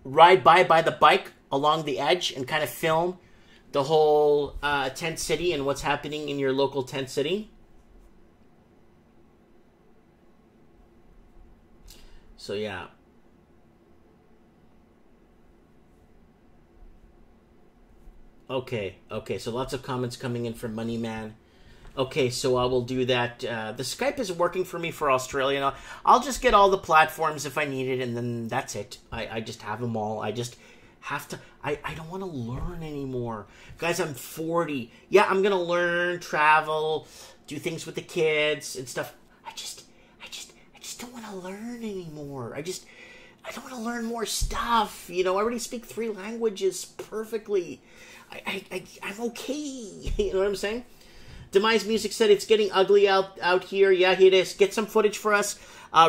ride by the bike along the edge and kind of film the whole tent city and what's happening in your local tent city. So yeah. Okay, so lots of comments coming in from Moneyman. Okay, so I will do that. The Skype is working for me for Australia now. I'll just get all the platforms if I need it, and then that's it. I just have them all. I just have to... I don't want to learn anymore. Guys, I'm 40. Yeah, I'm going to learn, travel, do things with the kids and stuff. I just don't want to learn anymore. I don't want to learn more stuff. You know, I already speak 3 languages perfectly. I'm okay. You know what I'm saying? Demise Music said it's getting ugly out here. Yeah, it is. Get some footage for us.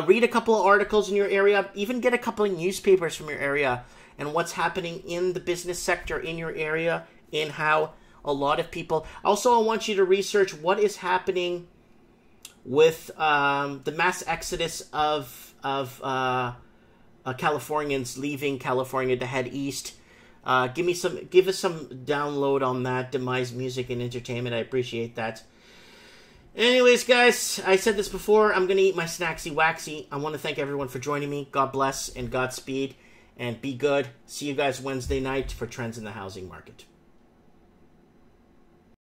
Read a couple of articles in your area. Even get a couple of newspapers from your area and what's happening in the business sector in your area and how a lot of people... Also, I want you to research what is happening with the mass exodus of Californians leaving California to head east. Give us some download on that, Demise Music and Entertainment. I appreciate that. Anyways, guys, I said this before. I'm going to eat my snacksy waxy. I want to thank everyone for joining me. God bless and Godspeed. And be good. See you guys Wednesday night for Trends in the Housing Market.